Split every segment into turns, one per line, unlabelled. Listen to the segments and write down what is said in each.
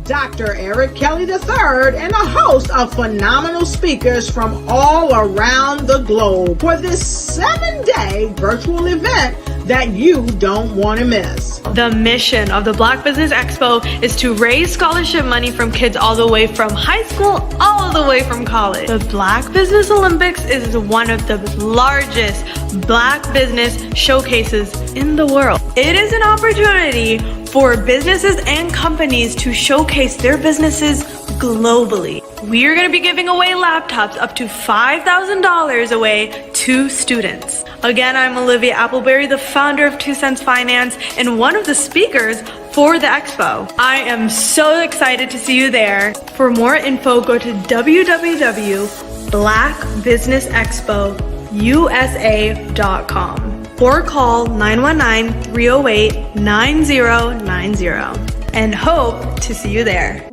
Dr. Eric Kelly III, and a host of phenomenal speakers from all around the globe for this 7-day virtual event that you don't want to miss.
The mission of the Black Business Expo is to raise scholarship money from kids all the way from high school all the way from college. The Black Business Olympics is one of the largest Black business showcases in the world. It is an opportunity for businesses and companies to showcase their businesses globally. We are going to be giving away laptops up to $5,000 away to students. Again, I'm Olivia Appleberry, the founder of 2 Cents Finance and one of the speakers for the expo. I am so excited to see you there. For more info, go to www.blackbusinessexpousa.com or call 919-308-9090 and hope to see you there.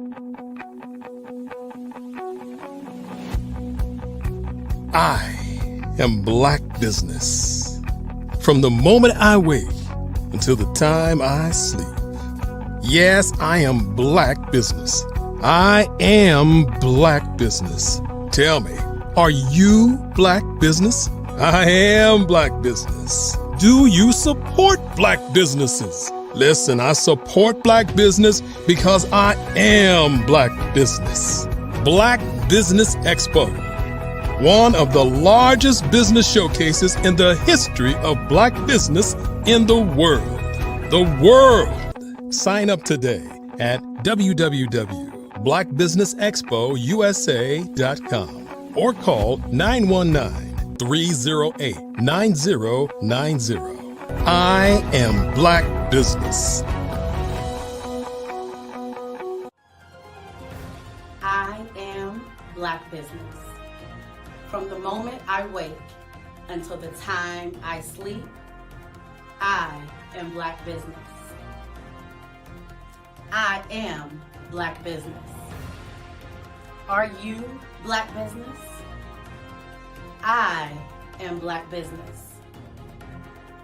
I am Black Business. From the moment I wake until the time I sleep. Yes, I am Black Business. I am Black Business. Tell me, are you Black Business? I am Black Business. Do you support Black businesses? Listen, I support Black business because I am Black Business. Black Business Expo, one of the largest business showcases in the history of Black business in the world. The world! Sign up today at www.blackbusinessexpousa.com or call 919-308-9090. I am Black Business.
I am Black Business. From the moment I wake until the time I sleep, I am Black Business. I am Black Business. Are you Black Business? I am Black Business.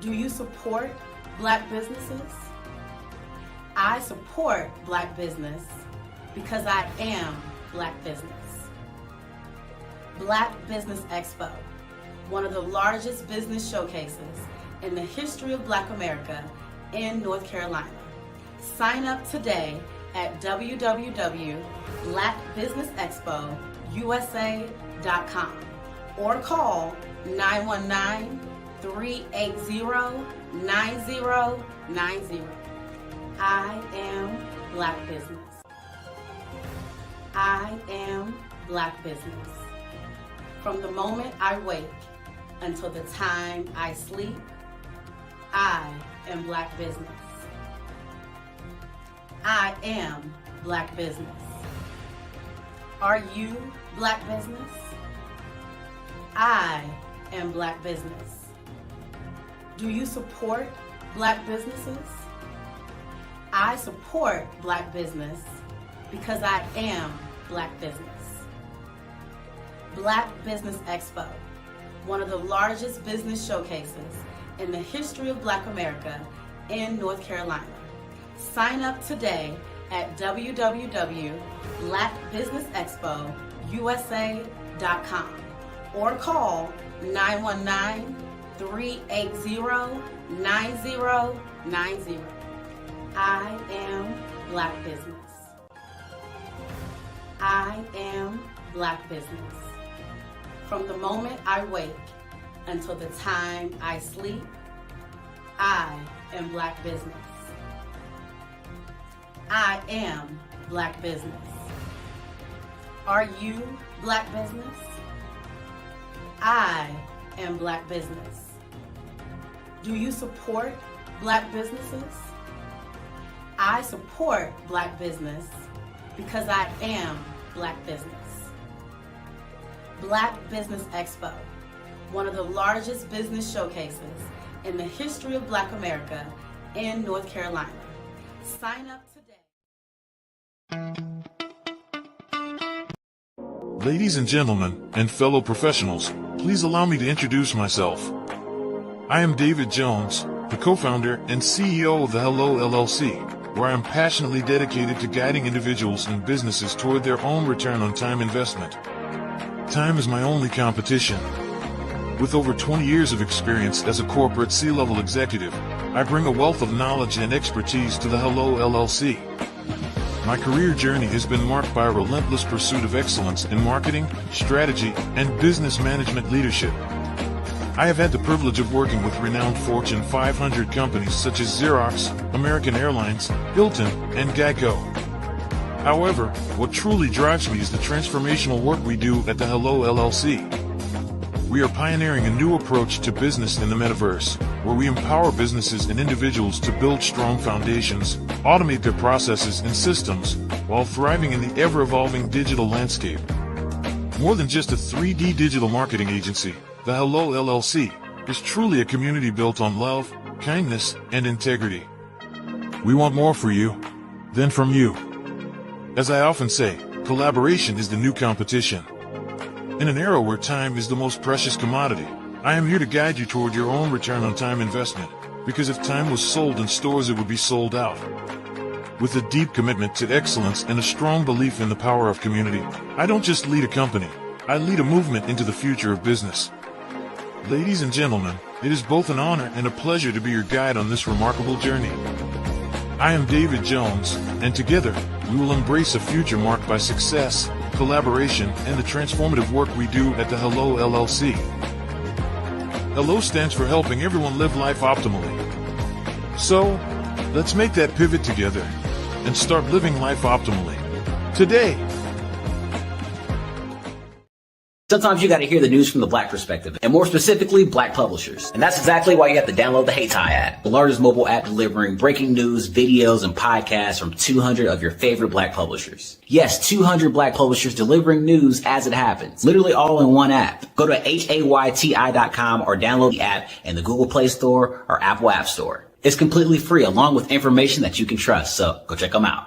Do you support Black businesses? I support Black business because I am Black business. Black Business Expo, one of the largest business showcases in the history of Black America in North Carolina. Sign up today at www.blackbusinessexpousa.com or call 919-380-9090. I am Black Business. I am Black Business. From the moment I wake until the time I sleep, I am Black Business. I am Black Business. Are you Black Business? I am Black Business. Do you support Black businesses? I support Black business because I am Black business. Black Business Expo, one of the largest business showcases in the history of Black America in North Carolina. Sign up today at www.blackbusinessexpousa.com or call 919-380-9090. I am Black Business. I am Black Business. From the moment I wake until the time I sleep, I am Black Business. I am Black Business. Are you Black Business? I am Black Business. Do you support Black businesses? I support Black business because I am Black business. Black Business Expo, one of the largest business showcases in the history of Black America in North Carolina. Sign up today.
Ladies and gentlemen, and fellow professionals, please allow me to introduce myself. I am David Jones, the co-founder and CEO of the Hello LLC, where I am passionately dedicated to guiding individuals and businesses toward their own return on time investment. Time is my only competition. With over 20 years of experience as a corporate C-level executive, I bring a wealth of knowledge and expertise to the Hello LLC. My career journey has been marked by a relentless pursuit of excellence in marketing, strategy, and business management leadership. I have had the privilege of working with renowned Fortune 500 companies such as Xerox, American Airlines, Hilton, and Geico. However, what truly drives me is the transformational work we do at the Hello LLC. We are pioneering a new approach to business in the metaverse, where we empower businesses and individuals to build strong foundations, automate their processes and systems, while thriving in the ever-evolving digital landscape. More than just a 3D digital marketing agency, the Hello LLC is truly a community built on love, kindness, and integrity. We want more for you than from you. As I often say, collaboration is the new competition. In an era where time is the most precious commodity, I am here to guide you toward your own return on time investment, because if time was sold in stores, it would be sold out. With a deep commitment to excellence and a strong belief in the power of community, I don't just lead a company, I lead a movement into the future of business. Ladies and gentlemen, it is both an honor and a pleasure to be your guide on this remarkable journey. I am David Jones, and together, we will embrace a future marked by success, collaboration, and the transformative work we do at the Hello LLC. Hello stands for helping everyone live life optimally. So, let's make that pivot together and start living life optimally today.
Sometimes you got to hear the news from the Black perspective, and more specifically, Black publishers. And that's exactly why you have to download the HeyTie app, the largest mobile app delivering breaking news, videos, and podcasts from 200 of your favorite Black publishers. Yes, 200 Black publishers delivering news as it happens, literally all in one app. Go to HAYTI.com or download the app in the Google Play Store or Apple App Store. It's completely free, along with information that you can trust, so go check them out.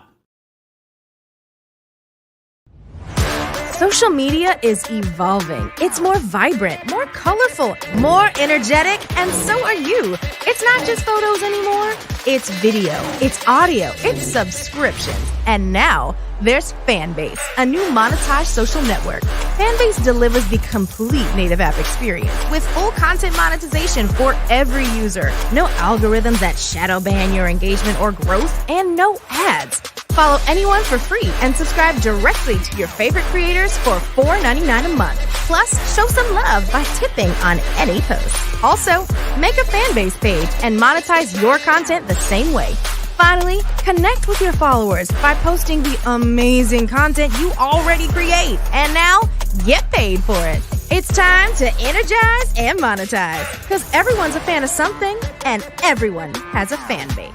Social media is evolving. It's more vibrant, more colorful, more energetic, and so are you. It's not just photos anymore. It's video, it's audio, it's subscriptions. And now there's Fanbase, a new monetized social network. Fanbase delivers the complete native app experience with full content monetization for every user. No algorithms that shadow ban your engagement or growth, and no ads. Follow anyone for free and subscribe directly to your favorite creators for $4.99 a month. Plus, show some love by tipping on any post. Also, make a Fanbase page and monetize your content the same way. Finally, connect with your followers by posting the amazing content you already create. And now, get paid for it. It's time to energize and monetize, because everyone's a fan of something and everyone has a fan base.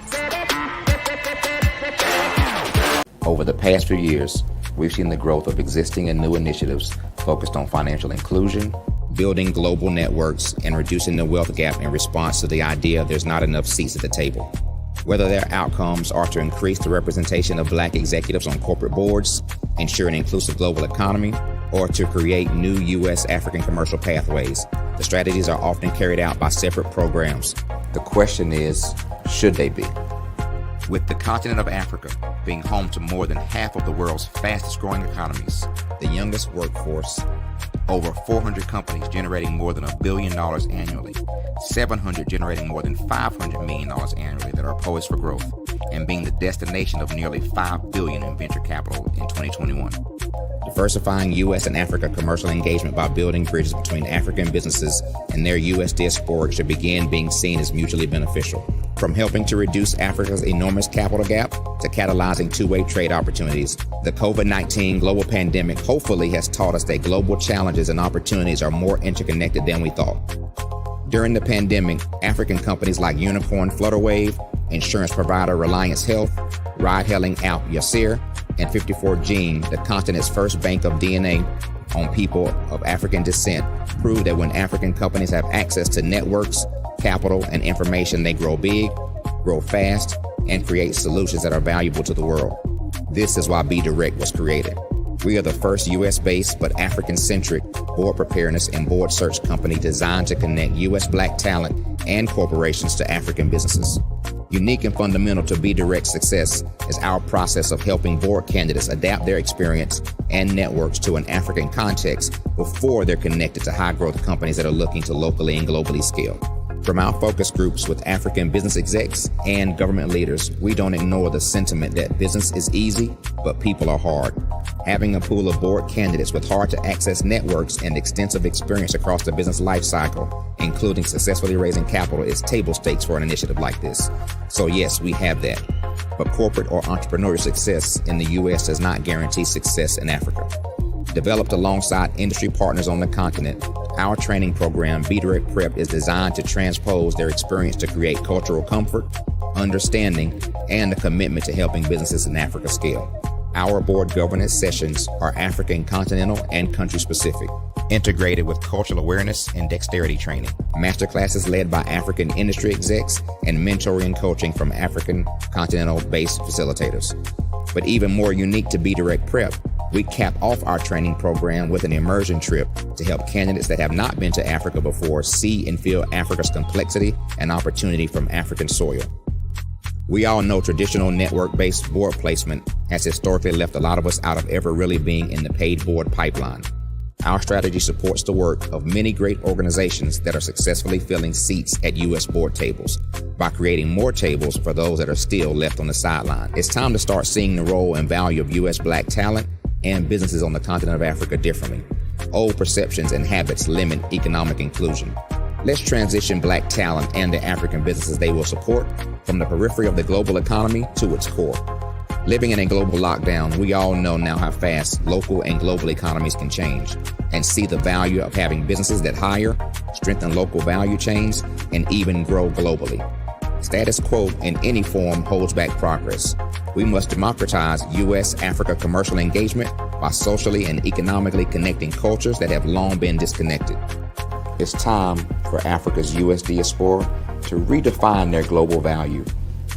Over the past few years, we've seen the growth of existing and new initiatives focused on financial inclusion, building global networks, and reducing the wealth gap in response to the idea there's not enough seats at the table. Whether their outcomes are to increase the representation of Black executives on corporate boards, ensure an inclusive global economy, or to create new U.S. African commercial pathways, the strategies are often carried out by separate programs. The question is, should they be? With the continent of Africa being home to more than half of the world's fastest growing economies, the youngest workforce, over 400 companies generating more than $1 billion annually, 700 generating more than $500 million annually that are poised for growth, and being the destination of nearly $5 billion in venture capital in 2021. Diversifying U.S. and Africa commercial engagement by building bridges between African businesses and their U.S. diaspora should begin being seen as mutually beneficial. From helping to reduce Africa's enormous capital gap to catalyzing two-way trade opportunities, the COVID-19 global pandemic hopefully has taught us that global challenges and opportunities are more interconnected than we thought. During the pandemic, African companies like Unicorn Flutterwave, insurance provider Reliance Health, ride-hailing app Yasir, and 54Gene, the continent's first bank of DNA on people of African descent, proved that when African companies have access to networks, capital, and information, they grow big, grow fast, and create solutions that are valuable to the world. This is why Be Direct was created. We are the first U.S.-based but African-centric board preparedness and board search company designed to connect U.S. Black talent and corporations to African businesses. Unique and fundamental to Be Direct's success is our process of helping board candidates adapt their experience and networks to an African context before they're connected to high-growth companies that are looking to locally and globally scale. From our focus groups with African business execs and government leaders, we don't ignore the sentiment that business is easy, but people are hard. Having a pool of board candidates with hard-to-access networks and extensive experience across the business life cycle, including successfully raising capital, is table stakes for an initiative like this. So yes, we have that. But corporate or entrepreneurial success in the U.S. does not guarantee success in Africa. Developed alongside industry partners on the continent, our training program, Be Direct Prep, is designed to transpose their experience to create cultural comfort, understanding, and a commitment to helping businesses in Africa scale. Our board governance sessions are African, continental, and country-specific, integrated with cultural awareness and dexterity training, masterclasses led by African industry execs, and mentoring and coaching from African continental-based facilitators. But even more unique to Be Direct Prep, we cap off our training program with an immersion trip to help candidates that have not been to Africa before see and feel Africa's complexity and opportunity from African soil. We all know traditional network-based board placement has historically left a lot of us out of ever really being in the paid board pipeline. Our strategy supports the work of many great organizations that are successfully filling seats at U.S. board tables by creating more tables for those that are still left on the sideline. It's time to start seeing the role and value of U.S. Black talent and businesses on the continent of Africa differently. Old perceptions and habits limit economic inclusion. Let's transition Black talent and the African businesses they will support from the periphery of the global economy to its core. Living in a global lockdown, we all know now how fast local and global economies can change, and see the value of having businesses that hire, strengthen local value chains, and even grow globally. Status quo in any form holds back progress. We must democratize U.S.-Africa commercial engagement by socially and economically connecting cultures that have long been disconnected. It's time for Africa's U.S. diaspora to redefine their global value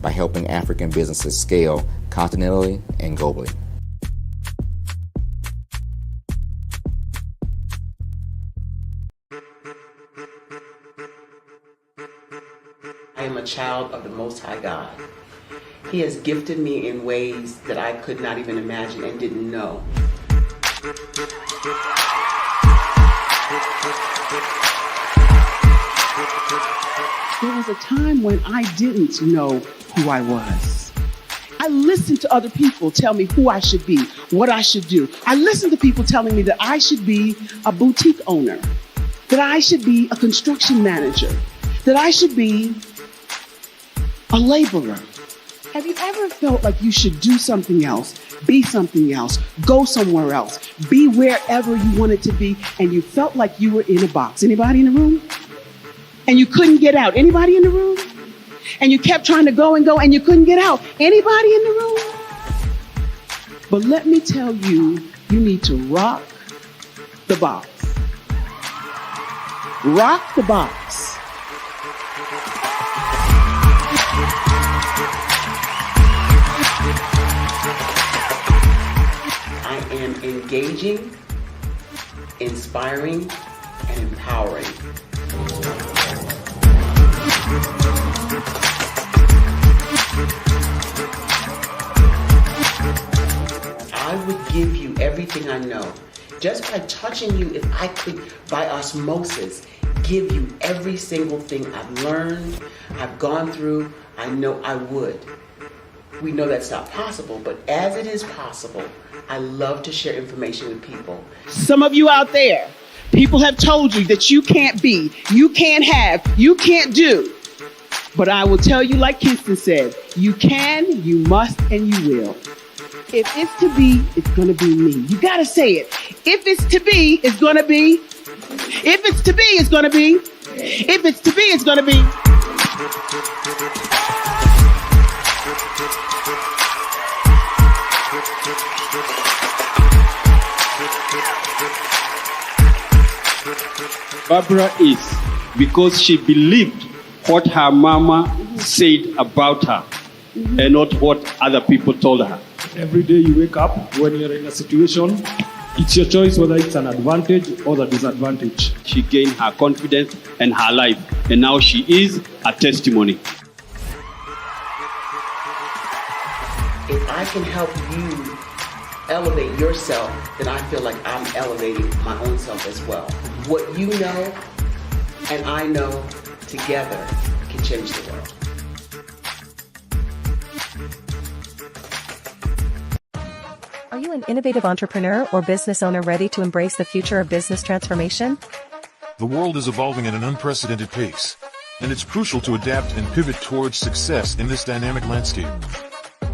by helping African businesses scale continentally and globally.
I am a child of the Most High God. He has gifted me in ways that I could not even imagine and didn't know. There was a time when I didn't know who I was. I listened to other people tell me who I should be, what I should do. I listened to people telling me that I should be a boutique owner, that I should be a construction manager, that I should be a laborer. Have you ever felt like you should do something else, be something else, go somewhere else, be wherever you wanted to be, and you felt like you were in a box? Anybody in the room? And you couldn't get out? Anybody in the room? And you kept trying to go and you couldn't get out? Anybody in the room? But let me tell you, you need to rock the box. Rock the box. I am engaging, inspiring, and empowering. I would give you everything I know. Just by touching you, if I could, by osmosis, give you every single thing I've learned, I've gone through, I know I would. We know that's not possible, but as it is possible, I love to share information with people. Some of you out there, people have told you that you can't be, you can't have, you can't do. But I will tell you, like Kingston said, you can, you must, and you will. If it's to be, it's going to be me. You got to say it. If it's to be, it's going to be. If it's to be, it's going to be. If it's to be, it's going to be.
Barbara is because she believed what her mama said about her and not what other people told her.
Every day you wake up, when you're in a situation, it's your choice whether it's an advantage or the disadvantage.
She gained her confidence and her life, and now she is a testimony.
I can help you elevate yourself, then I feel like I'm elevating my own self as well. What you know and I know together can change the world.
Are you an innovative entrepreneur or business owner ready to embrace the future of business transformation?
The world is evolving at an unprecedented pace, and it's crucial to adapt and pivot towards success in this dynamic landscape.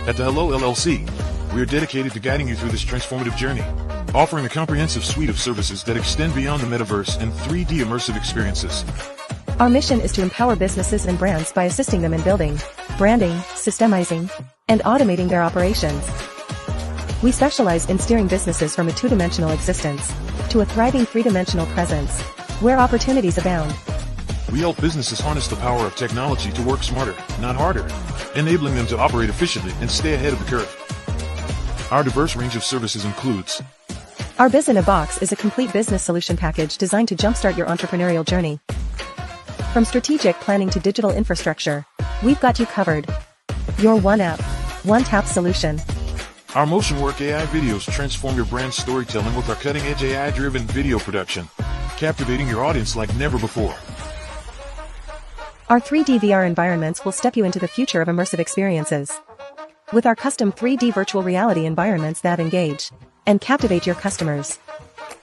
At the Hello LLC, we are dedicated to guiding you through this transformative journey, offering a comprehensive suite of services that extend beyond the metaverse and 3D immersive experiences.
Our mission is to empower businesses and brands by assisting them in building, branding, systemizing, and automating their operations. We specialize in steering businesses from a two-dimensional existence to a thriving three-dimensional presence, where opportunities abound.
We help businesses harness the power of technology to work smarter, not harder, enabling them to operate efficiently and stay ahead of the curve. Our diverse range of services includes
Our Biz in a Box is a complete business solution package designed to jumpstart your entrepreneurial journey. From strategic planning to digital infrastructure, we've got you covered. Your one app, one tap solution.
Our MotionWork AI videos transform your brand storytelling with our cutting-edge AI-driven video production, captivating your audience like never before.
Our 3D VR environments will step you into the future of immersive experiences. With our custom 3D virtual reality environments that engage and captivate your customers.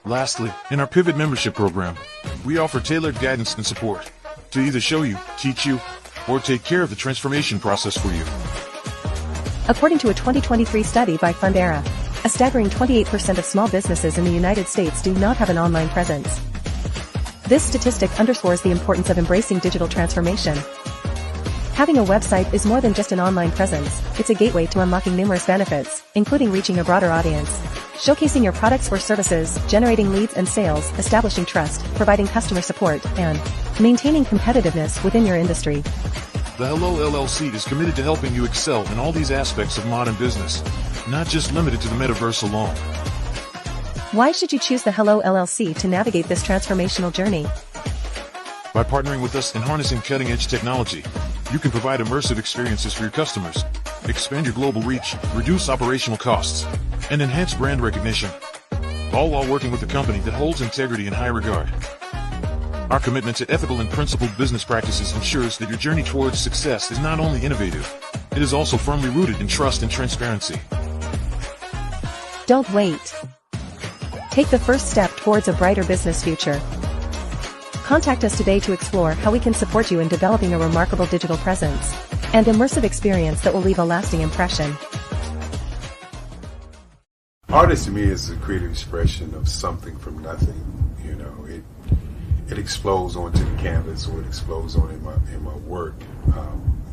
Lastly, in our Pivot membership program, we offer tailored guidance and support to either show you, teach you, or take care of the transformation process for you.
According to a 2023 study by Fundera, a staggering 28% of small businesses in the United States do not have an online presence. This statistic underscores the importance of embracing digital transformation. Having a website is more than just an online presence, it's a gateway to unlocking numerous benefits, including reaching a broader audience, showcasing your products or services, generating leads and sales, establishing trust, providing customer support, and maintaining competitiveness within your industry.
The Hello LLC is committed to helping you excel in all these aspects of modern business, not just limited to the metaverse alone.
Why should you choose the Hello LLC to navigate this transformational journey?
By partnering with us and harnessing cutting-edge technology, you can provide immersive experiences for your customers, expand your global reach, reduce operational costs, and enhance brand recognition, all while working with a company that holds integrity in high regard. Our commitment to ethical and principled business practices ensures that your journey towards success is not only innovative, it is also firmly rooted in trust and transparency.
Don't wait. Take the first step towards a brighter business future. Contact us today to explore how we can support you in developing a remarkable digital presence and immersive experience that will leave a lasting impression.
Artist to me is a creative expression of something from nothing. You know, it explodes onto the canvas, or it explodes on in my work.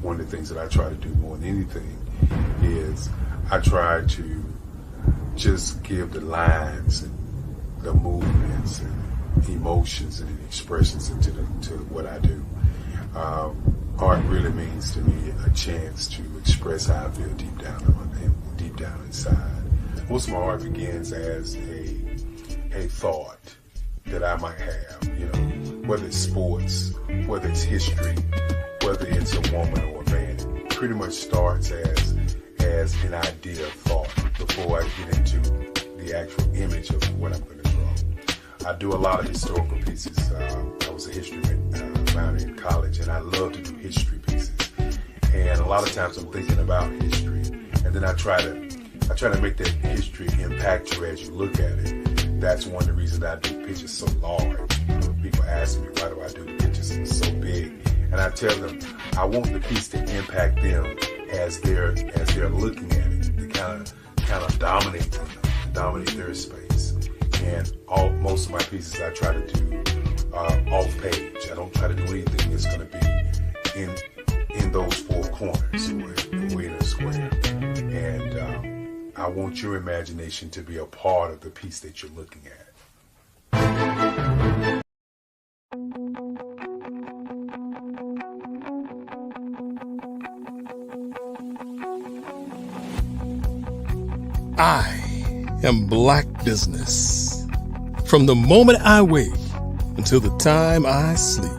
One of the things that I try to do more than anything is I try to just give the lines and the movements and emotions and expressions into to what I do. Art really means to me a chance to express how I feel deep down inside. Most of my art begins as a thought that I might have, you know, whether it's sports, whether it's history, whether it's a woman or a man. It pretty much starts as an idea of thought before I get into the actual image of what I'm going to draw. I do a lot of historical pieces. I was a history minor in college, and I love to do history pieces. And a lot of times I'm thinking about history, and then I try to make that history impact you as you look at it. That's one of the reasons that I do pictures so large. People ask me, why do I do the pictures so big? And I tell them, I want the piece to impact them as they're looking at it. To kind of dominate their space. And most of my pieces I try to do off page. I don't try to do anything that's going to be in those four corners or in a square. And I want your imagination to be a part of the piece that you're looking at.
I am Black Business. From the moment I wake until the time I sleep.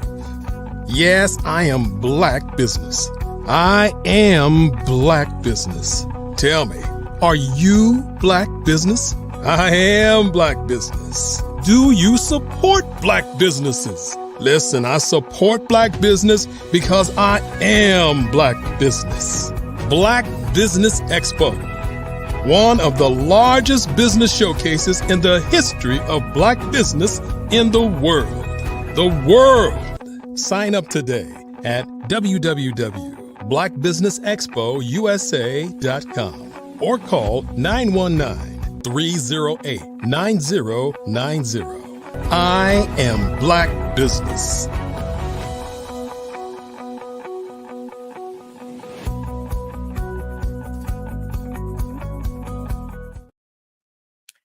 Yes, I am Black Business. I am Black Business. Tell me, Are you Black business? I am Black business. Do you support Black businesses? Listen, I support Black business because I am Black business. Black Business Expo, one of the largest business showcases in the history of Black business in the world. The world. Sign up today at www.blackbusinessexpousa.com or call 919-308-9090. I am Black business.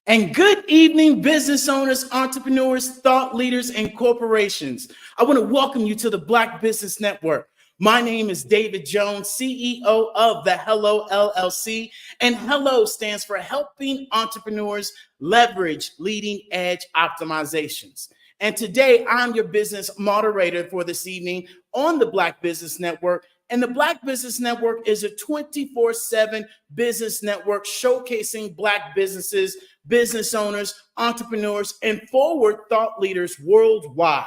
And good evening, business owners, entrepreneurs, thought leaders, and corporations. I want to welcome you to the Black Business Network. My name is David Jones, CEO of the Hello LLC, and Hello stands for Helping Entrepreneurs Leverage Leading Edge Optimizations. And today, I'm your business moderator for this evening on the Black Business Network. And the Black Business Network is a 24/7 business network showcasing Black businesses, business owners, entrepreneurs, and forward thought leaders worldwide.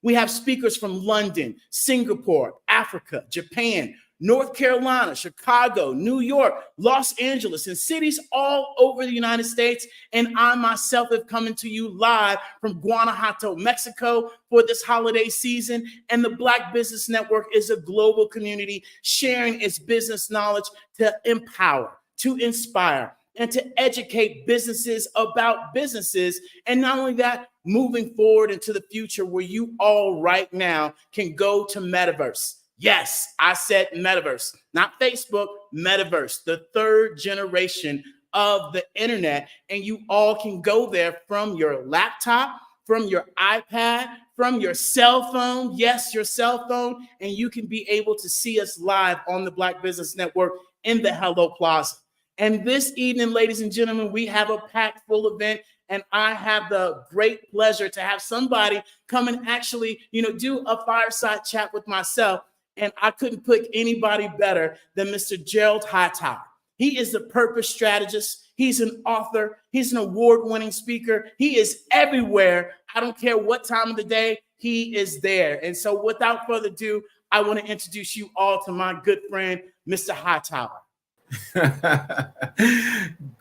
We have speakers from London, Singapore, Africa, Japan, North Carolina, Chicago, New York, Los Angeles, and cities all over the United States. And I myself have coming to you live from Guanajuato, Mexico for this holiday season. And the Black Business Network is a global community sharing its business knowledge to empower, to inspire, and to educate businesses about businesses. And not only that, moving forward into the future where you all right now can go to Metaverse. Yes, I said Metaverse, not Facebook, Metaverse, the third generation of the internet. And you all can go there from your laptop, from your iPad, from your cell phone. Yes, your cell phone. And you can be able to see us live on the Black Business Network in the Hello Plaza. And this evening, ladies and gentlemen, we have a packed full event, and I have the great pleasure to have somebody come and actually, do a fireside chat with myself. And I couldn't pick anybody better than Mr. Gerald Hightower. He is the purpose strategist. He's an author. He's an award-winning speaker. He is everywhere. I don't care what time of the day, he is there. And so without further ado, I want to introduce you all to my good friend, Mr. Hightower.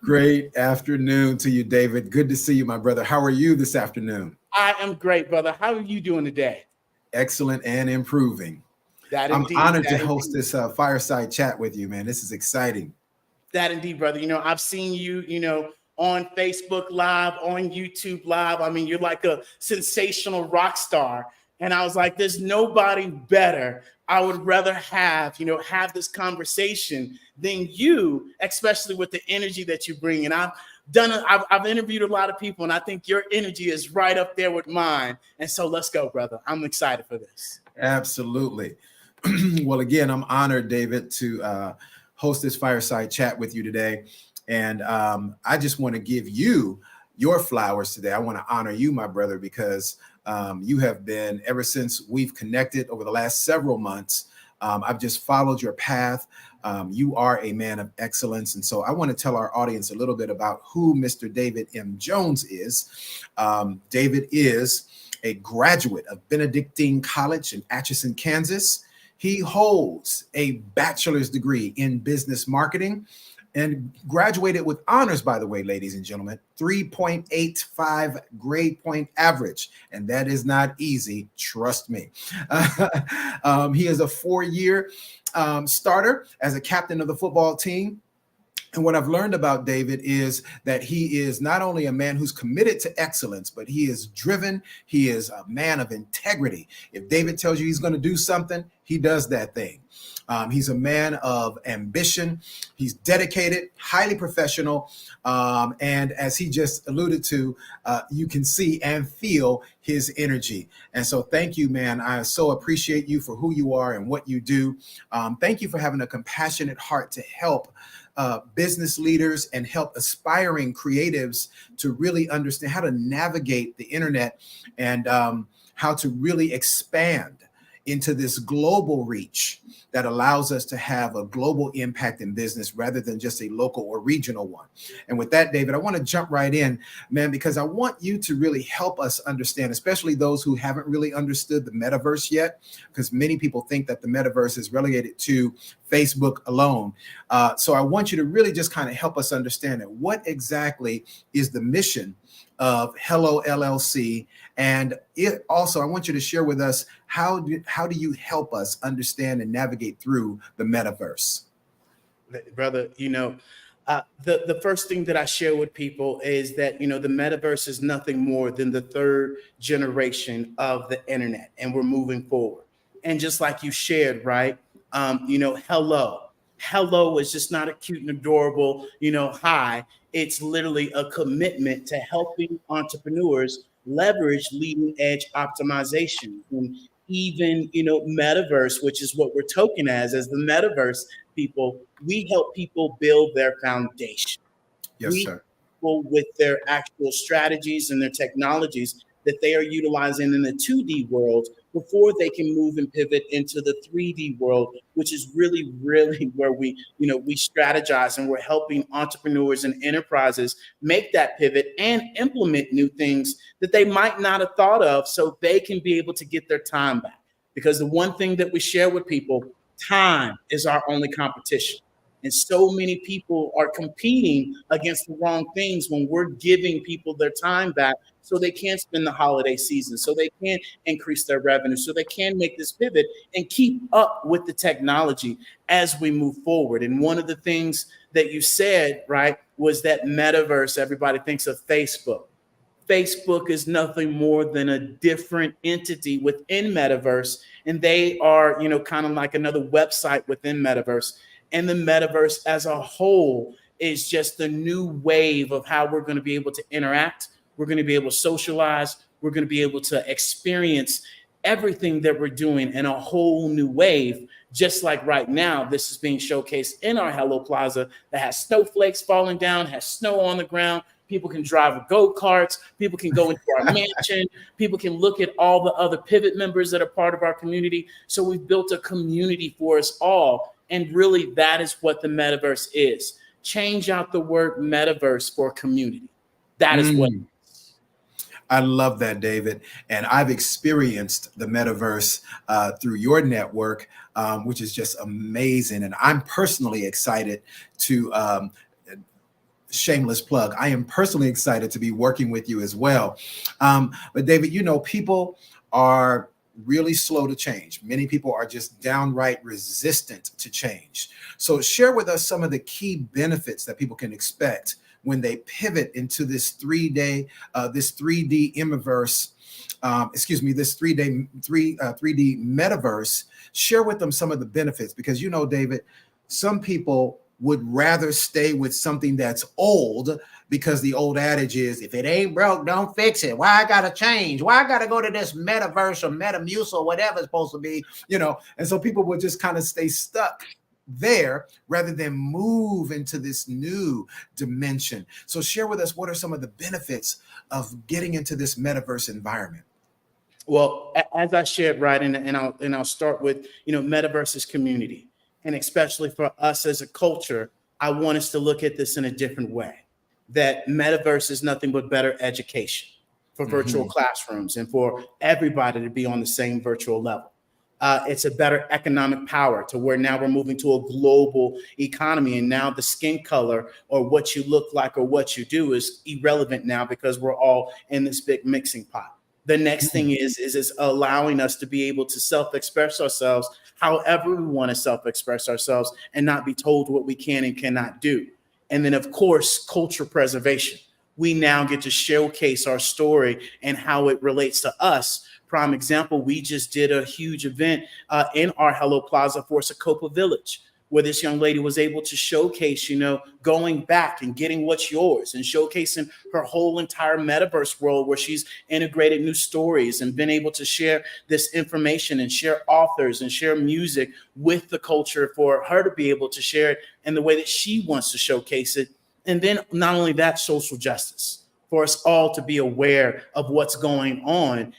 Great afternoon to you, David. Good to see you, my brother. How are you this afternoon?
I am great, brother. How are you doing today?
Excellent and improving. I'm honored to host this fireside chat with you, man. This is exciting.
That indeed, brother. I've seen you, on Facebook Live, on YouTube Live. I mean, you're like a sensational rock star. And I was like, there's nobody better I would rather have this conversation than you, especially with the energy that you bring. And I've interviewed a lot of people, and I think your energy is right up there with mine. And so let's go, brother. I'm excited for this.
Absolutely. Well, again, I'm honored, David, to host this fireside chat with you today. And I just want to give you your flowers today. I want to honor you, my brother, because you have been, ever since we've connected over the last several months, I've just followed your path. You are a man of excellence. And so I want to tell our audience a little bit about who Mr. David M. Jones is. David is a graduate of Benedictine College in Atchison, Kansas. He holds a bachelor's degree in business marketing and graduated with honors, by the way, ladies and gentlemen, 3.85 grade point average. And that is not easy, trust me. He is a 4-year starter as a captain of the football team. And what I've learned about David is that he is not only a man who's committed to excellence, but he is driven. He is a man of integrity. If David tells you he's going to do something, he does that thing. He's a man of ambition. He's dedicated, highly professional. And as he just alluded to, you can see and feel his energy. And so thank you, man. I so appreciate you for who you are and what you do. Thank you for having a compassionate heart to help business leaders and help aspiring creatives to really understand how to navigate the internet and how to really expand into this global reach that allows us to have a global impact in business rather than just a local or regional one. And with that, David, I want to jump right in, man, because I want you to really help us understand, especially those who haven't really understood the metaverse yet, because many people think that the metaverse is relegated to Facebook alone. So I want you to really just kind of help us understand it. What exactly is the mission of Hello LLC? And it also, I want you to share with us, how do you help us understand and navigate through the metaverse?
Brother, the first thing that I share with people is that, the metaverse is nothing more than the third generation of the internet, and we're moving forward. And just like you shared, right? Hello is just not a cute and adorable, hi. It's literally a commitment to helping entrepreneurs leverage leading edge optimization. And even, metaverse, which is what we're token as the metaverse people, we help people build their foundation.
Yes, sir.
People with their actual strategies and their technologies that they are utilizing in the 2D world before they can move and pivot into the 3D world, which is really, really where we strategize, and we're helping entrepreneurs and enterprises make that pivot and implement new things that they might not have thought of, so they can be able to get their time back. Because the one thing that we share with people, time is our only competition. And so many people are competing against the wrong things when we're giving people their time back so they can spend the holiday season, so they can increase their revenue, so they can make this pivot and keep up with the technology as we move forward. And one of the things that you said, right, was that metaverse, everybody thinks of Facebook. Facebook is nothing more than a different entity within metaverse, and they are, kind of like another website within metaverse. And the metaverse as a whole is just the new wave of how we're going to be able to interact. We're going to be able to socialize. We're going to be able to experience everything that we're doing in a whole new wave. Just like right now, this is being showcased in our Hello Plaza that has snowflakes falling down, has snow on the ground. People can drive go-karts. People can go into our mansion. People can look at all the other pivot members that are part of our community. So we've built a community for us all. And really, that is what the metaverse is. Change out the word metaverse for community. That is what.
I love that, David. And I've experienced the metaverse through your network, which is just amazing. And I'm personally excited to, shameless plug, I am personally excited to be working with you as well. But David, people are really slow to change. Many people are just downright resistant to change. So share with us some of the key benefits that people can expect when they pivot into this 3D metaverse. Share with them some of the benefits, because David, some people would rather stay with something that's old, because the old adage is, if it ain't broke, don't fix it. Why I gotta change? Why I gotta go to this metaverse or Metamuse or whatever it's supposed to be, And so people would just kind of stay stuck there rather than move into this new dimension. So share with us, what are some of the benefits of getting into this metaverse environment?
Well, as I shared, right, and I'll start with, metaverse is community. And especially for us as a culture, I want us to look at this in a different way. That metaverse is nothing but better education for virtual classrooms and for everybody to be on the same virtual level. It's a better economic power to where now we're moving to a global economy. And now the skin color or what you look like or what you do is irrelevant now, because we're all in this big mixing pot. The next thing is it's allowing us to be able to self-express ourselves however we want to self-express ourselves and not be told what we can and cannot do. And then, of course, culture preservation. We now get to showcase our story and how it relates to us. Prime example, we just did a huge event in our Hello Plaza for Socopa Village, where this young lady was able to showcase, going back and getting what's yours and showcasing her whole entire metaverse world, where she's integrated new stories and been able to share this information and share authors and share music with the culture for her to be able to share it in the way that she wants to showcase it. And then not only that, social justice. for us all to be aware of what's going on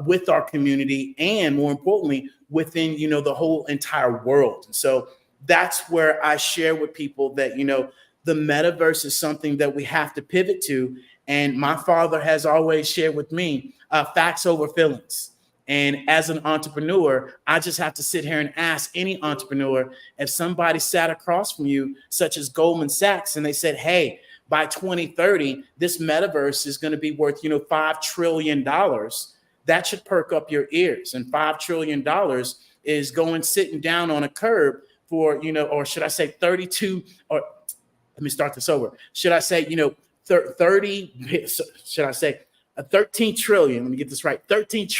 with our community, and more importantly, within, the whole entire world. And so that's where I share with people that, the metaverse is something that we have to pivot to. And my father has always shared with me facts over feelings. And as an entrepreneur, I just have to sit here and ask any entrepreneur, if somebody sat across from you, such as Goldman Sachs, and they said, hey, by 2030, this metaverse is going to be worth, $5 trillion. That should perk up your ears. And $5 trillion is sitting down on a curb for, or should I say 32, or let me start this over. Should I say, 30, should I say a 13 trillion, let me get this right, $13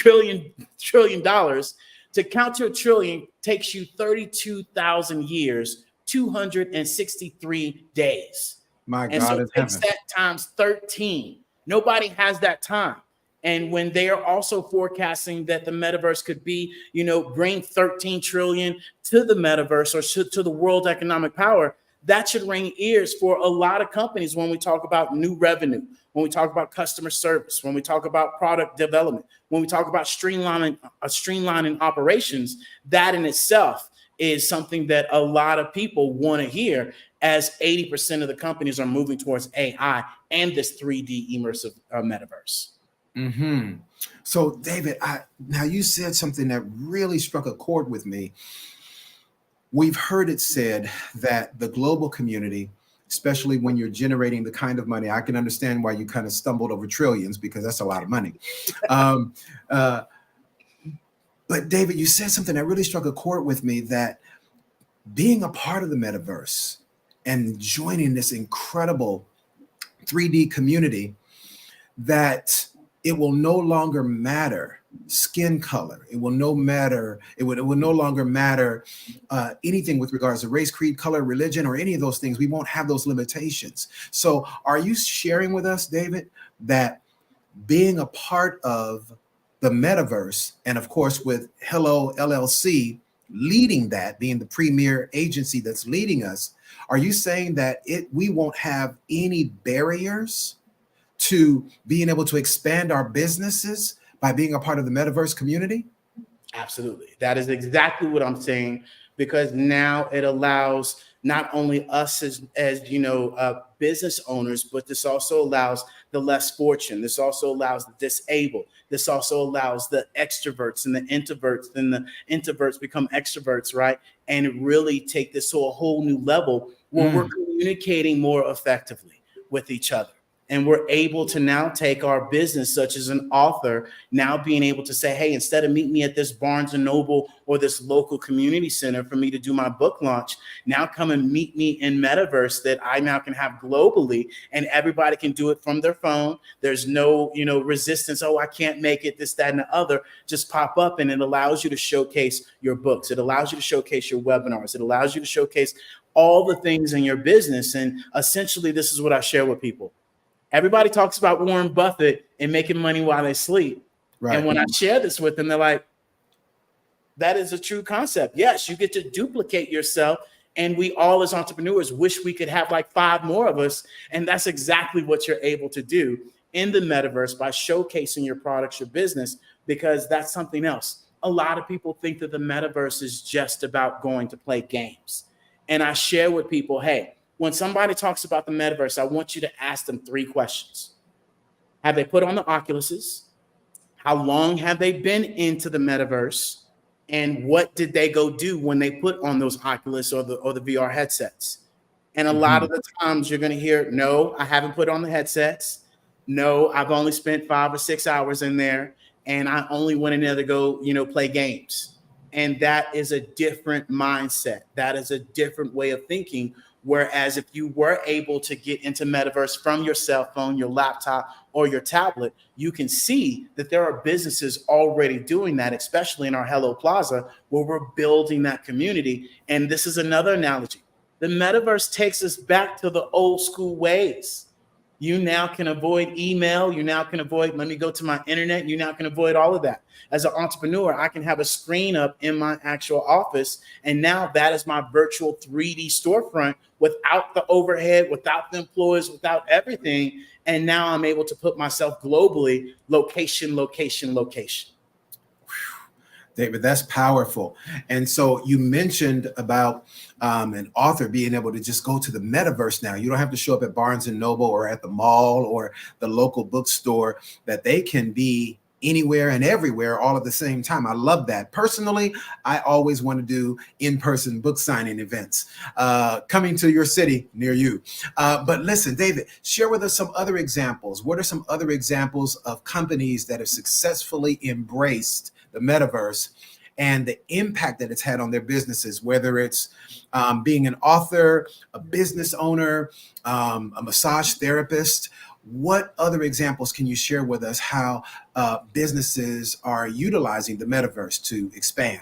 trillion dollars. To count to a trillion takes you 32,000 years, 263 days.
My God,
and so
it's
takes
heaven.
that times 13. Nobody has that time. And when they are also forecasting that the metaverse could be, bring 13 trillion to the metaverse or to the world economic power, that should ring ears for a lot of companies when we talk about new revenue, when we talk about customer service, when we talk about product development, when we talk about streamlining operations. That in itself is something that a lot of people want to hear, as 80% of the companies are moving towards AI and this 3D immersive metaverse.
Mm-hmm. So, David, now you said something that really struck a chord with me. We've heard it said that the global community, especially when you're generating the kind of money, I can understand why you kind of stumbled over trillions, because that's a lot of money. But David, you said something that really struck a chord with me, that being a part of the metaverse and joining this incredible 3D community, that it will no longer matter skin color. It will no longer matter anything with regards to race, creed, color, religion, or any of those things. We won't have those limitations. So are you sharing with us, David, that being a part of the metaverse, and of course with Hello LLC leading that, being the premier agency that's leading us, are you saying that we won't have any barriers to being able to expand our businesses by being a part of the metaverse community?
Absolutely. That is exactly what I'm saying, because now it allows not only us as business owners, but this also allows the less fortunate. This also allows the disabled. This also allows the extroverts and the introverts, then the introverts become extroverts, right? And really take this to a whole new level where we're communicating more effectively with each other. And we're able to now take our business, such as an author, now being able to say, hey, instead of meet me at this Barnes and Noble or this local community center for me to do my book launch, now come and meet me in metaverse that I now can have globally, and everybody can do it from their phone. There's no, resistance. Oh, I can't make it, this, that, and the other. Just pop up, and it allows you to showcase your books. It allows you to showcase your webinars. It allows you to showcase all the things in your business. And essentially, this is what I share with people. Everybody talks about Warren Buffett and making money while they sleep. Right. And when I share this with them, they're like, that is a true concept. Yes, you get to duplicate yourself. And we all as entrepreneurs wish we could have like 5 more of us. And that's exactly what you're able to do in the metaverse by showcasing your products, your business, because that's something else. A lot of people think that the metaverse is just about going to play games. And I share with people, hey, when somebody talks about the metaverse, I want you to ask them 3 questions. Have they put on the Oculuses? How long have they been into the metaverse? And what did they go do when they put on those Oculus or the VR headsets? And a lot of the times you're going to hear, no, I haven't put on the headsets. No, I've only spent 5 or 6 hours in there, and I only went in there to go, play games. And that is a different mindset. That is a different way of thinking. Whereas if you were able to get into metaverse from your cell phone, your laptop, or your tablet, you can see that there are businesses already doing that, especially in our Hello Plaza, where we're building that community. And this is another analogy. The metaverse takes us back to the old school ways. You now can avoid email. You now can avoid, let me go to my internet. You now can avoid all of that. As an entrepreneur, I can have a screen up in my actual office. And now that is my virtual 3D storefront without the overhead, without the employees, without everything. And now I'm able to put myself globally, location, location, location.
David, that's powerful. And so you mentioned about an author being able to just go to the metaverse now. You don't have to show up at Barnes and Noble or at the mall or the local bookstore, that they can be anywhere and everywhere all at the same time. I love that. Personally, I always want to do in-person book signing events coming to your city near you. But listen, David, share with us some other examples. What are some other examples of companies that have successfully embraced the metaverse and the impact that it's had on their businesses, whether it's being an author, a business owner, a massage therapist? What other examples can you share with us how businesses are utilizing the metaverse to expand?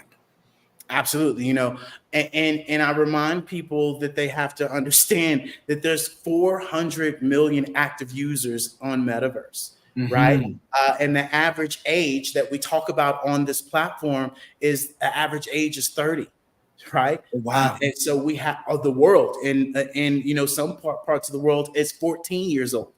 Absolutely. And I remind people that they have to understand that there's 400 million active users on metaverse. Right. And the average age that we talk about on this platform is the average age is 30. Right.
Wow.
And so we have the world and some parts of the world is 14 years old.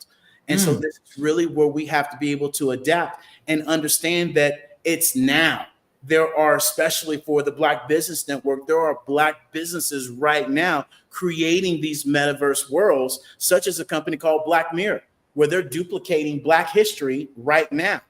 And so this is really where we have to be able to adapt and understand that it's now. There are, especially for the Black Business Network, there are Black businesses right now creating these metaverse worlds, such as a company called Black Mirror, where they're duplicating Black history right now.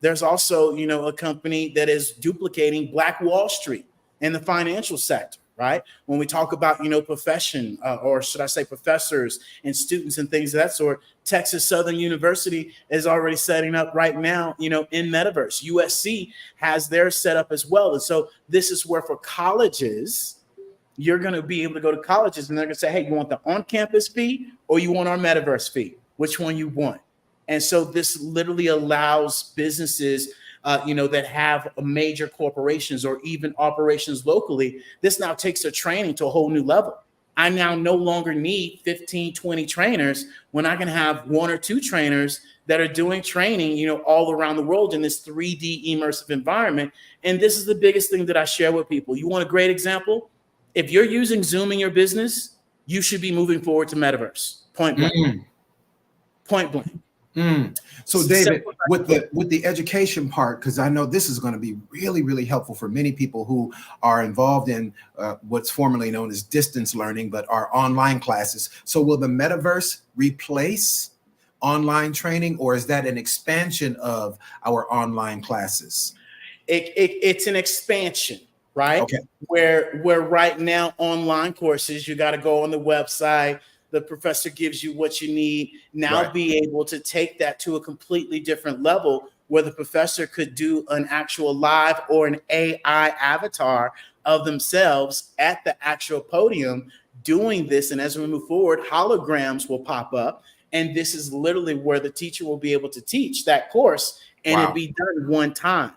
There's also, a company that is duplicating Black Wall Street in the financial sector, right? When we talk about, profession, or should I say professors and students and things of that sort, Texas Southern University is already setting up right now, in metaverse. USC has theirs set up as well. And so this is where for colleges, you're going to be able to go to colleges and they're going to say, hey, you want the on-campus fee or you want our metaverse fee? Which one you want? And so this literally allows businesses, that have major corporations or even operations locally. This now takes their training to a whole new level. I now no longer need 15, 20 trainers when I can have one or two trainers that are doing training, all around the world in this 3D immersive environment. And this is the biggest thing that I share with people. You want a great example? If you're using Zoom in your business, you should be moving forward to metaverse. Point blank. Point blank.
So David, with the education part, because I know this is going to be really, really helpful for many people who are involved in what's formerly known as distance learning, but are online classes. So will the metaverse replace online training, or is that an expansion of our online classes?
It's an expansion, right?
Okay.
Where right now online courses, you got to go on the website. The professor gives you what you need. Now be able to take that to a completely different level where the professor could do an actual live or an AI avatar of themselves at the actual podium doing this. And as we move forward, holograms will pop up. And this is literally where the teacher will be able to teach that course and it be done one time.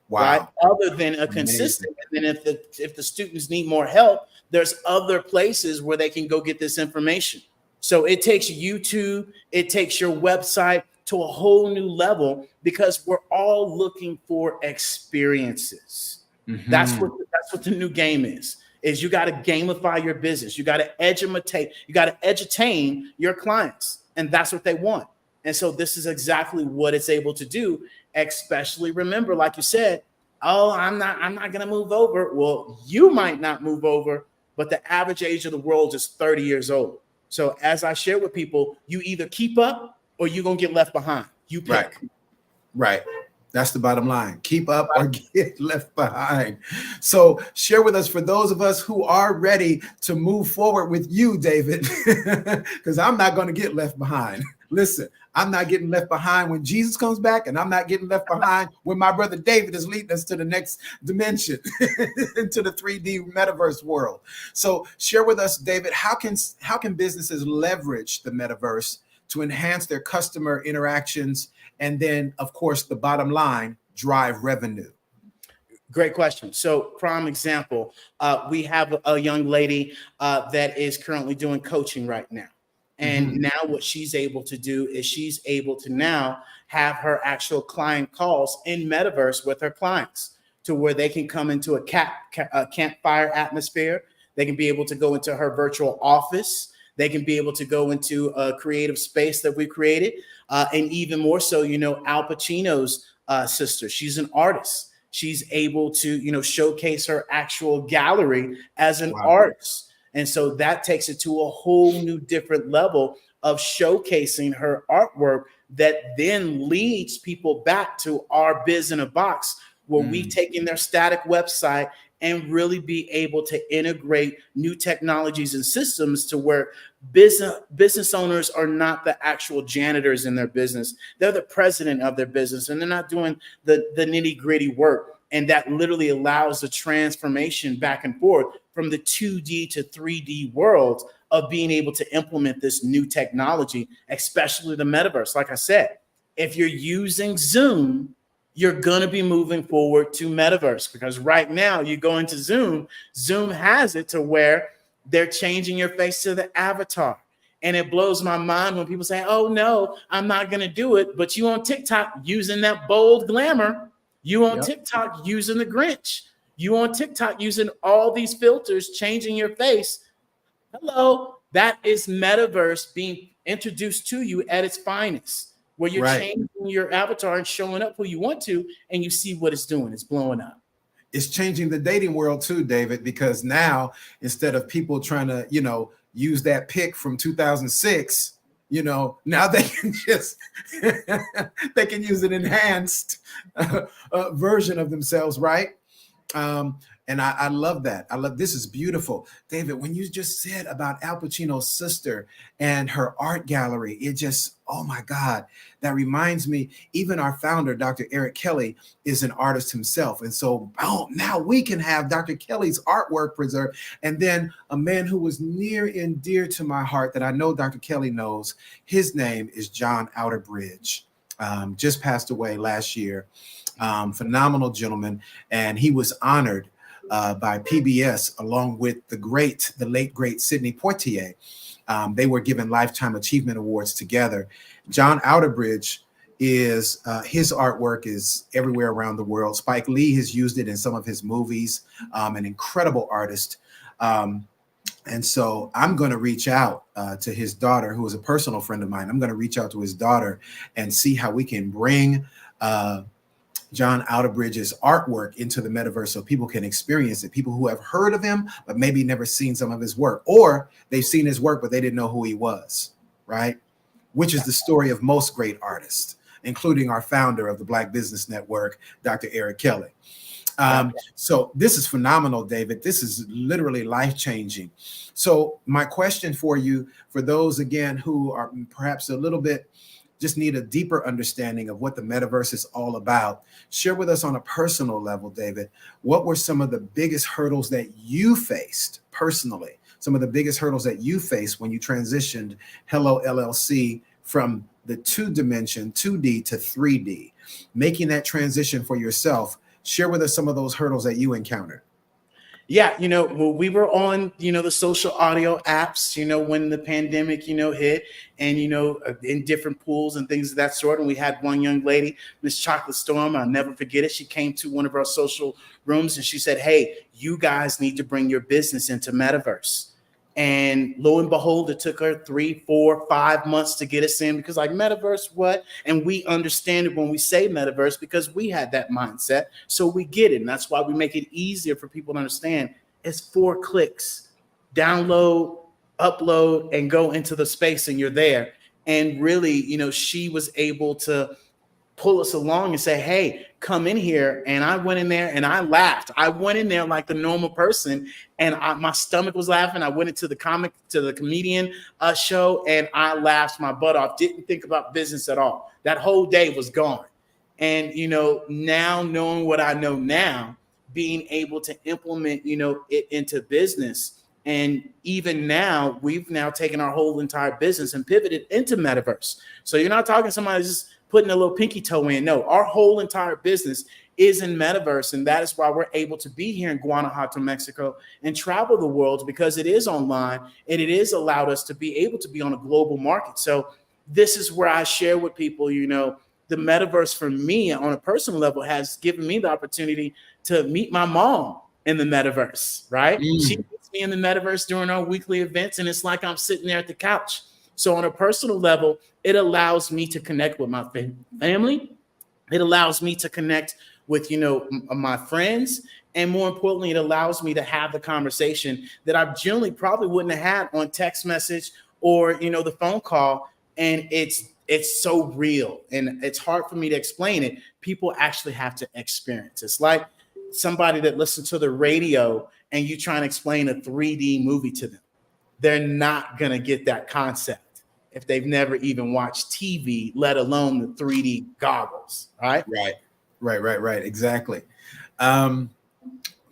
Wow.
Right? Other than a consistent. And then if the students need more help, there's other places where they can go get this information. So it takes YouTube, it takes your website to a whole new level because we're all looking for experiences. That's what the new game is you got to gamify your business. You got to edutain your clients. And that's what they want. And so this is exactly what it's able to do, especially remember, like you said, oh, I'm not going to move over. Well, you might not move over, but the average age of the world is 30 years old. So as I share with people, you either keep up or you're going to get left behind. You pick.
Right. That's the bottom line. Keep up or get left behind. So share with us, for those of us who are ready to move forward with you, David, because I'm not going to get left behind. Listen, I'm not getting left behind when Jesus comes back, and I'm not getting left behind when my brother David is leading us to the next dimension, into the 3D metaverse world. So share with us, David, how can businesses leverage the metaverse to enhance their customer interactions, and then, of course, the bottom line, drive revenue?
Great question. So prime example, we have a young lady that is currently doing coaching right now. And now what she's able to do is she's able to now have her actual client calls in metaverse with her clients, to where they can come into a campfire atmosphere. They can be able to go into her virtual office. They can be able to go into a creative space that we created. And even more so, Al Pacino's sister, she's an artist. She's able to, showcase her actual gallery as an artist. And so that takes it to a whole new different level of showcasing her artwork that then leads people back to our Biz in a Box, where we take in their static website and really be able to integrate new technologies and systems to where business owners are not the actual janitors in their business. They're the president of their business, and they're not doing the nitty gritty work. And that literally allows the transformation back and forth from the 2D to 3D world of being able to implement this new technology, especially the metaverse. Like I said, if you're using Zoom, you're going to be moving forward to metaverse, because right now you go into Zoom has it to where they're changing your face to the avatar. And it blows my mind when people say, oh, no, I'm not going to do it. But you on TikTok using that bold glamour. You on TikTok using the Grinch. You on TikTok using all these filters, changing your face. Hello, that is metaverse being introduced to you at its finest, where you're changing your avatar and showing up who you want to, and you see what it's doing. It's blowing up.
It's changing the dating world too, David, because now instead of people trying to, use that pic from 2006, now they can just they can use an enhanced version of themselves, right? And I love that. This is beautiful. David, when you just said about Al Pacino's sister and her art gallery, it just, oh my God, that reminds me, even our founder, Dr. Eric Kelly, is an artist himself. And so now we can have Dr. Kelly's artwork preserved. And then a man who was near and dear to my heart that I know Dr. Kelly knows, his name is John Outerbridge. Just passed away last year. Phenomenal gentleman. And he was honored by PBS, along with the late great Sidney Poitier. They were given Lifetime Achievement Awards together. John Outerbridge his artwork is everywhere around the world. Spike Lee has used it in some of his movies. An incredible artist. And so I'm going to reach out to his daughter, who is a personal friend of mine. I'm going to reach out to his daughter and see how we can bring John Outerbridge's artwork into the metaverse so people can experience it. People who have heard of him, but maybe never seen some of his work, or they've seen his work, but they didn't know who he was, right? Which is the story of most great artists, including our founder of the Black Business Network, Dr. Eric Kelly. So this is phenomenal, David. This is literally life-changing. So my question for you, for those, again, who are perhaps a little bit just need a deeper understanding of what the metaverse is all about, share with us on a personal level, David, what were some of the biggest hurdles that you faced personally, some of the biggest hurdles that you faced when you transitioned Hello LLC from the 2D to 3D, making that transition for yourself? Share with us some of those hurdles that you encountered.
Yeah, we were on, the social audio apps, when the pandemic, hit, and, in different pools and things of that sort. And we had one young lady, Miss Chocolate Storm, I'll never forget it. She came to one of our social rooms and she said, hey, you guys need to bring your business into metaverse. And lo and behold, it took her 3, 4, 5 months to get us in, because like, metaverse, what? And we understand it when we say metaverse because we had that mindset. So we get it. And that's why we make it easier for people to understand. It's 4 clicks, download, upload, and go into the space and you're there. And really, she was able to pull us along and say, hey, come in here. And I went in there and I laughed. I went in there like the normal person, and my stomach was laughing. I went into the comedian show, and I laughed my butt off. Didn't think about business at all. That whole day was gone. And, now knowing what I know now, being able to implement, it into business. And even now, we've now taken our whole entire business and pivoted into metaverse. So you're not talking to somebody just putting a little pinky toe in. No, our whole entire business is in metaverse. And that is why we're able to be here in Guanajuato, Mexico, and travel the world, because it is online and it is allowed us to be able to be on a global market. So this is where I share with people, the metaverse for me on a personal level has given me the opportunity to meet my mom in the metaverse, right? She meets me in the metaverse during our weekly events, and it's like I'm sitting there at the couch. So on a personal level, it allows me to connect with my family. It allows me to connect with, my friends. And more importantly, it allows me to have the conversation that I generally probably wouldn't have had on text message or, the phone call. And it's so real, and it's hard for me to explain it. People actually have to experience. It's like somebody that listens to the radio and you try and explain a 3D movie to them. They're not going to get that concept if they've never even watched TV, let alone the 3D goggles, right?
Right. Exactly.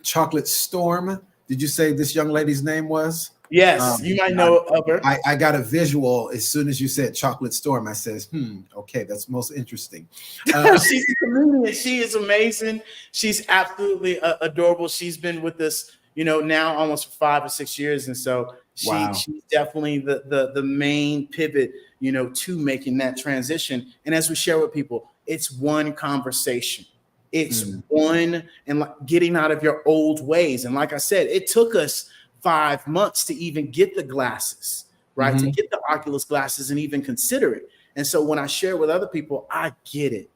Chocolate Storm. Did you say this young lady's name was?
Yes, you might know of her.
I got a visual as soon as you said Chocolate Storm. I says, okay, that's most interesting.
She's a comedian. She is amazing. She's absolutely adorable. She's been with us, now almost for 5 or 6 years. And so she's definitely the main pivot, to making that transition. And as we share with people, it's one conversation. It's one, and getting out of your old ways. And like I said, it took us 5 months to even get the glasses, right? To get the Oculus glasses and even consider it. And so when I share with other people, I get it,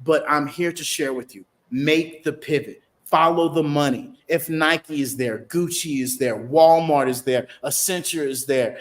but I'm here to share with you. Make the pivot, follow the money. If Nike is there, Gucci is there, Walmart is there, Accenture is there,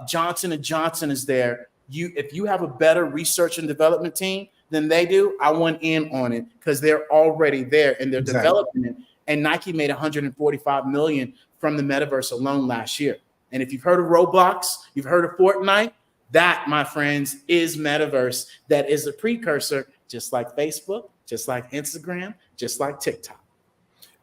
Johnson & Johnson is there. If you have a better research and development team than they do, I want in on it, because they're already there and they're developing it. And Nike made $145 million from the metaverse alone last year. And if you've heard of Roblox, you've heard of Fortnite, that, my friends, is metaverse. That is a precursor, just like Facebook, just like Instagram, just like TikTok.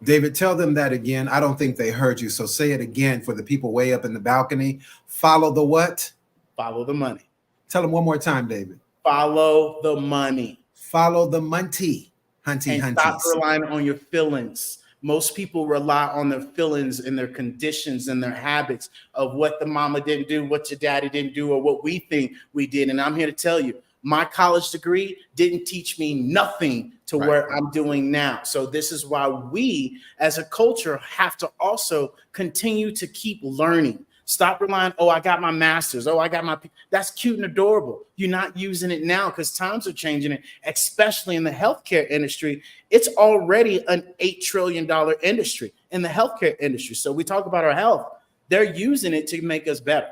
David, tell them that again. I don't think they heard you. So say it again for the people way up in the balcony. Follow the what?
Follow the money.
Tell them one more time, David.
Follow the money.
Follow the money. Hunty.
Stop relying on your feelings. Most people rely on their feelings and their conditions and their habits of what the mama didn't do, what your daddy didn't do, or what we think we did. And I'm here to tell you, my college degree didn't teach me nothing to where I'm doing now. So this is why we as a culture have to also continue to keep learning. Stop relying, I got my master's. That's cute and adorable. You're not using it now because times are changing it, especially in the healthcare industry. It's already an $8 trillion industry in the healthcare industry. So we talk about our health. They're using it to make us better.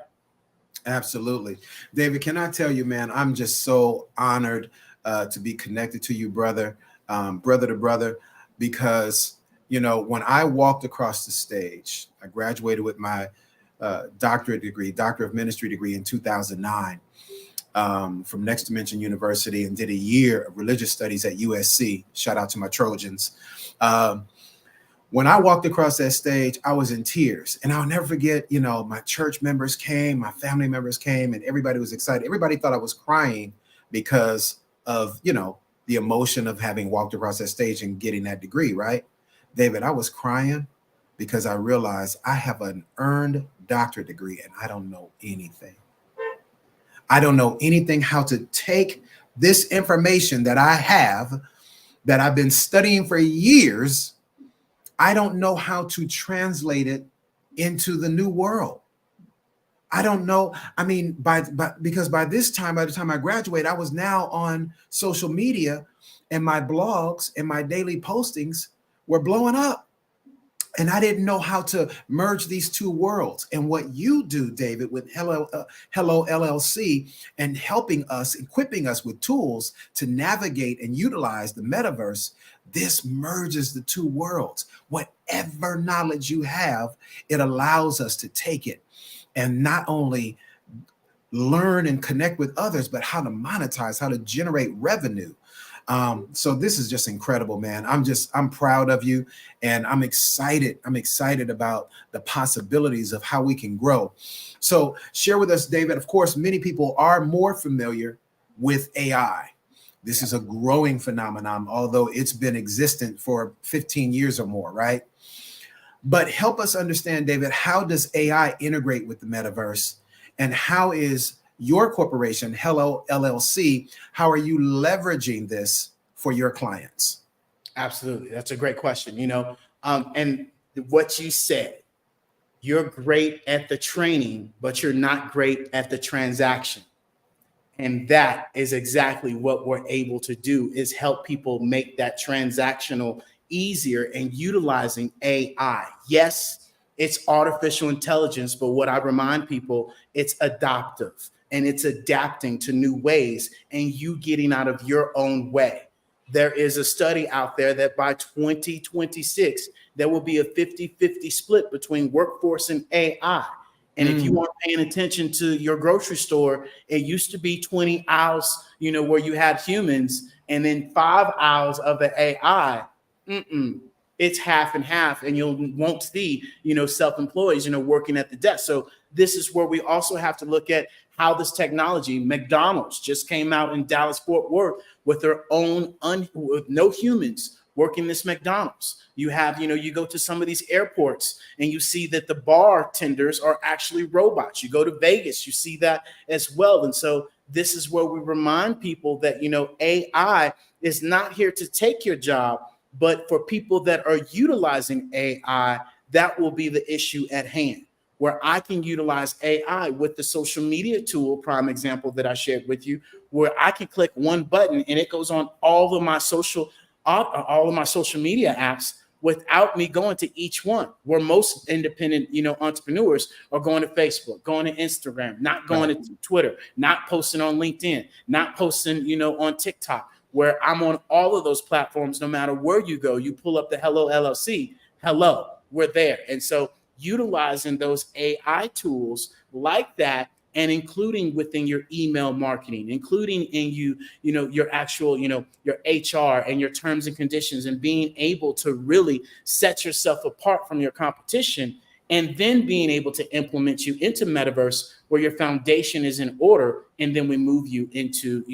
Absolutely. David, can I tell you, man, I'm just so honored to be connected to you, brother to brother, because, when I walked across the stage, I graduated with my doctorate of ministry degree in 2009 from Next Dimension University, and did a year of religious studies at USC. Shout out to my Trojans. When I walked across that stage, I was in tears, and I'll never forget, my church members came, my family members came, and everybody was excited. Everybody thought I was crying because of, the emotion of having walked across that stage and getting that degree, right? David, I was crying because I realized I have an earned doctorate degree and I don't know anything. I don't know anything how to take this information that I have, that I've been studying for years. I don't know how to translate it into the new world. I don't know. I mean, because by the time I graduated, I was now on social media, and my blogs and my daily postings were blowing up. And I didn't know how to merge these two worlds. And what you do, David, with Hello LLC, and equipping us with tools to navigate and utilize the metaverse, this merges the two worlds. Whatever knowledge you have, it allows us to take it and not only learn and connect with others, but how to monetize, how to generate revenue. So this is just incredible, man. I'm proud of you, and I'm excited. I'm excited about the possibilities of how we can grow. So share with us, David. Of course, many people are more familiar with AI, This is a growing phenomenon, although it's been existent for 15 years or more, right? But help us understand, David, how does AI integrate with the metaverse? And how is your corporation, Hello LLC, how are you leveraging this for your clients?
Absolutely. That's a great question. And what you said, you're great at the training, but you're not great at the transaction. And that is exactly what we're able to do, is help people make that transactional easier and utilizing AI. Yes, it's artificial intelligence, but what I remind people, it's adaptive and it's adapting to new ways and you getting out of your own way. There is a study out there that by 2026, there will be a 50-50 split between workforce and AI. And if you aren't paying attention to your grocery store, it used to be 20 aisles, where you had humans, and then 5 aisles of the AI. It's half and half, and you won't see, self-employees, working at the desk. So this is where we also have to look at how this technology. McDonald's just came out in Dallas Fort Worth with their own with no humans working this McDonald's. You have, you go to some of these airports and you see that the bartenders are actually robots. You go to Vegas, you see that as well. And so this is where we remind people that, AI is not here to take your job, but for people that are utilizing AI, that will be the issue at hand, where I can utilize AI with the social media tool, prime example that I shared with you, where I can click one button and it goes on all of my social media apps without me going to each one, where most independent, entrepreneurs are going to Facebook, going to Instagram, not going to Twitter, not posting on LinkedIn, not posting, on TikTok, where I'm on all of those platforms. No matter where you go, you pull up the Hello LLC, hello, we're there. And so utilizing those AI tools like that, and including within your email marketing, including in your actual, your HR and your terms and conditions, and being able to really set yourself apart from your competition, and then being able to implement you into metaverse where your foundation is in order, and then we move you into,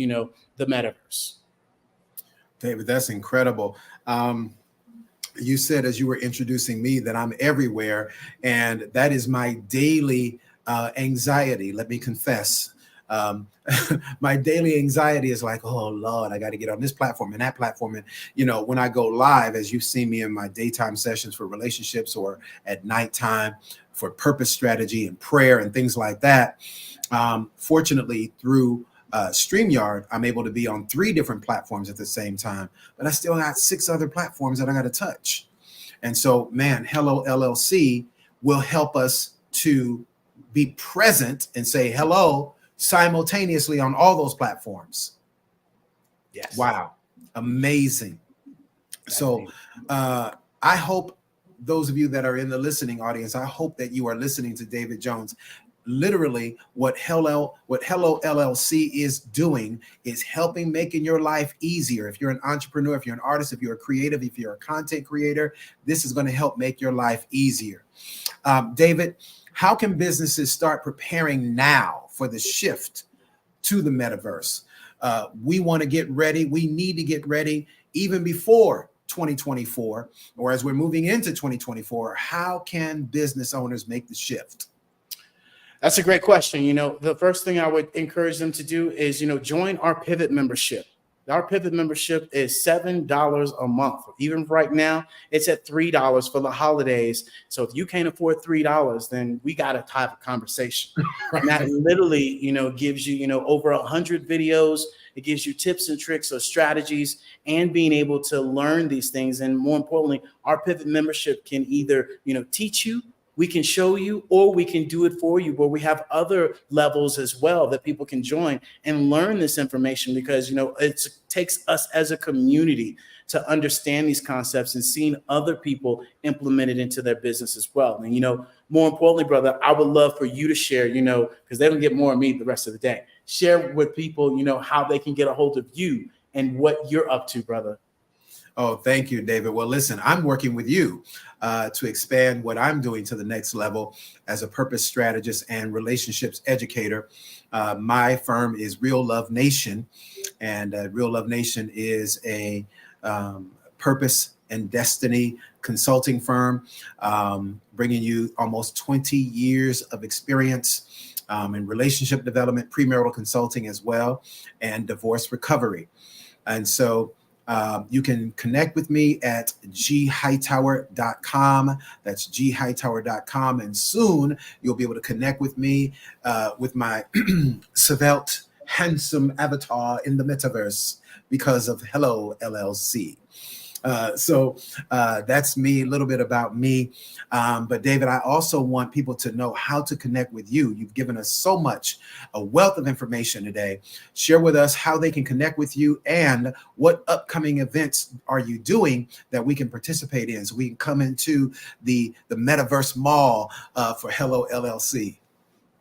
the metaverse.
David, that's incredible. You said as you were introducing me that I'm everywhere, and that is my daily anxiety. Let me confess. My daily anxiety is like, oh Lord, I got to get on this platform and that platform. And, when I go live, as you've seen me in my daytime sessions for relationships, or at nighttime for purpose strategy and prayer and things like that. Fortunately, through StreamYard, I'm able to be on 3 different platforms at the same time, but I still got 6 other platforms that I got to touch. And so, man, Hello LLC will help us to be present and say hello simultaneously on all those platforms.
Yes.
Wow. Amazing. So I hope those of you that are in the listening audience, I hope that you are listening to David Jones. Literally, what Hello LLC is doing is helping making your life easier. If you're an entrepreneur, if you're an artist, if you're a creative, if you're a content creator, this is going to help make your life easier. David, how can businesses start preparing now for the shift to the metaverse? We want to get ready. We need to get ready even before 2024, or as we're moving into 2024. How can business owners make the shift?
That's a great question. The first thing I would encourage them to do is, join our Pivot membership. Our Pivot membership is $7 a month. Even right now, it's at $3 for the holidays. So if you can't afford $3, then we got to have a conversation. And that literally, gives you, over 100 videos. It gives you tips and tricks or strategies, and being able to learn these things. And more importantly, our Pivot membership can either, teach you, we can show you, or we can do it for you, where we have other levels as well that people can join and learn this information, because, it takes us as a community to understand these concepts and seeing other people implement it into their business as well. And, more importantly, brother, I would love for you to share, because they don't get more of me the rest of the day. Share with people, how they can get a hold of you and what you're up to, brother.
Oh, thank you, David. Well, listen, I'm working with you to expand what I'm doing to the next level as a purpose strategist and relationships educator. My firm is Real Love Nation, and Real Love Nation is a purpose and destiny consulting firm, bringing you almost 20 years of experience in relationship development, premarital consulting as well, and divorce recovery. And so you can connect with me at ghightower.com. That's ghightower.com. And soon you'll be able to connect with me with my svelte, handsome avatar in the metaverse because of Hello LLC. So that's me, a little bit about me. But David, I also want people to know how to connect with you. You've given us so much, a wealth of information today. Share with us how they can connect with you and what upcoming events are you doing that we can participate in so we can come into the Metaverse Mall for Hello LLC.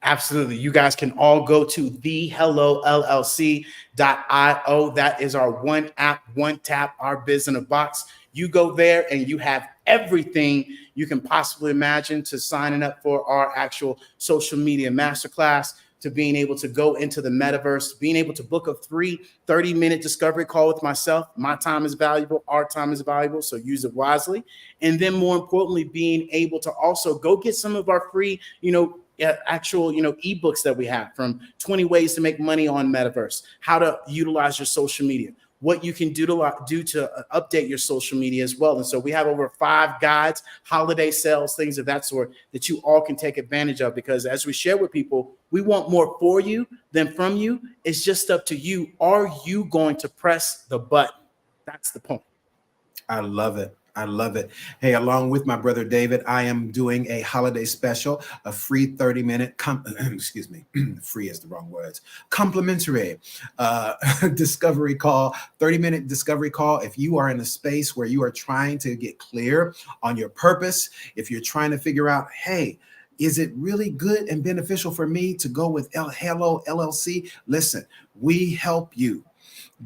Absolutely. You guys can all go to thehellollc.io. That is our one app, one tap, our biz in a box. You go there and you have everything you can possibly imagine, to signing up for our actual social media masterclass, to being able to go into the metaverse, being able to book a free 30-minute discovery call with myself. My time is valuable. Our time is valuable. So use it wisely. And then more importantly, being able to also go get some of our free, actual, ebooks that we have, from 20 ways to make money on metaverse, how to utilize your social media, what you can do to update your social media as well. And so we have over 5 guides, holiday sales, things of that sort that you all can take advantage of, because as we share with people, we want more for you than from you. It's just up to you. Are you going to press the button? That's the point.
I love it. I love it. Hey, along with my brother David, I am doing a holiday special, a free 30-minute, excuse me, free is the wrong words, complimentary discovery call, 30-minute discovery call. If you are in a space where you are trying to get clear on your purpose, if you're trying to figure out, hey, is it really good and beneficial for me to go with Hello LLC? Listen, we help you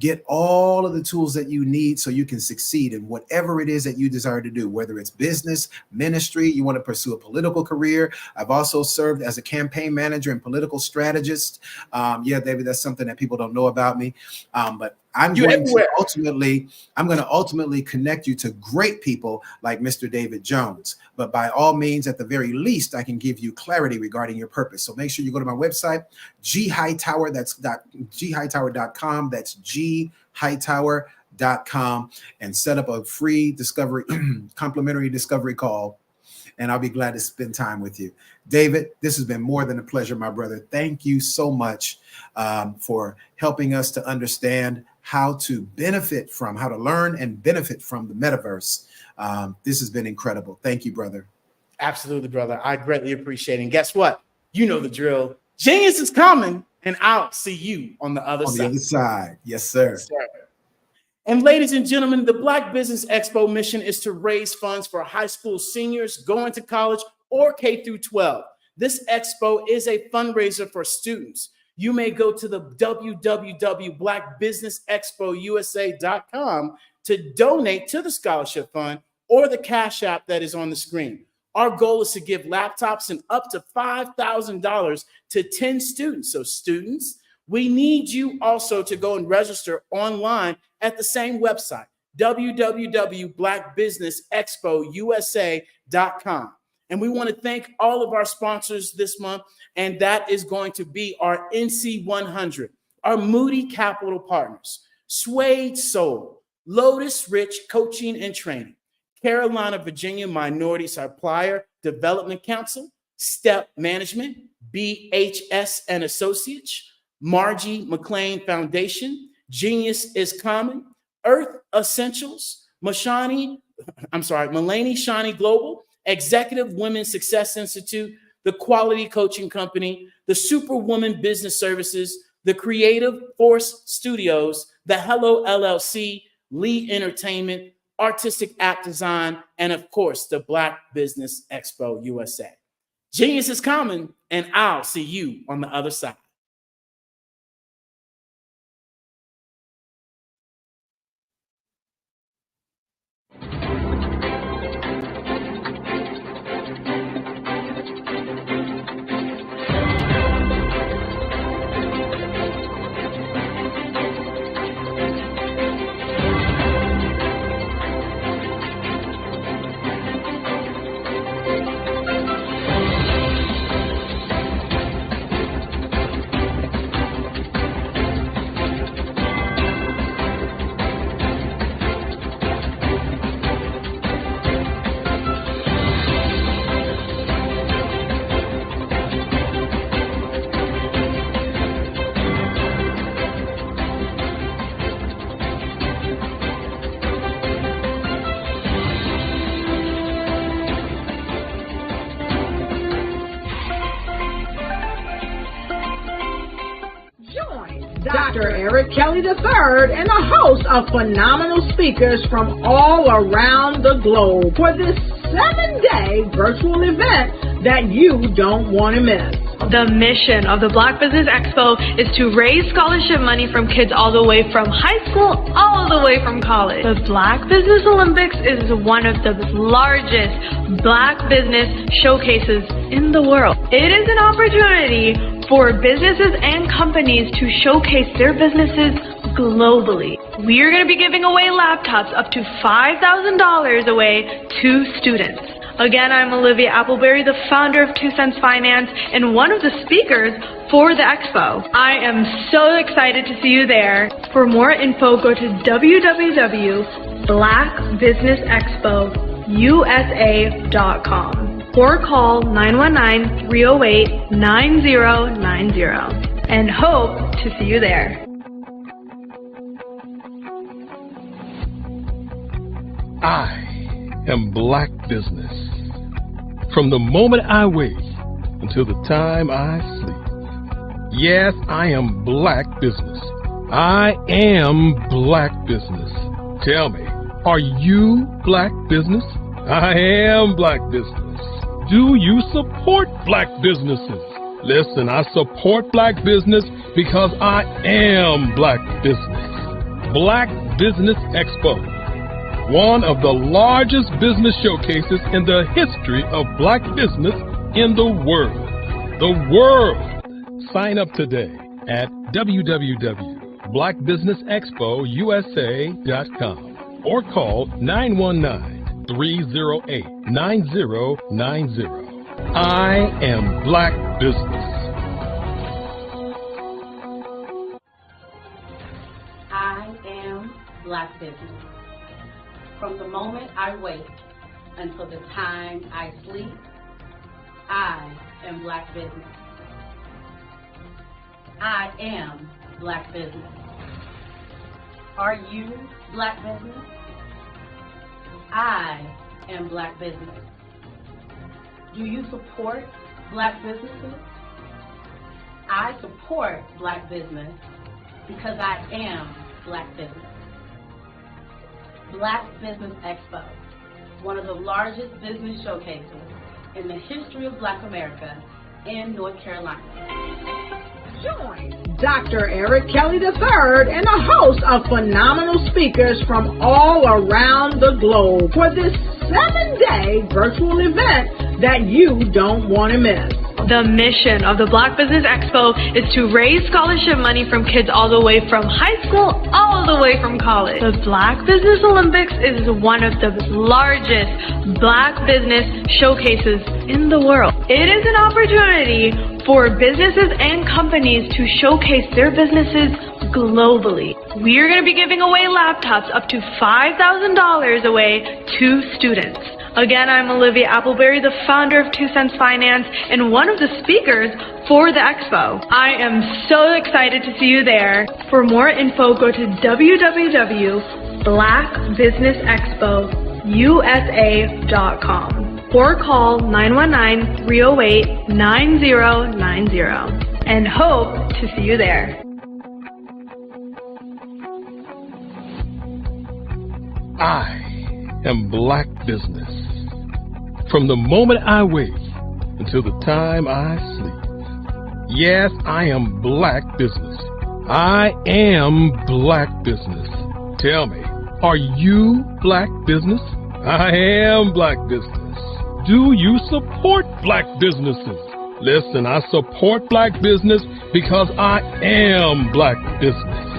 get all of the tools that you need so you can succeed in whatever it is that you desire to do, whether it's business, ministry, you want to pursue a political career. I've also served as a campaign manager and political strategist. Yeah, David, that's something that people don't know about me. But I'm going to ultimately connect you to great people like Mr. David Jones. But by all means, at the very least, I can give you clarity regarding your purpose. So make sure you go to my website, ghightower, that's ghightower.com. That's ghightower.com, and set up a free discovery, complimentary discovery call. And I'll be glad to spend time with you. David, this has been more than a pleasure, my brother. Thank you so much for helping us to understand how to learn and benefit from the metaverse. This has been incredible. Thank you, brother.
Absolutely, brother. I greatly appreciate it. And guess what? You know the drill. Genius is coming, and I'll see you on the other side.
On the other side. Yes, sir.
Yes, sir. And ladies and gentlemen, the Black Business Expo mission is to raise funds for high school seniors going to college or K through 12. This expo is a fundraiser for students. You may go to the www.blackbusinessexpousa.com to donate to the scholarship fund or the Cash App that is on the screen. Our goal is to give laptops and up to $5,000 to 10 students. So students, we need you also to go and register online at the same website, www.blackbusinessexpousa.com. And we want to thank all of our sponsors this month, and that is going to be our NC 100, our Moody Capital Partners, Suede Soul, Lotus Rich Coaching and Training, Carolina, Virginia Minority Supplier Development Council, Step Management, BHS and Associates, Margie McLean Foundation, Genius is Common, Earth Essentials, Mulaney Shani Global, Executive Women's Success Institute, the Quality Coaching Company, the Superwoman Business Services, the Creative Force Studios, the Hello LLC, Lee Entertainment, Artistic App Design, and of course, the Black Business Expo USA. Genius is coming, and I'll see you on the other side.
Dr. Eric Kelly III and a host of phenomenal speakers from all around the globe for this 7-day virtual event that you don't want to miss.
The mission of the Black Business Expo is to raise scholarship money from kids all the way from high school, all the way from college. The Black Business Olympics is one of the largest Black business showcases in the world. It is an opportunity for businesses and companies to showcase their businesses globally. We are going to be giving away laptops up to $5,000 away to students. Again, I'm Olivia Appleberry, the founder of 2 Cents Finance and one of the speakers for the expo. I am so excited to see you there. For more info, go to www.blackbusinessexpousa.com or call 919-308-9090 and hope to see you there.
I am Black Business. From the moment I wake until the time I sleep. Yes, I am Black Business. I am Black Business. Tell me, are you Black Business? I am Black Business. Do you support Black businesses? Listen, I support Black business because I am Black Business. Black Business Expo, one of the largest business showcases in the history of Black business in the world. The world! Sign up today at www.blackbusinessexpousa.com or call 919-308-9090. I am Black Business.
I am Black Business. From the moment I wake until the time I sleep, I am Black Business. I am Black Business. Are you Black Business? I am Black Business. Do you support Black businesses? I support Black business because I am Black Business. Black Business Expo, one of the largest business showcases in the history of Black America in North Carolina.
Join Dr. Eric Kelly III and a host of phenomenal speakers from all around the globe for this 7-day virtual event that you don't want to miss.
The mission of the Black Business Expo is to raise scholarship money from kids all the way from high school, all the way from college. The Black Business Olympics is one of the largest Black business showcases in the world. It is an opportunity for businesses and companies to showcase their businesses globally. We are going to be giving away laptops up to $5,000 away to students. Again, I'm Olivia Appleberry, the founder of 2 Cents Finance and one of the speakers for the expo. I am so excited to see you there. For more info, go to www.blackbusinessexpousa.com or call 919-308-9090 and hope to see you there.
I am Black Business. From the moment I wake until the time I sleep. Yes, I am Black Business. I am Black Business. Tell me, are you Black Business? I am Black Business. Do you support Black businesses? Listen, I support Black business because I am Black Business.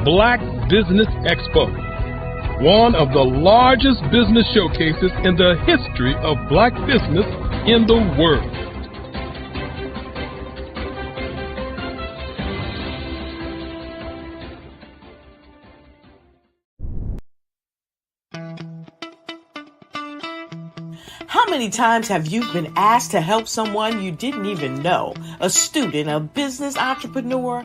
Black Business Expo, one of the largest business showcases in the history of Black business in the world.
How many times have you been asked to help someone you didn't even know, a student, a business entrepreneur?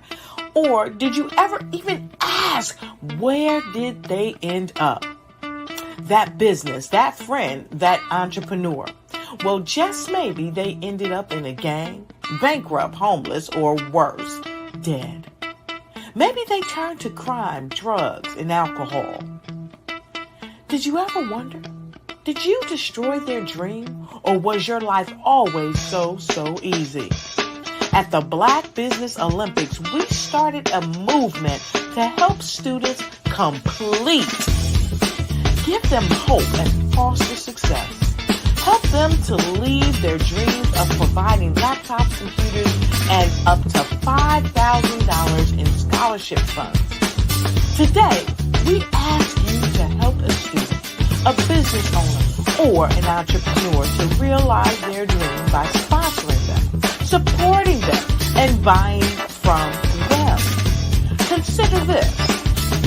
Or did you ever even ask, where did they end up? That business, that friend, that entrepreneur. Well, just maybe they ended up in a gang, bankrupt, homeless, or worse, dead. Maybe they turn to crime, drugs, and alcohol. Did you ever wonder? Did you destroy their dream, or was your life always so easy? At the Black Business Olympics, we started a movement to help students complete. Give them hope and foster success. Help them to leave their dreams of providing laptops, computers, and up to $5,000 in scholarship funds. Today, we ask you to help a student, a business owner, or an entrepreneur to realize their dream by sponsoring them, supporting them, and buying from them. Consider this.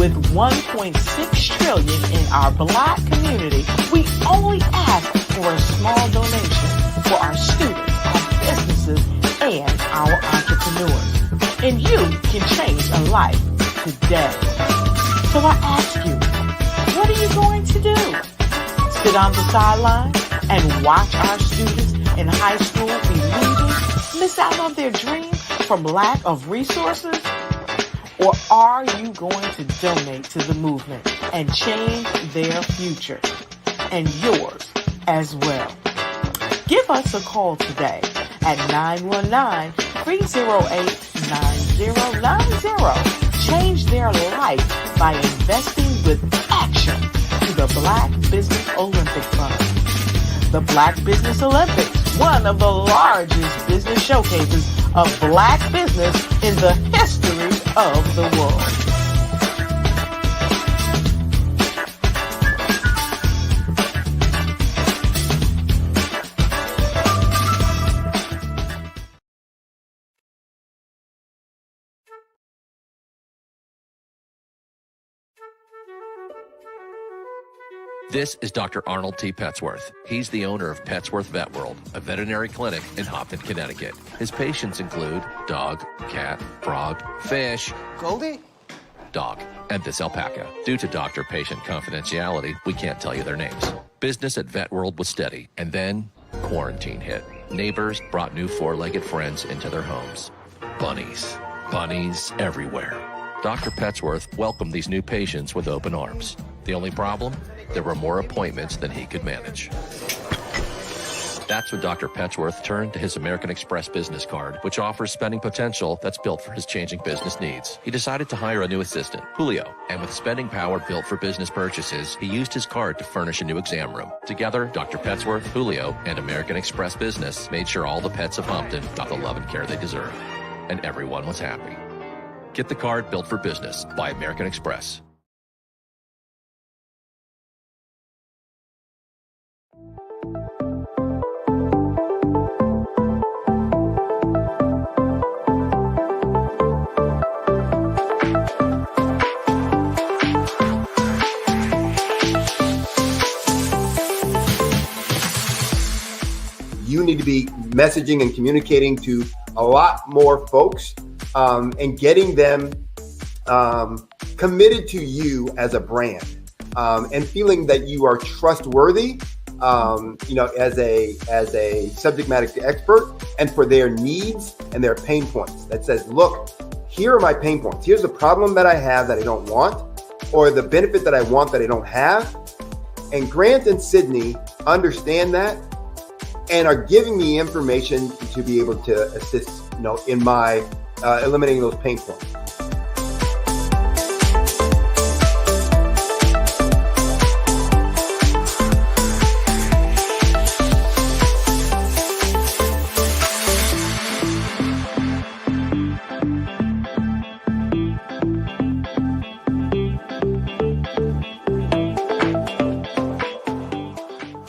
With $1.6 trillion in our Black community, we only ask for a small donation for our students, our businesses, and our entrepreneurs. And you can change a life today. So I ask you, what are you going to do? Sit on the sideline and watch our students in high school be losers, miss out on their dream from lack of resources? Or are you going to donate to the movement and change their future and yours as well? Give us a call today at 919-308-9090. Change their life by investing with action to the Black Business Olympic Fund. The Black Business Olympics, one of the largest business showcases of Black business in the history of the world.
This is Dr. Arnold T. Petsworth. He's the owner of Petsworth Vet World, a veterinary clinic in Hopton, Connecticut. His patients include dog, cat, frog, fish,
Goldie,
dog, and this alpaca. Due to doctor-patient confidentiality, we can't tell you their names. Business at Vet World was steady, and then quarantine hit. Neighbors brought new four-legged friends into their homes. Bunnies. Bunnies everywhere. Dr. Petsworth welcomed these new patients with open arms. The only problem? There were more appointments than he could manage. That's when Dr. Petsworth turned to his American Express business card, which offers spending potential that's built for his changing business needs. He decided to hire a new assistant, Julio, and with spending power built for business purchases, he used his card to furnish a new exam room. Together, Dr. Petsworth, Julio, and American Express Business made sure all the pets of Hopton got the love and care they deserve. And everyone was happy. Get the card built for business by American Express.
you need to be messaging and communicating to a lot more folks and getting them committed to you as a brand and feeling that you are trustworthy, as a subject matter expert, and for their needs and their pain points. That says, look, here are my pain points. Here's the problem that I have that I don't want, or the benefit that I want that I don't have. And Grant and Sydney understand that and are giving me information to be able to assist, in my eliminating those pain points.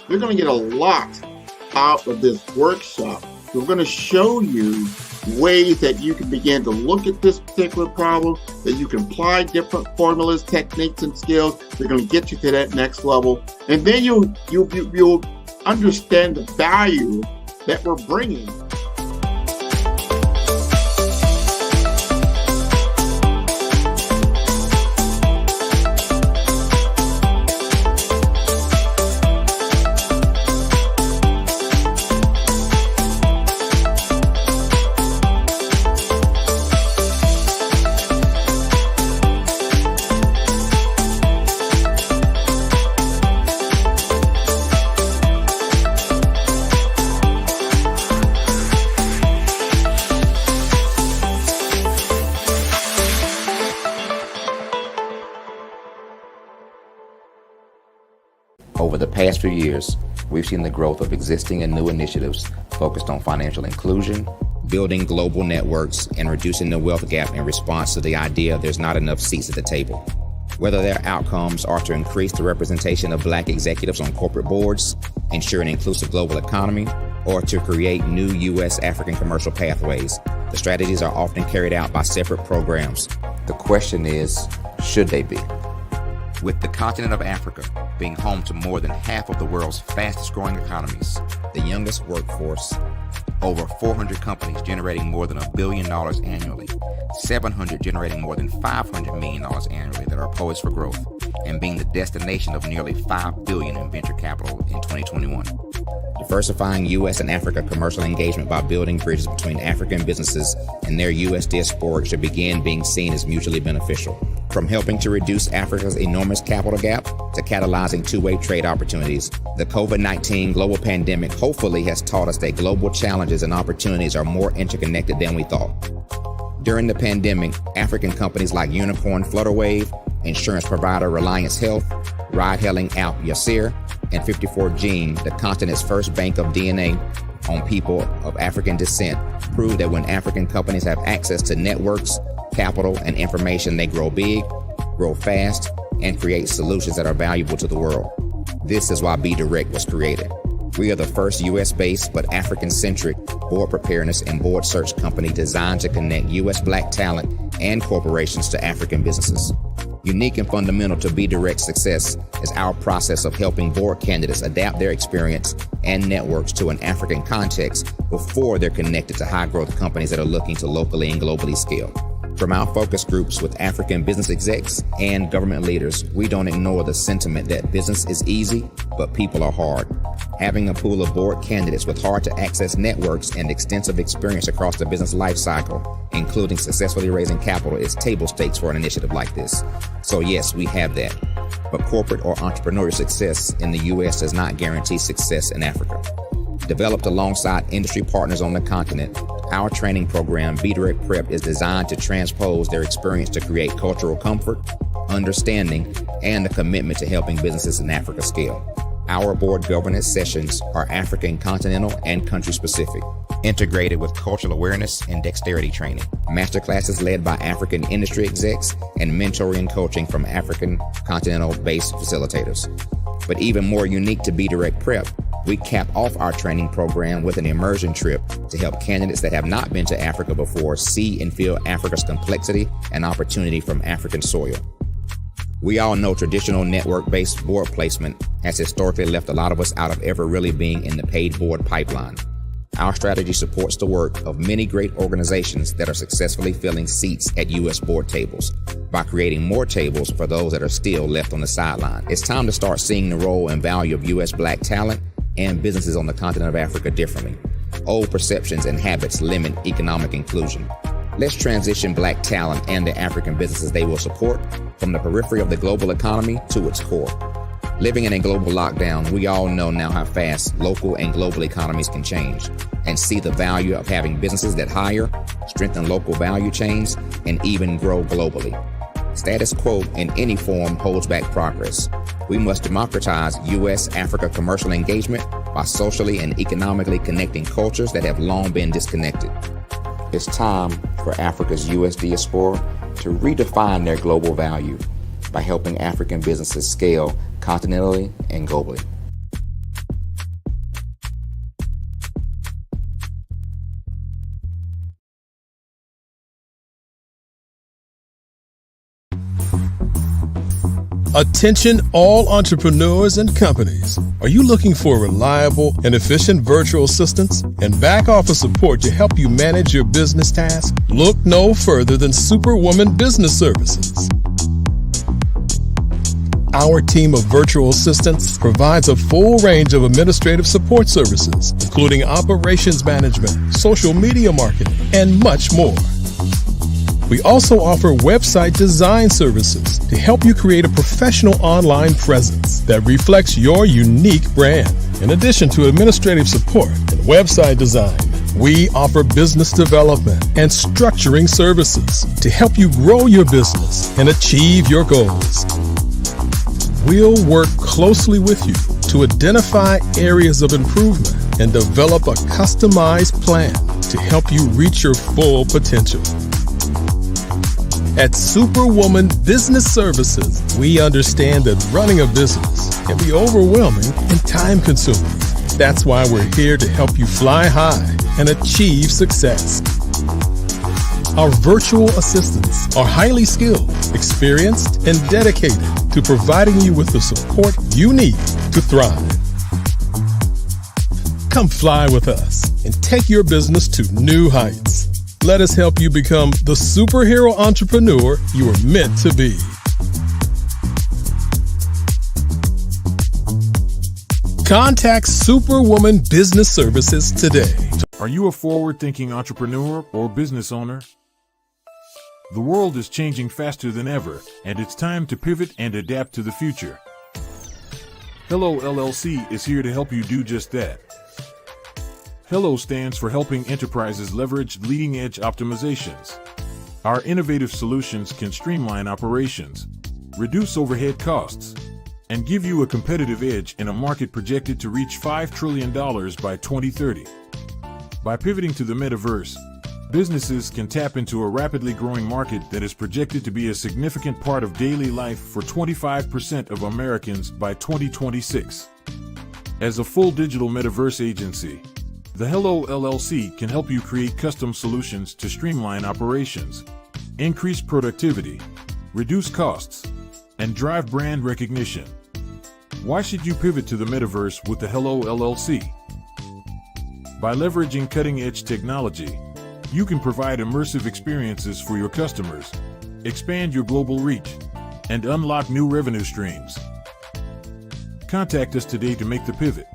You're going to get a lot out of this workshop. We're going to show you ways that you can begin to look at this particular problem, that you can apply different formulas, techniques, and skills. They're going to get you to that next level. And then you'll understand the value that we're bringing.
Over the past few years, we've seen the growth of existing and new initiatives focused on financial inclusion, building global networks, and reducing the wealth gap in response to the idea there's not enough seats at the table. Whether their outcomes are to increase the representation of Black executives on corporate boards, ensure an inclusive global economy, or to create new U.S. African commercial pathways, the strategies are often carried out by separate programs. The question is, should they be? With the continent of Africa being home to more than half of the world's fastest growing economies, the youngest workforce, over 400 companies generating more than $1 billion annually, 700 generating more than $500 million annually that are poised for growth, and being the destination of nearly $5 billion in venture capital in 2021. Diversifying U.S. and Africa commercial engagement by building bridges between African businesses and their U.S. diaspora should begin being seen as mutually beneficial. From helping to reduce Africa's enormous capital gap to catalyzing two-way trade opportunities, the COVID-19 global pandemic hopefully has taught us that global challenges and opportunities are more interconnected than we thought. During the pandemic, African companies like Unicorn Flutterwave, insurance provider Reliance Health, ride-hailing app Yasir, and 54Gene, the continent's first bank of DNA on people of African descent, proved that when African companies have access to networks, capital, and information, they grow big, grow fast, and create solutions that are valuable to the world. This is why Be Direct was created. We are the first U.S.-based but African-centric board preparedness and board search company designed to connect U.S. Black talent and corporations to African businesses. Unique and fundamental to Be Direct's success is our process of helping board candidates adapt their experience and networks to an African context before they're connected to high-growth companies that are looking to locally and globally scale. From our focus groups with African business execs and government leaders, we don't ignore the sentiment that business is easy, but people are hard. Having a pool of board candidates with hard-to-access networks and extensive experience across the business lifecycle, including successfully raising capital, is table stakes for an initiative like this. So yes, we have that. But corporate or entrepreneurial success in the U.S. does not guarantee success in Africa. Developed alongside industry partners on the continent, our training program, Be Direct Prep, is designed to transpose their experience to create cultural comfort, understanding, and a commitment to helping businesses in Africa scale. Our board governance sessions are African continental and country specific, integrated with cultural awareness and dexterity training, masterclasses led by African industry execs, and mentoring and coaching from African continental-based facilitators. But even more unique to Be Direct Prep, we cap off our training program with an immersion trip to help candidates that have not been to Africa before see and feel Africa's complexity and opportunity from African soil. We all know traditional network-based board placement has historically left a lot of us out of ever really being in the paid board pipeline. Our strategy supports the work of many great organizations that are successfully filling seats at U.S. board tables by creating more tables for those that are still left on the sideline. It's time to start seeing the role and value of U.S. Black talent and businesses on the continent of Africa differently. Old perceptions and habits limit economic inclusion. Let's transition Black talent and the African businesses they will support from the periphery of the global economy to its core. Living in a global lockdown, we all know now how fast local and global economies can change, and see the value of having businesses that hire, strengthen local value chains, and even grow globally. Status quo in any form holds back progress. We must democratize U.S.-Africa commercial engagement by socially and economically connecting cultures that have long been disconnected. It's time for Africa's U.S. diaspora to redefine their global value by helping African businesses scale continentally and globally.
Attention all entrepreneurs and companies. Are you looking for reliable and efficient virtual assistants and back office support to help you manage your business tasks? Look no further than Superwoman Business Services. Our team of virtual assistants provides a full range of administrative support services, including operations management, social media marketing, and much more. We also offer website design services to help you create a professional online presence that reflects your unique brand. In addition to administrative support and website design, we offer business development and structuring services to help you grow your business and achieve your goals. We'll work closely with you to identify areas of improvement and develop a customized plan to help you reach your full potential. At Superwoman Business Services, we understand that running a business can be overwhelming and time-consuming. That's why we're here to help you fly high and achieve success. Our virtual assistants are highly skilled, experienced, and dedicated to providing you with the support you need to thrive. Come fly with us and take your business to new heights. Let us help you become the superhero entrepreneur you are meant to be. Contact Superwoman Business Services today.
Are you a forward-thinking entrepreneur or business owner? The world is changing faster than ever, and it's time to pivot and adapt to the future. Hello LLC is here to help you do just that. Hello stands for helping enterprises leverage leading-edge optimizations. Our innovative solutions can streamline operations, reduce overhead costs, and give you a competitive edge in a market projected to reach $5 trillion by 2030. By pivoting to the metaverse, businesses can tap into a rapidly growing market that is projected to be a significant part of daily life for 25% of Americans by 2026. As a full digital metaverse agency, the Hello LLC can help you create custom solutions to streamline operations, increase productivity, reduce costs, and drive brand recognition. Why should you pivot to the metaverse with the Hello LLC? By leveraging cutting-edge technology, you can provide immersive experiences for your customers, expand your global reach, and unlock new revenue streams. Contact us today to make the pivot.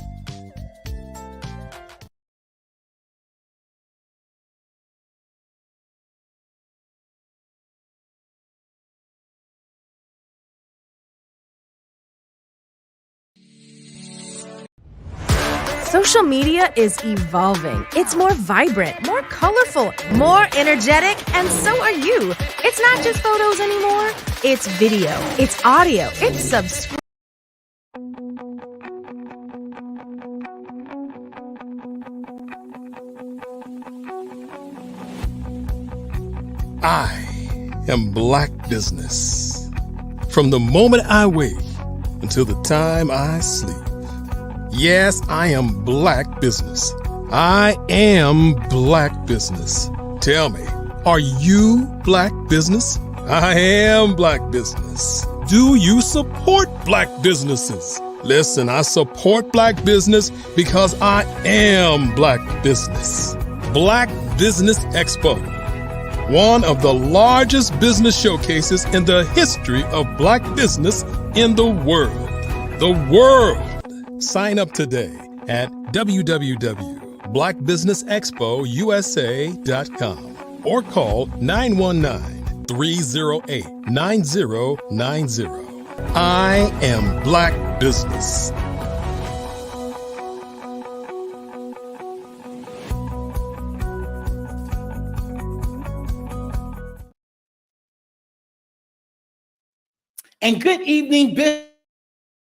Social media is evolving. It's more vibrant, more colorful, more energetic, and so are you. It's not just photos anymore. It's video, it's audio, it's subscription.
I am Black Business. From the moment I wake until the time I sleep. Yes, I am Black Business. I am Black Business. Tell me, are you Black Business? I am Black Business. Do you support Black businesses? Listen, I support Black business because I am Black Business. Black Business Expo, one of the largest business showcases in the history of Black business in the world. The world. Sign up today at www.blackbusinessexpousa.com or call 919-308-9090. I am Black Business.
And good evening,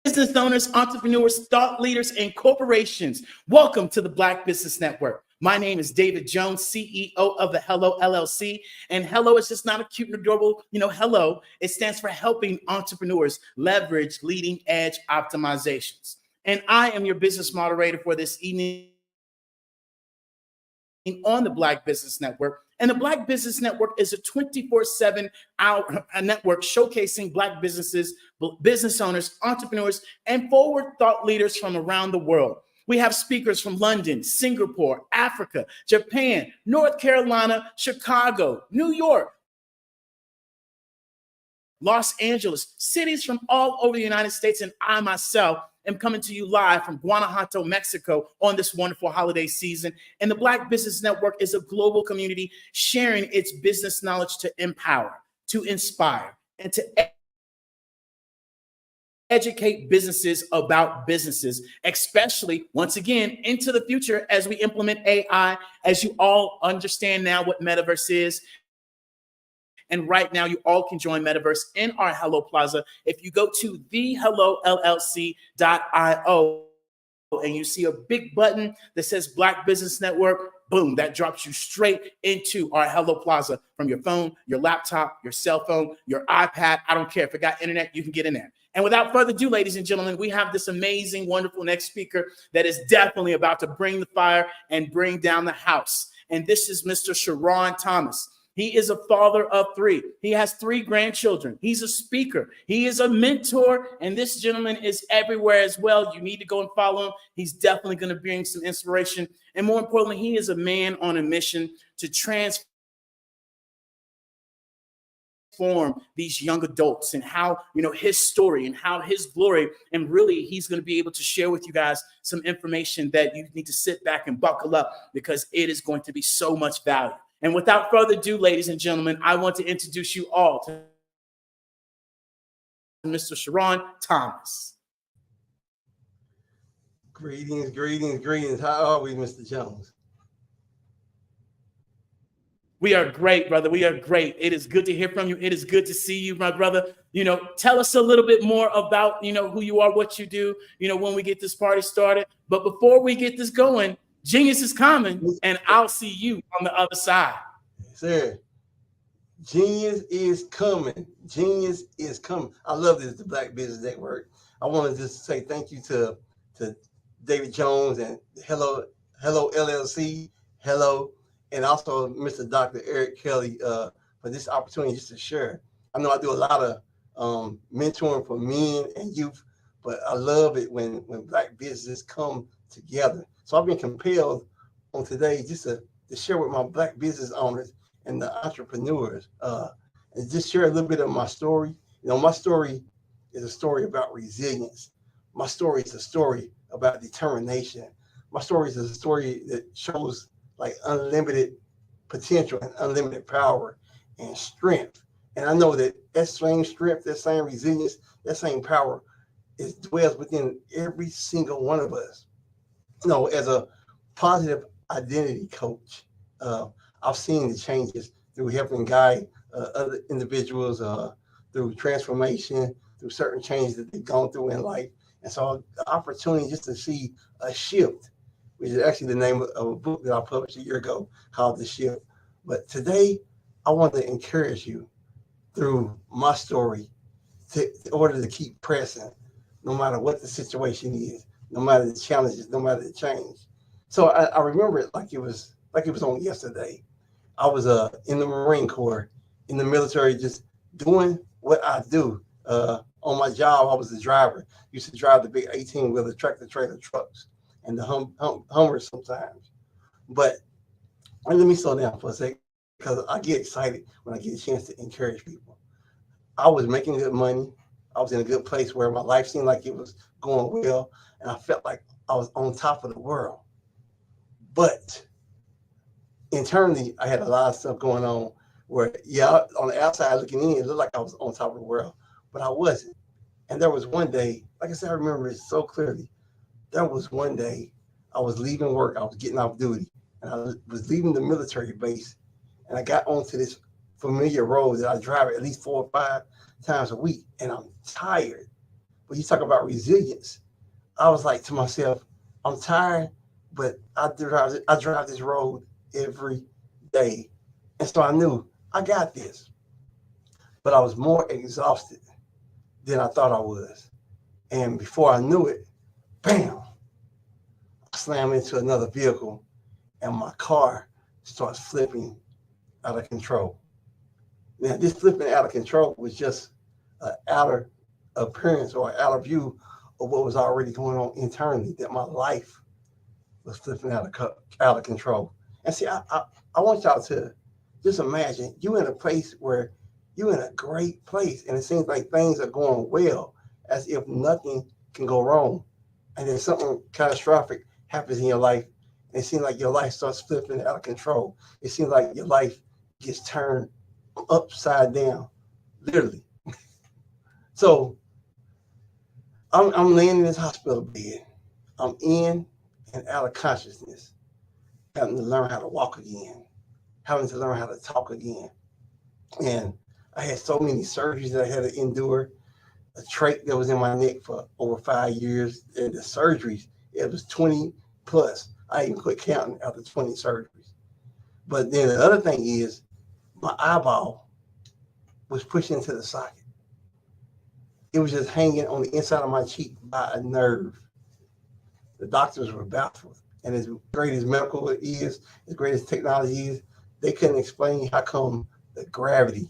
business owners, entrepreneurs, thought leaders, and corporations. Welcome to the Black Business Network. My name is David Jones, CEO of the Hello LLC. And hello is just not a cute and adorable, hello. It stands for helping entrepreneurs leverage leading edge optimizations. And I am your business moderator for this evening on the Black Business Network. And the Black Business Network is a 24/7 network showcasing Black businesses, business owners, entrepreneurs, and forward thought leaders from around the world. We have speakers from London, Singapore, Africa, Japan, North Carolina, Chicago, New York, Los Angeles, cities from all over the United States, and I myself am coming to you live from Guanajuato, Mexico on this wonderful holiday season. And the Black Business Network is a global community sharing its business knowledge to empower, to inspire, and to educate businesses about businesses, especially, once again, into the future as we implement AI, as you all understand now what metaverse is. And right now, you all can join Metaverse in our Hello Plaza. If you go to thehellollc.io and you see a big button that says Black Business Network, boom, that drops you straight into our Hello Plaza from your phone, your laptop, your cell phone, your iPad. I don't care. If it got internet, you can get in there. And without further ado, ladies and gentlemen, we have this amazing, wonderful next speaker that is definitely about to bring the fire and bring down the house. And this is Mr. Sharon Thomas. He is a father of 3. He has 3 grandchildren. He's a speaker. He is a mentor. And this gentleman is everywhere as well. You need to go and follow him. He's definitely going to bring some inspiration. And more importantly, he is a man on a mission to transform these young adults and how, his story and how his glory. And really, he's going to be able to share with you guys some information that you need to sit back and buckle up, because it is going to be so much value. And without further ado, ladies and gentlemen, I want to introduce you all to Mr. Sharon Thomas.
Greetings, greetings, greetings. How are we, Mr. Jones?
We are great, brother. We are great. It is good to hear from you. It is good to see you, my brother. Tell us a little bit more about, who you are, what you do, when we get this party started. But before we get this going, genius is coming, and I'll see you on the other side.
Sir, genius is coming. Genius is coming. I love this, the Black Business Network. I want to just say thank you to David Jones and Hello LLC, Hello, and also Mr. Dr. Eric Kelly for this opportunity just to share. I know I do a lot of mentoring for men and youth, but I love it when Black businesses come together. So I've been compelled on today just to share with my Black business owners and the entrepreneurs and just share a little bit of my story. My story is a story about resilience. My story is a story about determination. My story is a story that shows like unlimited potential and unlimited power and strength. And I know that same strength, that same resilience, that same power dwells within every single one of us. As a positive identity coach, I've seen the changes through helping guide other individuals through transformation, through certain changes that they've gone through in life. And so the opportunity just to see a shift, which is actually the name of a book that I published a year ago called The Shift. But today, I want to encourage you through my story in order to keep pressing, no matter what the situation is, no matter the challenges, no matter the change. So I remember it like it was on yesterday. I was in the Marine Corps, in the military, just doing what I do. On my job, I was the driver. Used to drive the big 18-wheeler tractor trailer trucks and the Hummers sometimes. But let me slow down for a second, because I get excited when I get a chance to encourage people. I was making good money. I was in a good place where my life seemed like it was going well, and I felt like I was on top of the world. But internally, I had a lot of stuff going on where, on the outside looking in, it looked like I was on top of the world, but I wasn't. And there was one day, like I said, I remember it so clearly. There was one day I was leaving work, I was getting off duty, and I was leaving the military base, and I got onto this familiar road that I drive at least 4 or 5 times a week, and I'm tired. When you talk about resilience, I was like to myself, I'm tired, but I drive this road every day. And so I knew I got this. But I was more exhausted than I thought I was. And before I knew it, bam, I slammed into another vehicle and my car starts flipping out of control. Now, this flipping out of control was just an outer appearance or an outer view of what was already going on internally, that my life was flipping out of control. And see, I want y'all to just imagine you in a place where you're in a great place and it seems like things are going well, as if nothing can go wrong. And then something catastrophic happens in your life, and it seems like your life starts flipping out of control. It seems like your life gets turned upside down, literally. So I'm laying in this hospital bed. I'm in and out of consciousness, having to learn how to walk again, having to learn how to talk again. And I had so many surgeries that I had to endure. A trach that was in my neck for over 5 years, and the surgeries, it was 20 plus. I even quit counting after 20 surgeries. But then the other thing is my eyeball was pushed into the socket. It was just hanging on the inside of my cheek by a nerve. The doctors were baffled. And as great as medical is, as great as technology is, they couldn't explain how come the gravity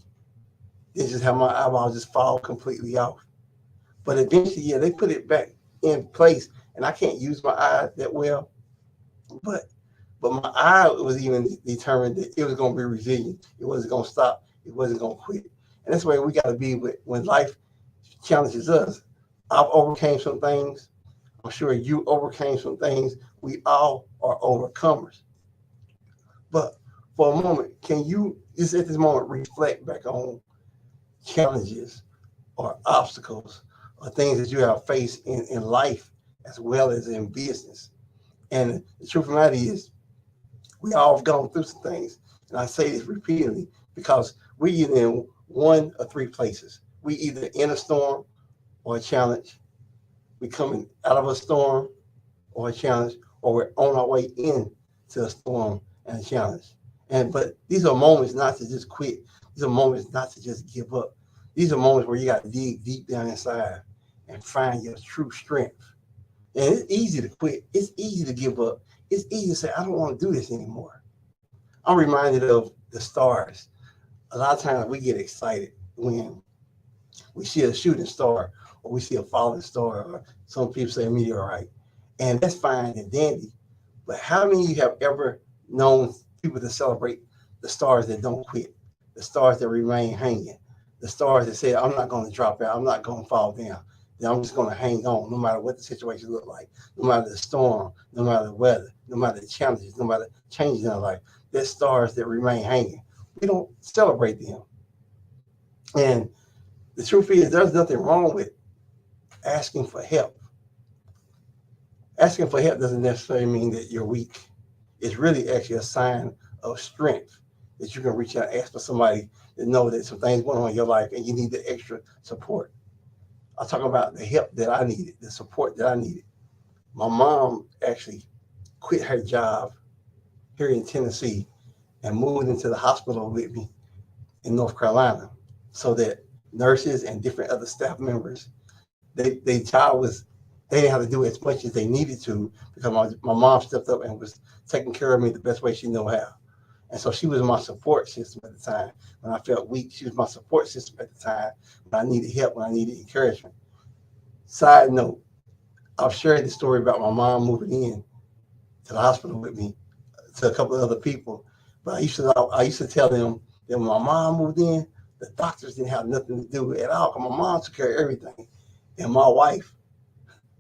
is just how my eyeball just fall completely off. But eventually, yeah, they put it back in place, and I can't use my eye that well. But my eye was even determined that it was going to be resilient. It wasn't going to stop. It wasn't going to quit. And that's where we got to be when life challenges us. I've overcame some things. I'm sure you overcame some things. We all are overcomers. But for a moment, can you just at this moment reflect back on challenges or obstacles or things that you have faced in life as well as in business? And the truth of the matter is, we all have gone through some things. And I say this repeatedly because we're either in one of three places. We either in a storm or a challenge. We coming out of a storm or a challenge, or we're on our way into a storm and a challenge. But these are moments not to just quit. These are moments not to just give up. These are moments where you got to dig deep down inside and find your true strength. And it's easy to quit. It's easy to give up. It's easy to say, I don't want to do this anymore. I'm reminded of the stars. A lot of times we get excited when we see a shooting star or we see a falling star, or some people say a meteorite. And that's fine and dandy. But how many of you have ever known people to celebrate the stars that don't quit, the stars that remain hanging, the stars that say, I'm not going to drop out, I'm not going to fall down. I'm just going to hang on no matter what the situation look like, no matter the storm, no matter the weather, no matter the challenges, no matter changes in our life. There's stars that remain hanging. We don't celebrate them. And the truth is, there's nothing wrong with asking for help. Asking for help doesn't necessarily mean that you're weak. It's really actually a sign of strength that you can reach out and ask for somebody to know that some things going on in your life and you need the extra support. I'll talk about the help that I needed, the support that I needed. My mom actually quit her job here in Tennessee and moved into the hospital with me in North Carolina so that nurses and different other staff members, they didn't have to do as much as they needed to because my mom stepped up and was taking care of me the best way she knew how. And so she was my support system at the time. When I felt weak, she was my support system at the time. When I needed help, when I needed encouragement. Side note, I've shared the story about my mom moving in to the hospital with me to a couple of other people. But I used to tell them that when my mom moved in, the doctors didn't have nothing to do at all because my mom took care of everything. And my wife,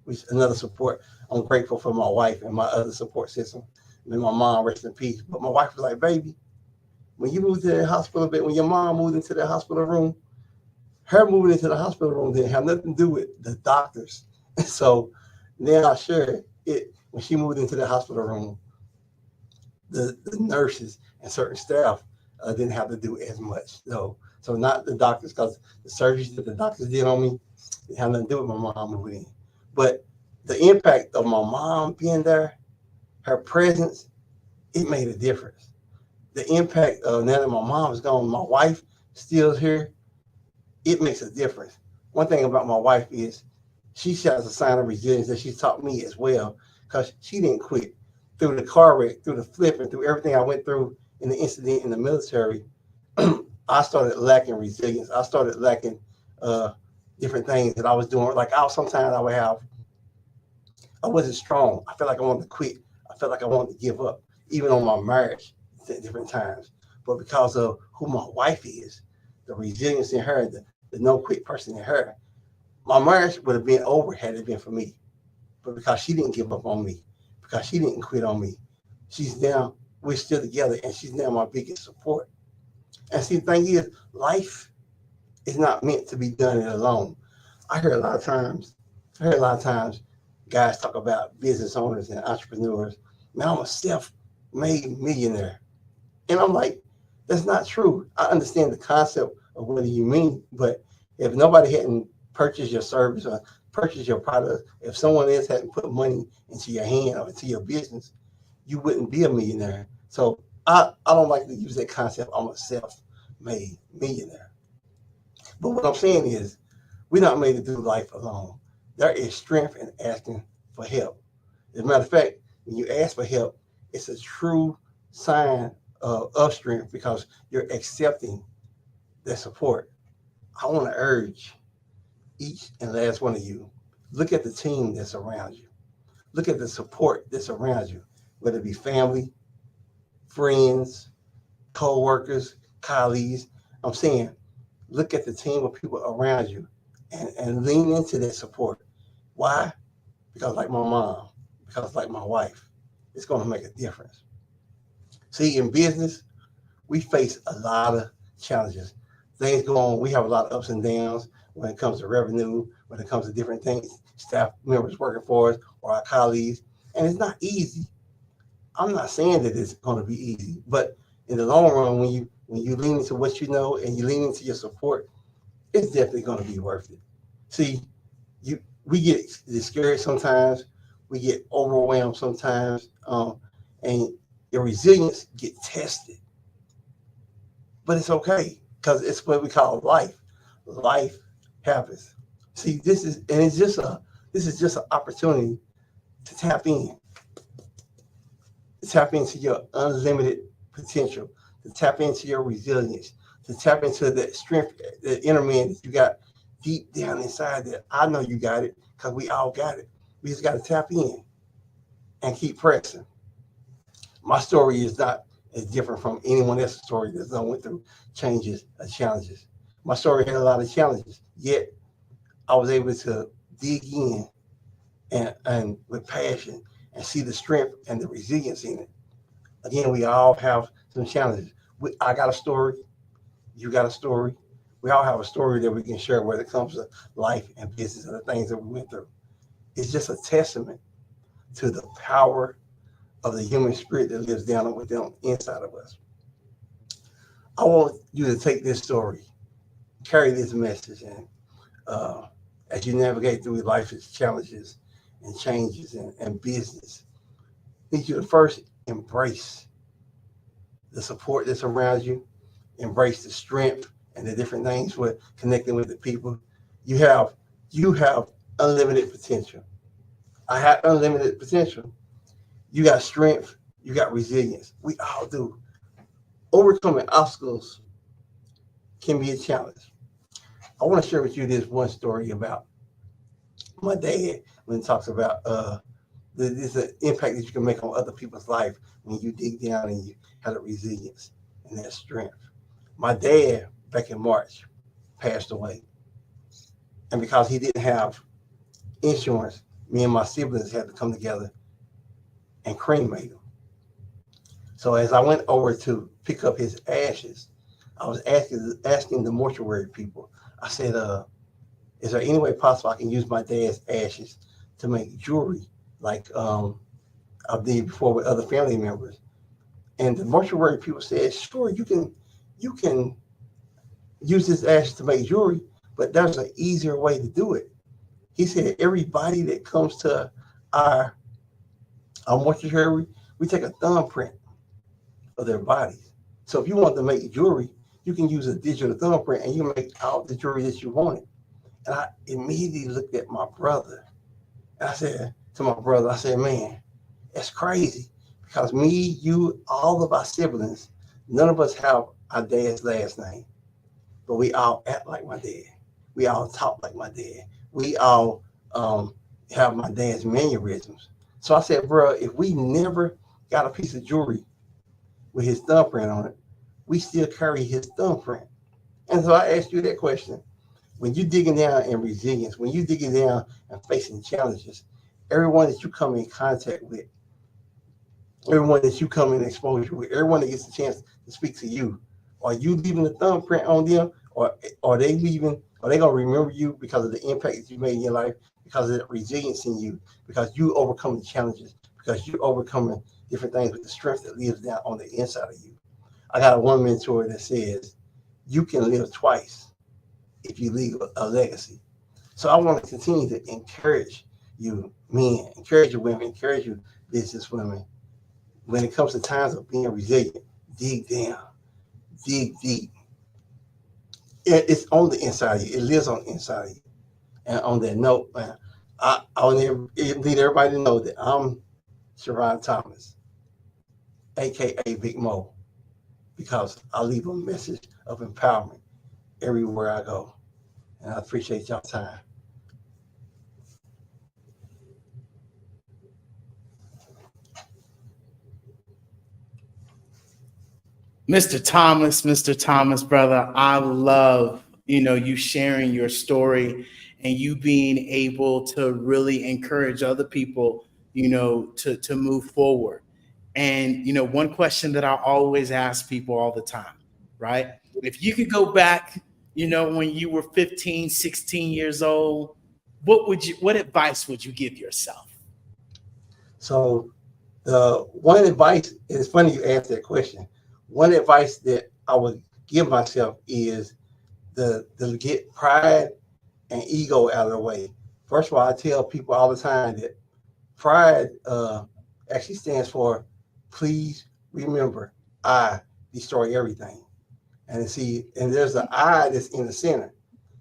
which is another support, I'm grateful for my wife and my other support system. And my mom, rest in peace. But my wife was like, baby, when you moved to the hospital, when your mom moved into the hospital room, her moving into the hospital room didn't have nothing to do with the doctors. So now I share it. When she moved into the hospital room, the nurses and certain staff didn't have to do as much. So not the doctors, because the surgeries that the doctors did on me didn't have nothing to do with my mom moving in. But the impact of my mom being there, her presence, it made a difference. The impact of now that my mom is gone, my wife still here, it makes a difference. One thing about my wife is she shows a sign of resilience that she's taught me as well, because she didn't quit. Through the car wreck, through the flip, and through everything I went through in the incident in the military, I started lacking resilience. I started lacking different things that I was doing. Like sometimes I wasn't strong. I felt like I wanted to quit. I felt like I wanted to give up, even on my marriage at different times. But because of who my wife is, the resilience in her, the no quit person in her, my marriage would have been over had it been for me. But because she didn't give up on me, because she didn't quit on me, we're still together, and she's now my biggest support. And see, the thing is, life is not meant to be done alone. I hear a lot of times guys talk about business owners and entrepreneurs. Man, I'm a self-made millionaire. And I'm like, That's not true. I understand the concept of what you mean, but if nobody hadn't purchased your service or purchased your product, if someone else hadn't put money into your hand or into your business, you wouldn't be a millionaire. So I don't like to use that concept. I'm a self-made millionaire. But what I'm saying is, we're not made to do life alone. There is strength in asking for help. As a matter of fact, when you ask for help, it's a true sign of strength because you're accepting the support. I want to urge each and last one of you, look at the team that's around you. Look at the support that's around you, whether it be family, friends, co-workers, colleagues. I'm saying, look at the team of people around you and lean into that support. Why? Because like my mom, because like my wife, it's going to make a difference. See, in business, we face a lot of challenges. Things go on. We have a lot of ups and downs when it comes to revenue, when it comes to different things, staff members working for us or our colleagues. And it's not easy. I'm not saying that it's going to be easy, but in the long run, when you lean into what you know and you lean into your support, it's definitely going to be worth it. See, we get discouraged sometimes, we get overwhelmed sometimes, and your resilience get tested. But it's okay because it's what we call life. Life happens. See, this is just an opportunity to tap into your unlimited potential, to tap into your resilience, to tap into that strength, the inner man that you got deep down inside that I know you got it because we all got it. We just got to tap in and keep pressing. My story is not as different from anyone else's story that's done went through changes and challenges. My story had a lot of challenges, yet I was able to dig in and with passion and see the strength and the resilience in it. Again, we all have some challenges. I got a story. You got a story. We all have a story that we can share when it comes to life and business and the things that we went through. It's just a testament to the power of the human spirit that lives down within inside of us. I want you to take this story, carry this message, and as you navigate through life's challenges and changes and business, I need you to first embrace the support that's around you, embrace the strength and the different things with connecting with the people. You have unlimited potential. I have unlimited potential. You got strength, you got resilience. We all do. Overcoming obstacles can be a challenge. I want to share with you this one story about my dad when he talks about this impact that you can make on other people's life when you dig down and you have a resilience and that strength. My dad, back in March, passed away. And because he didn't have insurance, me and my siblings had to come together and cremate him. So as I went over to pick up his ashes, I was asking the mortuary people, I said, is there any way possible I can use my dad's ashes to make jewelry like I did before with other family members? And the mortuary people said, sure, you can use his ashes to make jewelry, but there's an easier way to do it. He said, everybody that comes to our mortuary, we take a thumbprint of their bodies. So if you want to make jewelry, you can use a digital thumbprint and you can make all the jewelry that you wanted. And I immediately looked at my brother. And I said to my brother, I said, man, that's crazy. Because me, you, all of our siblings, none of us have our dad's last name. But we all act like my dad. We all talk like my dad. We all have my dad's mannerisms. So I said, bro, if we never got a piece of jewelry with his thumbprint on it, we still carry his thumbprint. And so I asked you that question. When you're digging down in resilience, when you're digging down and facing challenges, everyone that you come in contact with, everyone that you come in exposure with, everyone that gets a chance to speak to you, are you leaving a thumbprint on them, or are they gonna remember you because of the impact that you made in your life, because of the resilience in you, because you overcome the challenges, because you're overcoming different things with the strength that lives down on the inside of you? I got one mentor that says, you can live twice if you leave a legacy. So I want to continue to encourage you men, encourage you women, encourage you business women. When it comes to times of being resilient, dig down, dig deep. It's on the inside of you. It lives on the inside of you. And on that note, man, I need everybody to know that I'm Sharon Thomas, aka Big Mo, because I leave a message of empowerment everywhere I go. And I appreciate y'all time.
Mr. Thomas, brother, I love, you sharing your story and you being able to really encourage other people, to move forward. And, one question that I always ask people all the time, right? If you could go back, when you were 15, 16 years old, what advice would you give yourself?
So the one advice, it's funny you asked that question. One advice that I would give myself is to get pride and ego out of the way. First of all, I tell people all the time that pride actually stands for, please remember, I destroy everything. And there's an I that's in the center.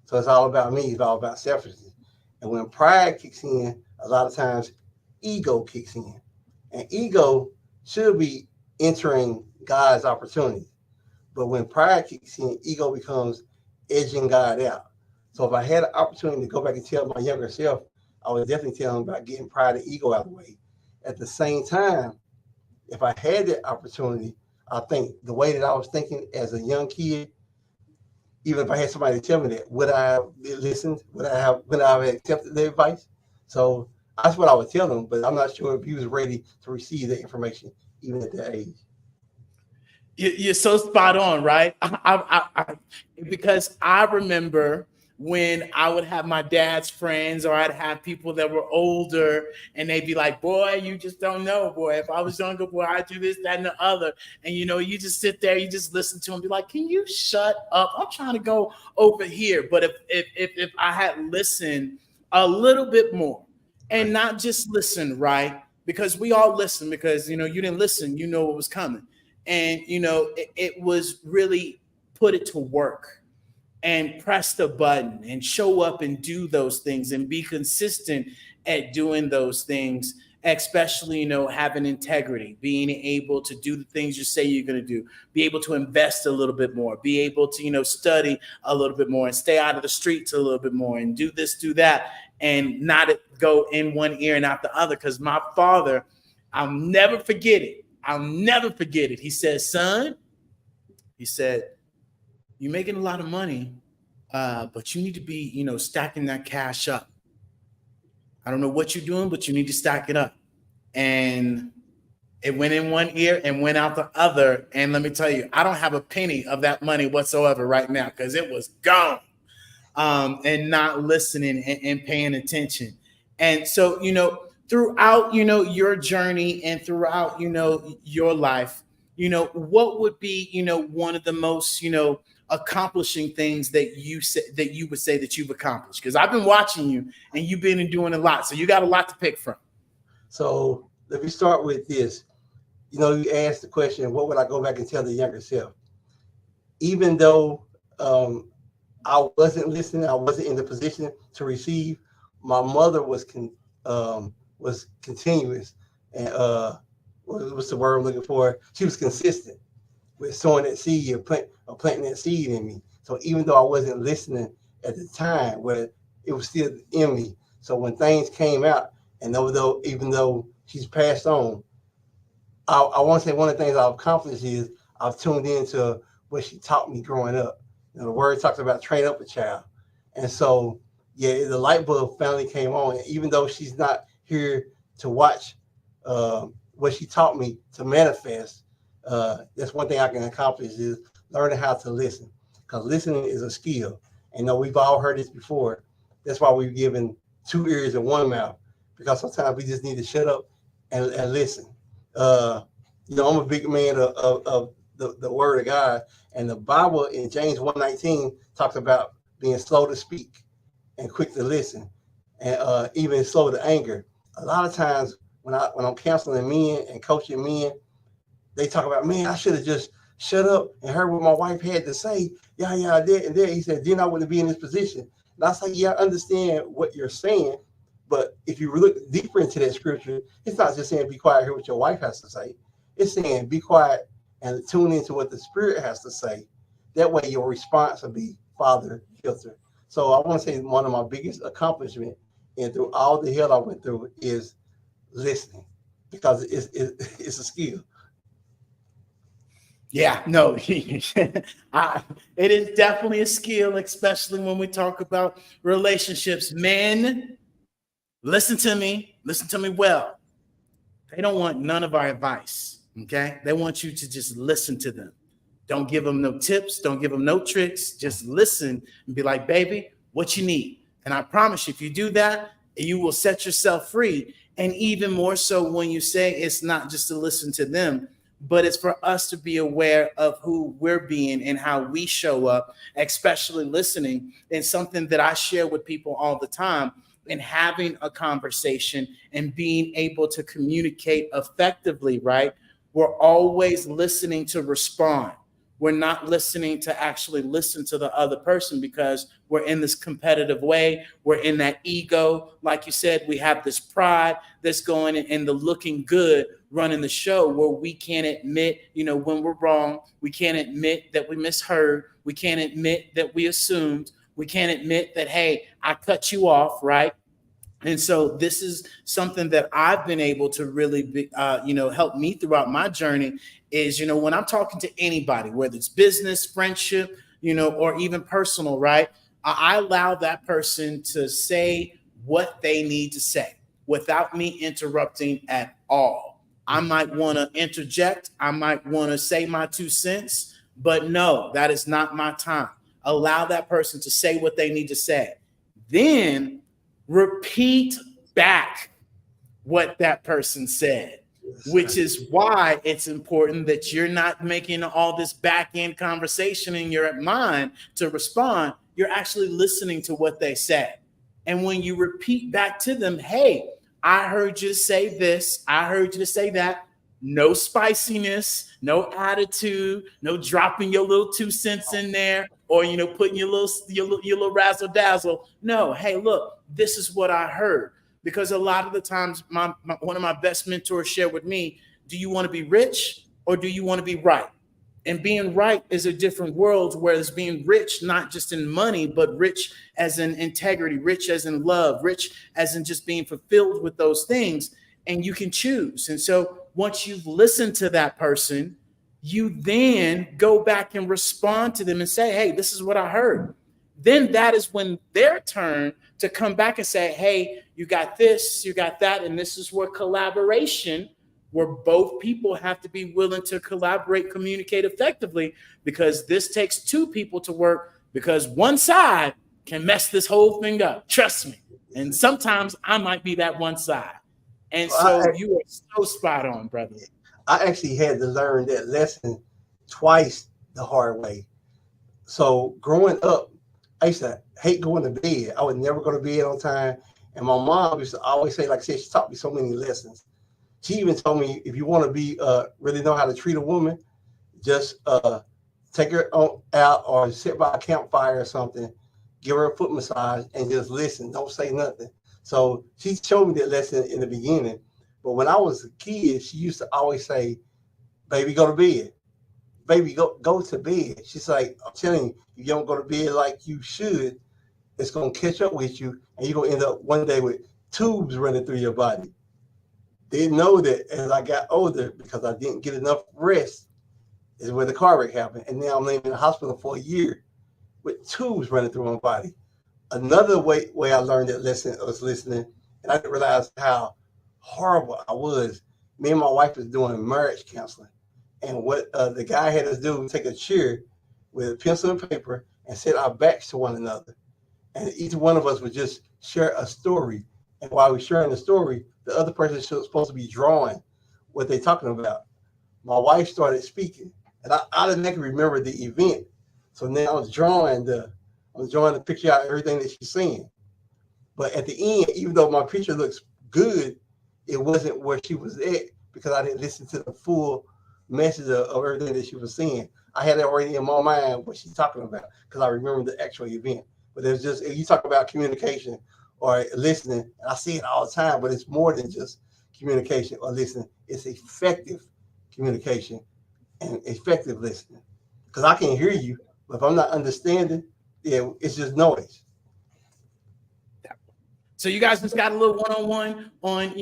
So it's all about me, it's all about selfishness. And when pride kicks in, a lot of times ego kicks in. And ego should be entering God's opportunity. But when pride kicks in, ego becomes edging God out. So if I had an opportunity to go back and tell my younger self, I would definitely tell him about getting pride and ego out of the way. At the same time, if I had that opportunity, I think the way that I was thinking as a young kid, even if I had somebody tell me that, would I have listened? Would I have accepted the advice? So that's what I would tell them, but I'm not sure if he was ready to receive the information even at that age.
You're so spot on, right? Because I remember when I would have my dad's friends or I'd have people that were older and they'd be like, boy, you just don't know, boy. If I was younger, boy, I'd do this, that, and the other. And, you just sit there, you just listen to them, be like, can you shut up? I'm trying to go over here. But if I had listened a little bit more and not just listen, right? Because we all listen because, you didn't listen, you know what was coming. And, it was really put it to work and press the button and show up and do those things and be consistent at doing those things, especially, having integrity, being able to do the things you say you're going to do, be able to invest a little bit more, be able to, study a little bit more and stay out of the streets a little bit more and do this, do that, and not go in one ear and out the other. Because my father, I'll never forget it. He said, son, you're making a lot of money, but you need to be, stacking that cash up. I don't know what you're doing, but you need to stack it up. And it went in one ear and went out the other. And let me tell you, I don't have a penny of that money whatsoever right now because it was gone. And not listening and paying attention. And so, throughout, your journey and throughout, your life, what would be, one of the most, accomplishing things that you would say that you've accomplished? Because I've been watching you and you've been doing a lot. So you got a lot to pick from.
So let me start with this. You asked the question, what would I go back and tell the younger self? Even though I wasn't listening, I wasn't in the position to receive, my mother was continuous. And what's the word I'm looking for? She was consistent with sowing that seed or planting that seed in me. So even though I wasn't listening at the time, where it was still in me. So when things came out, and even though she's passed on, I want to say one of the things I've accomplished is I've tuned into what she taught me growing up. The word talks about train up a child. And so, yeah, the light bulb finally came on. Even though she's not here to watch what she taught me to manifest, that's one thing I can accomplish is learning how to listen. Because listening is a skill. And we've all heard this before. That's why we've given 2 ears and 1 mouth. Because sometimes we just need to shut up and listen. I'm a big man of the word of God. And the Bible in James 1:19 talks about being slow to speak and quick to listen, and even slow to anger. A lot of times when I'm counseling men and coaching men, they talk about, man, I should have just shut up and heard what my wife had to say. Yeah, I did. And then he said, then I wouldn't be in this position. And I was like, yeah, I understand what you're saying. But if you look deeper into that scripture, it's not just saying be quiet, hear what your wife has to say. It's saying be quiet and tune into what the Spirit has to say. That way your response will be Father filter. So I want to say one of my biggest accomplishments and through all the hell I went through is listening, because it's a skill.
Yeah, no, it is definitely a skill, especially when we talk about relationships. Men, listen to me well. They don't want none of our advice, okay? They want you to just listen to them. Don't give them no tips, don't give them no tricks. Just listen and be like, baby, what you need? And I promise you, if you do that, you will set yourself free. And even more so when you say it's not just to listen to them, but it's for us to be aware of who we're being and how we show up, especially listening. And something that I share with people all the time, and having a conversation and being able to communicate effectively, right? We're always listening to respond. We're not listening to actually listen to the other person, because we're in this competitive way. We're in that ego. Like you said, we have this pride that's going and the looking good running the show, where we can't admit, when we're wrong. We can't admit that we misheard. We can't admit that we assumed. We can't admit that, hey, I cut you off, right? And so this is something that I've been able to really, help me throughout my journey is, when I'm talking to anybody, whether it's business, friendship, or even personal, right? I allow that person to say what they need to say without me interrupting at all. I might want to interject. I might want to say my 2 cents, but no, that is not my time. Allow that person to say what they need to say. Then repeat back what that person said, which is why it's important that you're not making all this back end conversation in your mind to respond. You're actually listening to what they said. And when you repeat back to them, hey, I heard you say this, I heard you say that. No spiciness, no attitude, no dropping your little 2 cents in there, or putting your little razzle dazzle. No, hey, look, this is what I heard. Because a lot of the times, one of my best mentors shared with me, do you want to be rich or do you want to be right? And being right is a different world, whereas being rich, not just in money, but rich as in integrity, rich as in love, rich as in just being fulfilled with those things. And you can choose. And so once you've listened to that person, you then go back and respond to them and say, hey, this is what I heard. Then that is when their turn to come back and say, hey, you got this, you got that. And this is where collaboration, where both people have to be willing to collaborate, communicate effectively, because this takes 2 people to work, because one side can mess this whole thing up. Trust me. And sometimes I might be that one side. And so you are so spot on, brother.
I actually had to learn that lesson twice the hard way. So growing up, I used to hate going to bed. I would never go to bed on time. And my mom used to always say, like I said, she taught me so many lessons. She even told me, if you want to be really know how to treat a woman, just take her out or sit by a campfire or something, give her a foot massage, and just listen. Don't say nothing. So she showed me that lesson in the beginning. But when I was a kid, she used to always say, baby, go to bed. Baby, go to bed. She's like, I'm telling you, if you don't go to bed like you should, it's going to catch up with you, and you're going to end up one day with tubes running through your body. Didn't know that as I got older, because I didn't get enough rest, is where the car wreck happened. And now I'm laying in the hospital for a year with tubes running through my body. Another way I learned that lesson was listening, and I didn't realize how horrible I was. Me and my wife was doing marriage counseling, and what the guy had us do was take a chair with a pencil and paper and set our backs to one another, and each one of us would just share a story. And while we're sharing the story, the other person is supposed to be drawing what they're talking about. My wife started speaking, and I automatically remember the event. So now I was drawing the picture out everything that she's saying. But at the end, even though my picture looks good, it wasn't where she was at because I didn't listen to the full message of everything that she was saying. I had it already in my mind what she's talking about because I remember the actual event. But there's just, if you talk about communication or listening, and I see it all the time, but it's more than just communication or listening. It's effective communication and effective listening. Because I can hear you, but if I'm not understanding, yeah, it's just noise.
So you guys just got a little one-on-one on,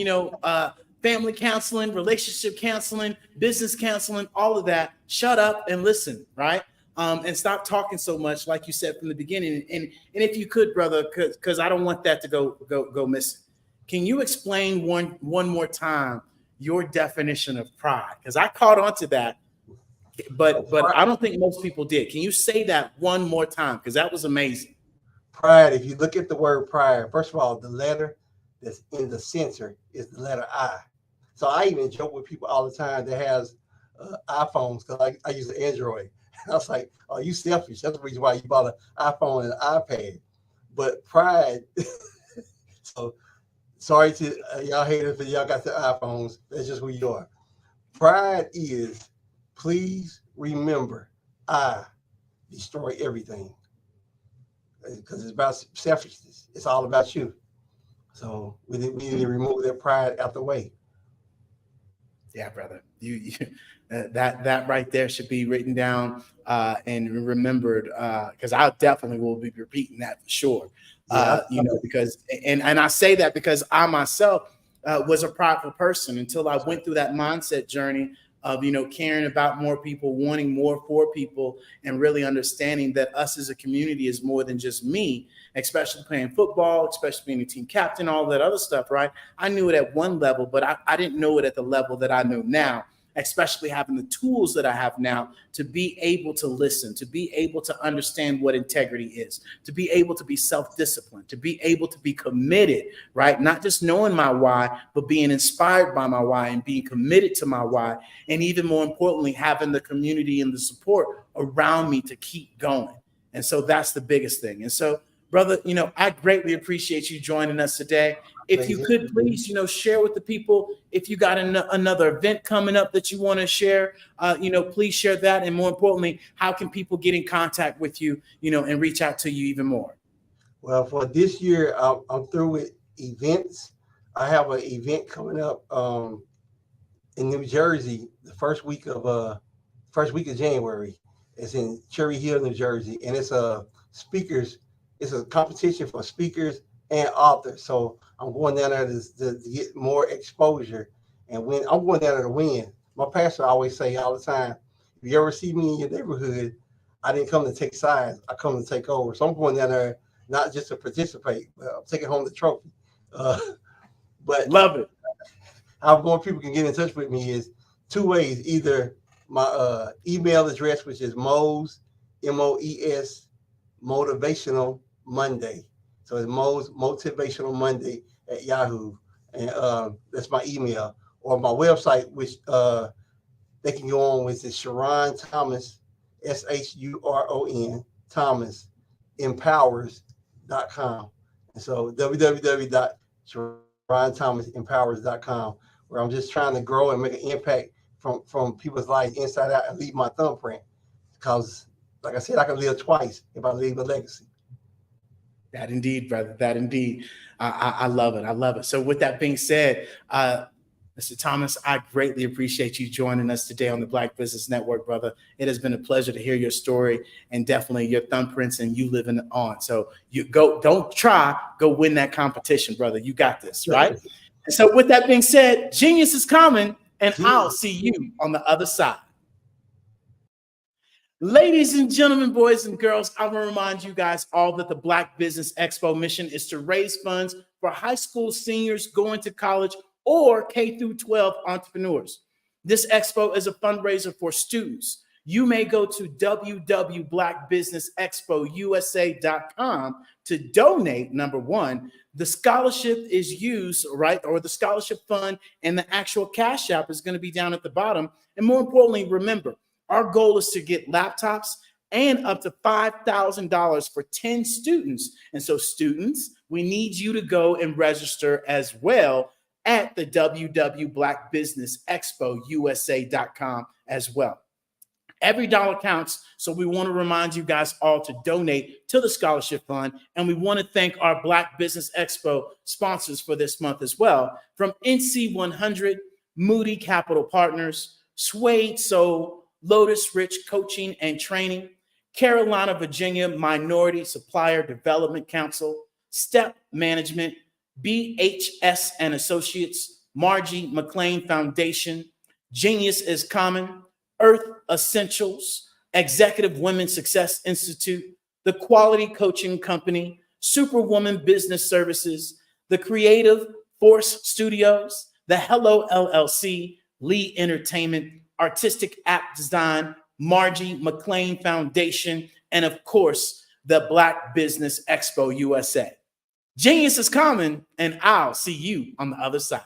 family counseling, relationship counseling, business counseling, all of that. Shut up and listen, right? And stop talking so much, like you said from the beginning. And if you could, brother, because I don't want that to go missing. Can you explain one more time your definition of pride? Because I caught on to that, but I don't think most people did. Can you say that one more time? Because that was amazing.
Pride, if you look at the word pride, first of all, the letter that's in the center is the letter I. So I even joke with people all the time that has iPhones because I use an Android. I was like, oh, you selfish. That's the reason why you bought an iPhone and an iPad. But pride, so sorry to y'all haters for y'all got the iPhones. That's just who you are. Pride is, please remember, I destroy everything. Because it's about selfishness. It's all about you. So we need to remove that pride out the way.
Yeah, brother. You that right there should be written down and remembered because I definitely will be repeating that for sure. Because and I say that because I myself was a prideful person until I went through that mindset journey of, caring about more people, wanting more for people, and really understanding that us as a community is more than just me, especially playing football, especially being a team captain, all that other stuff, right? I knew it at one level, but I didn't know it at the level that I know now, especially having the tools that I have now to be able to listen, to be able to understand what integrity is, to be able to be self-disciplined, to be able to be committed, right? Not just knowing my why, but being inspired by my why and being committed to my why. And even more importantly, having the community and the support around me to keep going. And so that's the biggest thing. And so, brother, I greatly appreciate you joining us today. If you could please, share with the people, if you got another event coming up that you want to share, please share that. And more importantly, how can people get in contact with you, and reach out to you even more?
Well, for this year, I'm through with events. I have an event coming up in New Jersey, the first week of January. It's in Cherry Hill, New Jersey, and it's speakers. It's a competition for speakers and authors. So I'm going down there to get more exposure and win. I'm going down there to win. My pastor always say all the time, if you ever see me in your neighborhood, I didn't come to take sides. I come to take over. So I'm going down there not just to participate, but I'm taking home the trophy. But
love it.
How more people can get in touch with me is two ways. Either my email address, which is Moes, MOES, Motivational Monday. So it's Moes Motivational Monday at Yahoo. And that's my email. Or my website, which they can go on with, is Sharon Thomas, SHURON, Thomas, empowers.com. And so www.SharonThomasempowers.com, where I'm just trying to grow and make an impact from people's lives inside out and leave my thumbprint. Because, like I said, I can live twice if I leave a legacy.
That indeed, brother. That indeed. I love it. I love it. So with that being said, Mr. Thomas, I greatly appreciate you joining us today on the Black Business Network, brother. It has been a pleasure to hear your story and definitely your thumbprints and you living on. So you go win that competition, brother. You got this, right? And so with that being said, genius is coming, and I'll see you on the other side. Ladies and gentlemen, boys and girls, I want to remind you guys all that the Black Business Expo mission is to raise funds for high school seniors going to college or K through 12 entrepreneurs. This expo is a fundraiser for students. You may go to www.blackbusinessexpousa.com to donate. Number one, the scholarship is used, right? Or the scholarship fund and the actual cash app is going to be down at the bottom. And more importantly, remember, Our goal is to get laptops and up to $5,000 for 10 students. And so students, we need you to go and register as well at the www.blackbusinessexpousa.com as well. Every dollar counts, so we want to remind you guys all to donate to the scholarship fund, and we want to thank our Black Business Expo sponsors for this month as well, from NC 100, Moody Capital Partners, Suede Soul, Lotus Rich Coaching and Training, Carolina, Virginia Minority Supplier Development Council, Step Management, BHS and Associates, Margie McLean Foundation, Genius is Common, Earth Essentials, Executive Women Success Institute, the Quality Coaching Company, Superwoman Business Services, the Creative Force Studios, the Hello LLC, Lee Entertainment, Artistic App Design, Margie McLean Foundation, and of course, the Black Business Expo USA. Genius is common, and I'll see you on the other side.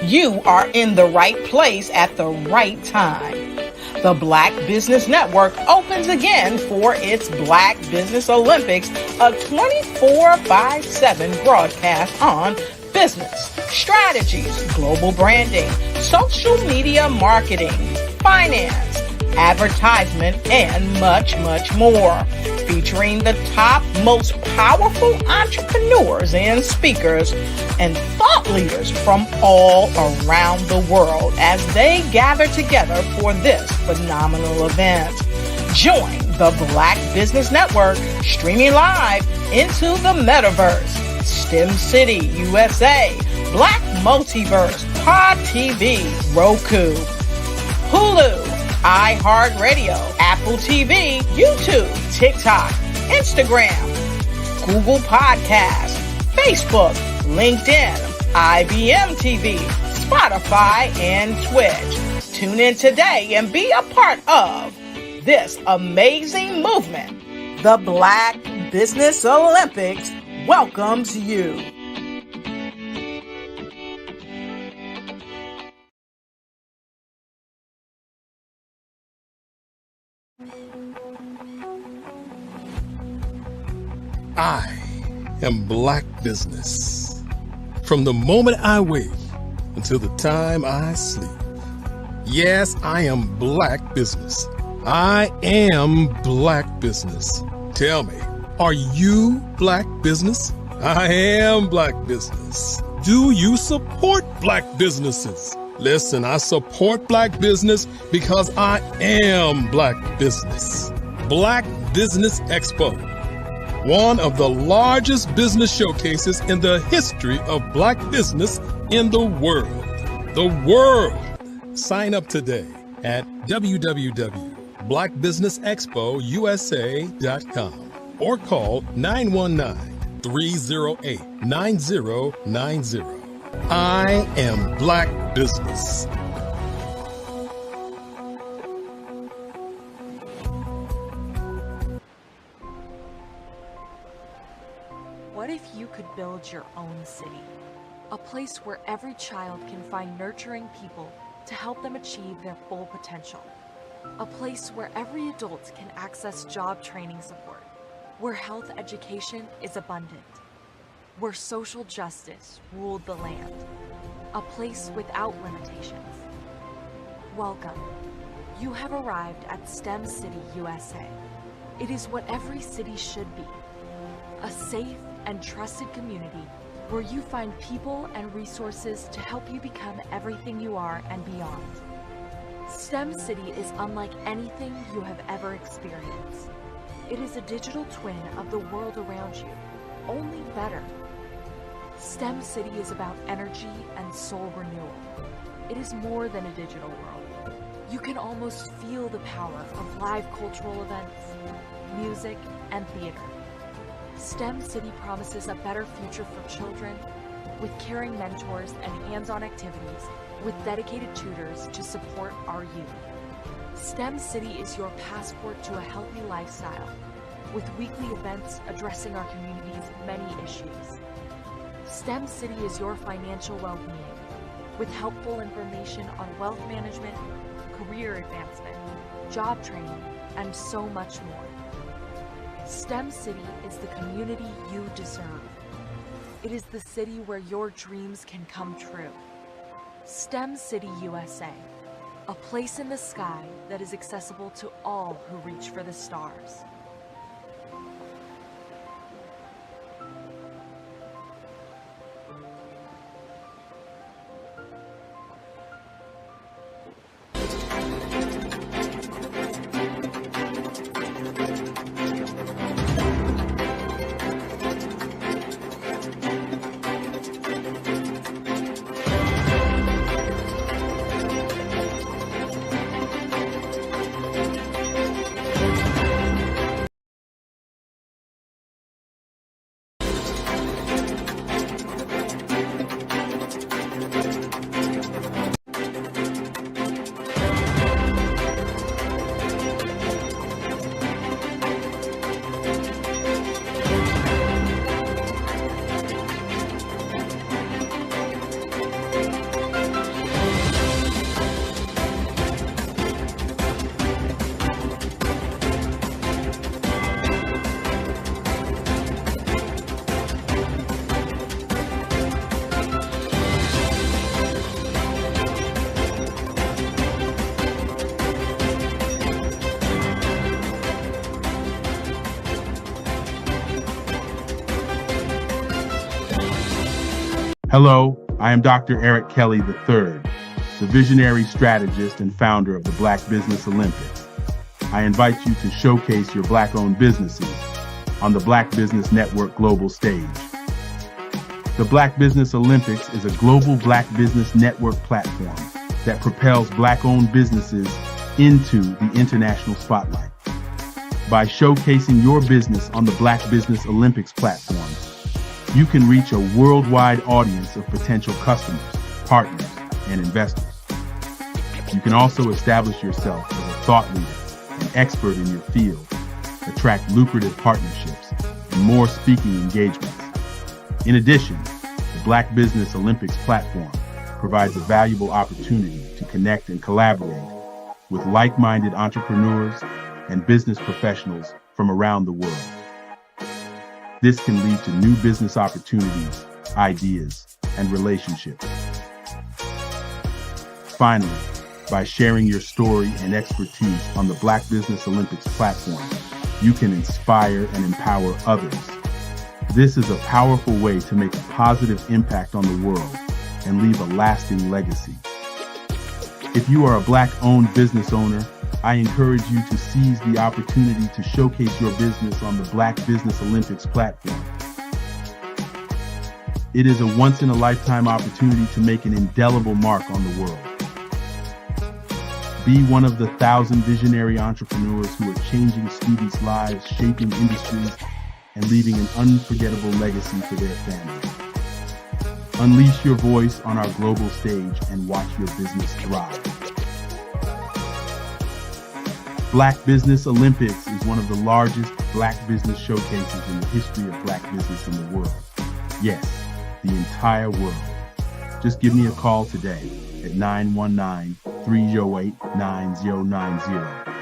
You are in the right place at the right time. The Black Business Network opens again for its Black Business Olympics, a 24/7 broadcast on business, strategies, global branding, social media marketing, finance, advertisement, and much, much more. Featuring the top, most powerful entrepreneurs and speakers and thought leaders from all around the world as they gather together for this phenomenal event. Join the Black Business Network streaming live into the metaverse, STEM City USA, Black Multiverse, Pod TV, Roku, Hulu, iHeartRadio, Apple TV, YouTube, TikTok, Instagram, Google Podcasts, Facebook, LinkedIn, IBM TV, Spotify, and Twitch. Tune in today and be a part of this amazing movement. The Black Business Olympics welcomes you.
I am Black Business. From the moment I wake until the time I sleep. Yes, I am Black Business. I am Black Business. Tell me, are you Black Business? I am Black Business. Do you support Black businesses? Listen, I support Black business because I am Black Business. Black Business Expo, one of the largest business showcases in the history of Black business in the world. The world! Sign up today at www.blackbusinessexpousa.com or call 919-308-9090. I am Black Business.
What if you could build your own city? A place where every child can find nurturing people to help them achieve their full potential. A place where every adult can access job training support, where health education is abundant, where social justice ruled the land. A place without limitations. Welcome. You have arrived at STEM City USA. It is what every city should be. A safe and trusted community where you find people and resources to help you become everything you are and beyond. STEM City is unlike anything you have ever experienced. It is a digital twin of the world around you, only better. STEM City is about energy and soul renewal. It is more than a digital world. You can almost feel the power of live cultural events, music, and theater. STEM City promises a better future for children with caring mentors and hands-on activities with dedicated tutors to support our youth. STEM City is your passport to a healthy lifestyle. with weekly events addressing our community's many issues. STEM City is your financial well-being, with helpful information on wealth management, career advancement, job training, and so much more. STEM City is the community you deserve. It is the city where your dreams can come true. STEM City USA, a place in the sky that is accessible to all who reach for the stars.
Hello, I am Dr. Eric Kelly III, the visionary strategist and founder of the Black Business Olympics. I invite you to showcase your Black-owned businesses on the Black Business Network global stage. The Black Business Olympics is a global Black Business Network platform that propels Black-owned businesses into the international spotlight. By showcasing your business on the Black Business Olympics platform, you can reach a worldwide audience of potential customers, partners, and investors. You can also establish yourself as a thought leader and expert in your field, attract lucrative partnerships, and more speaking engagements. In addition, the Black Business Olympics platform provides a valuable opportunity to connect and collaborate with like-minded entrepreneurs and business professionals from around the world. This can lead to new business opportunities, ideas, and relationships. Finally, by sharing your story and expertise on the Black Business Olympics platform, you can inspire and empower others. This is a powerful way to make a positive impact on the world and leave a lasting legacy. If you are a Black-owned business owner, I encourage you to seize the opportunity to showcase your business on the Black Business Olympics platform. It is a once-in-a-lifetime opportunity to make an indelible mark on the world. Be one of the 1,000 visionary entrepreneurs who are changing students' lives, shaping industries, and leaving an unforgettable legacy for their families. Unleash your voice on our global stage and watch your business thrive. Black Business Olympics is one of the largest Black business showcases in the history of Black business in the world. Yes, the entire world. Just give me a call today at 919-308-9090.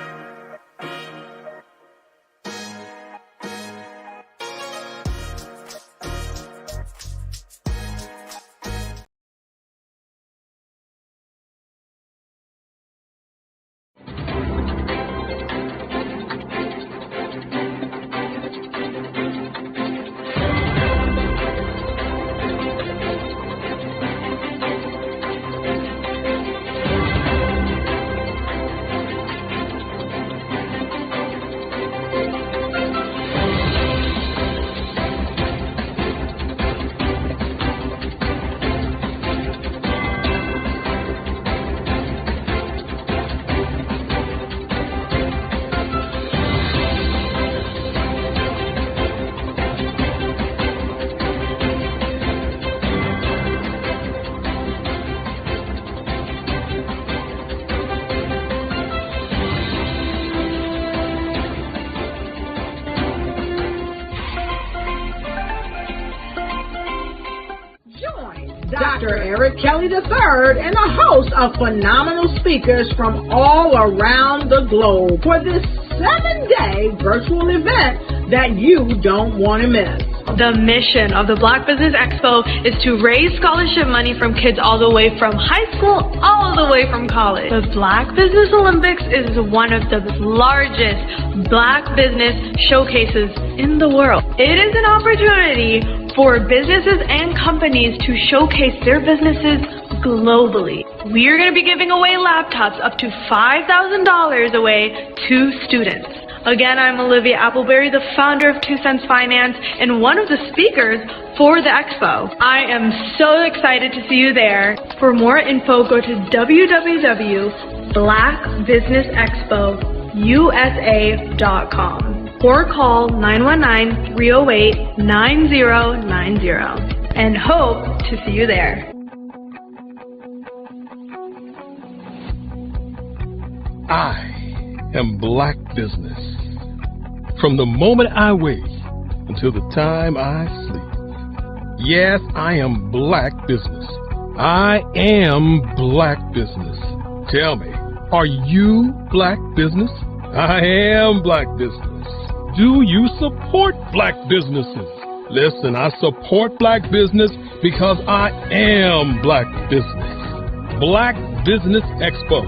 Dr. Eric Kelly III and a host of phenomenal speakers from all around the globe for this 7-day virtual event that you don't want to miss.
The mission of the Black Business Expo is to raise scholarship money from kids all the way from high school, all the way from college. The Black Business Olympics is one of the largest Black business showcases in the world. It is an opportunity for businesses and companies to showcase their businesses globally. We are going to be giving away laptops up to $5,000 away to students. Again, I'm Olivia Appleberry, the founder of 2 Cents Finance and one of the speakers for the expo. I am so excited to see you there. For more info, go to www.blackbusinessexpousa.com or call 919-308-9090 and hope to see you there.
I am Black Business. From the moment I wake until the time I sleep. Yes, I am Black Business. I am Black Business. Tell me, are you Black Business? I am Black Business. Do you support Black businesses? Listen, I support Black business because I am Black Business. Black Business Expo,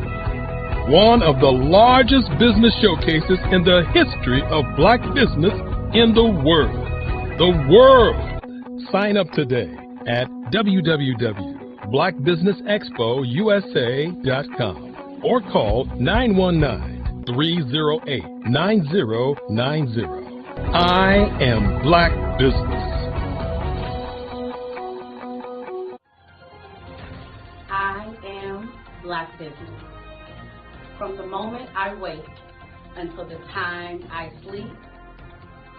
one of the largest business showcases in the history of Black business in the world. The world! Sign up today at www.blackbusinessexpousa.com or call 919-308-9090. I am Black Business.
I am Black Business. From the moment I wake until the time I sleep,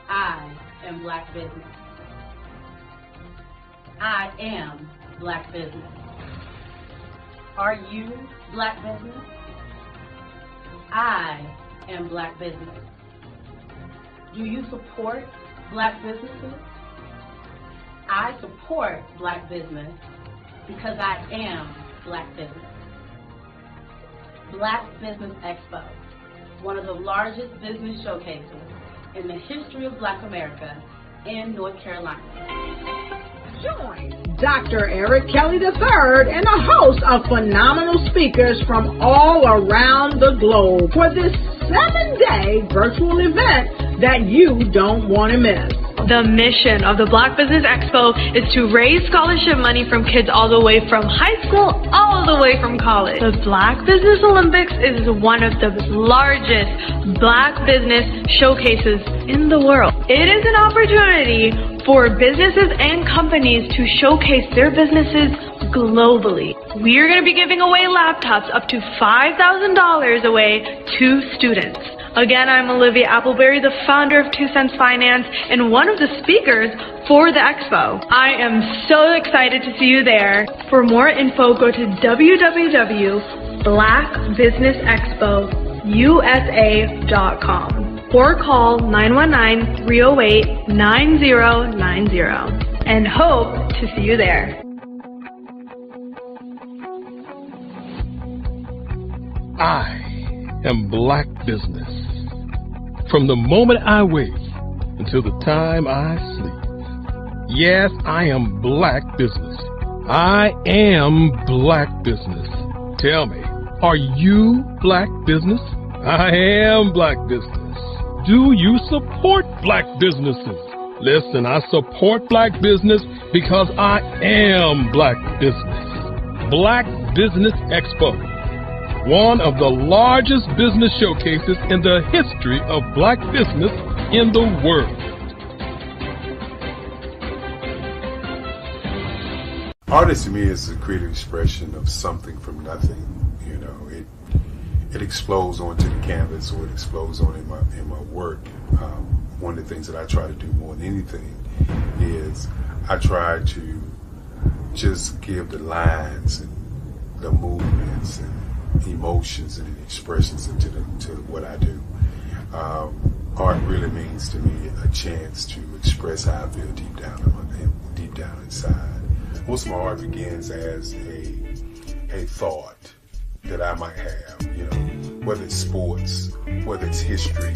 I am Black Business. I am Black Business. Are you Black Business? I am Black Business. Do you support Black businesses? I support Black business because I am Black Business. Black Business Expo, one of the largest business showcases in the history of Black America in North Carolina.
Join Dr. Eric Kelly III and a host of phenomenal speakers from all around the globe for this 7-day virtual event that you don't want to miss.
The mission of the Black Business Expo is to raise scholarship money from kids all the way from high school, all the way from college. The Black Business Olympics is one of the largest Black business showcases in the world. It is an opportunity for businesses and companies to showcase their businesses globally. We are going to be giving away laptops up to $5,000 away to students. Again, I'm Olivia Appleberry, the founder of 2 Cents Finance and one of the speakers for the expo. I am so excited to see you there. For more info, go to www.blackbusinessexpousa.com or call 919-308-9090 and hope to see you there.
I am Black Business. From the moment I wake until the time I sleep. Yes, I am Black Business. I am Black Business. Tell me, are you Black Business? I am Black Business. Do you support Black businesses? Listen, I support Black business because I am Black Business. Black Business Expo, one of the largest business showcases in the history of Black business in the world.
Art to me is a creative expression of something from nothing. You know, it explodes onto the canvas, or it explodes on in my work. One of the things that I try to do more than anything is I try to just give the lines and the movements and emotions and expressions into what I do. Art really means to me a chance to express how I feel deep down inside. Most of my art begins as a thought that I might have, you know, whether it's sports, whether it's history,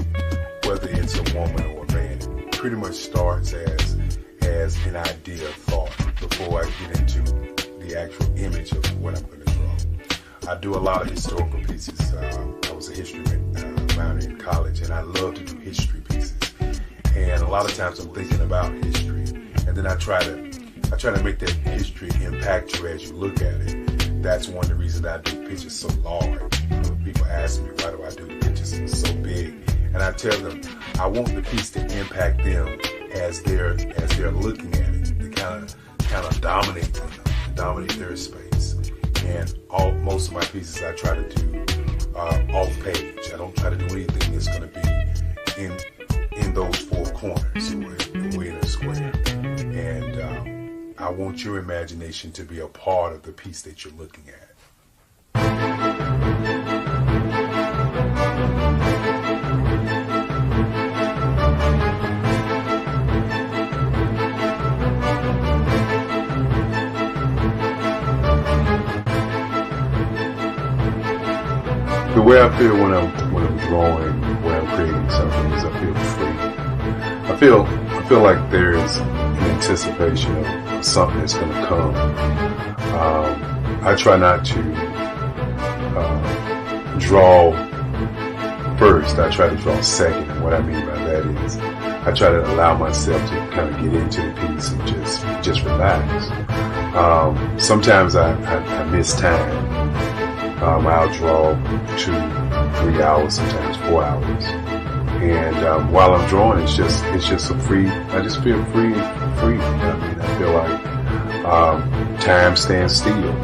whether it's a woman or a man. It pretty much starts as an idea of thought before I get into the actual image of what I'm going to draw. I do a lot of historical pieces. I was a history minor in college, and I love to do history pieces. And a lot of times I'm thinking about history, and then I try to make that history impact you as you look at it. That's one of the reasons I do pictures so large. People ask me, why do I do the pictures so big? And I tell them, I want the piece to impact them as they're looking at it, to kind of dominate them, to dominate their space. And most of my pieces I try to do off page. I don't try to do anything that's going to be in those four corners, or in a square. And I want your imagination to be a part of the piece that you're looking at. The way I feel when I'm drawing, when I'm creating something, is I feel free. I feel like there's an anticipation of something that's going to come. I try not to draw first. I try to draw second. And what I mean by that is I try to allow myself to kind of get into the piece and just relax. Sometimes I miss time. I'll draw 2-3 hours, sometimes 4 hours. And while I'm drawing, it's just a free. I just feel free. I mean, I feel like time stands still.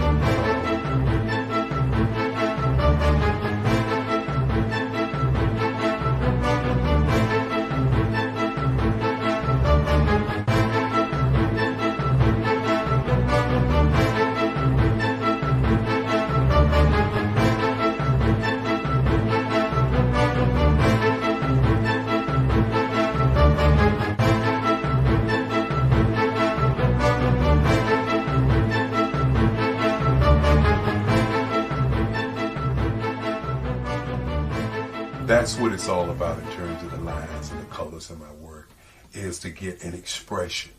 That's what it's all about in terms of the lines and the colors of my work, is to get an expression,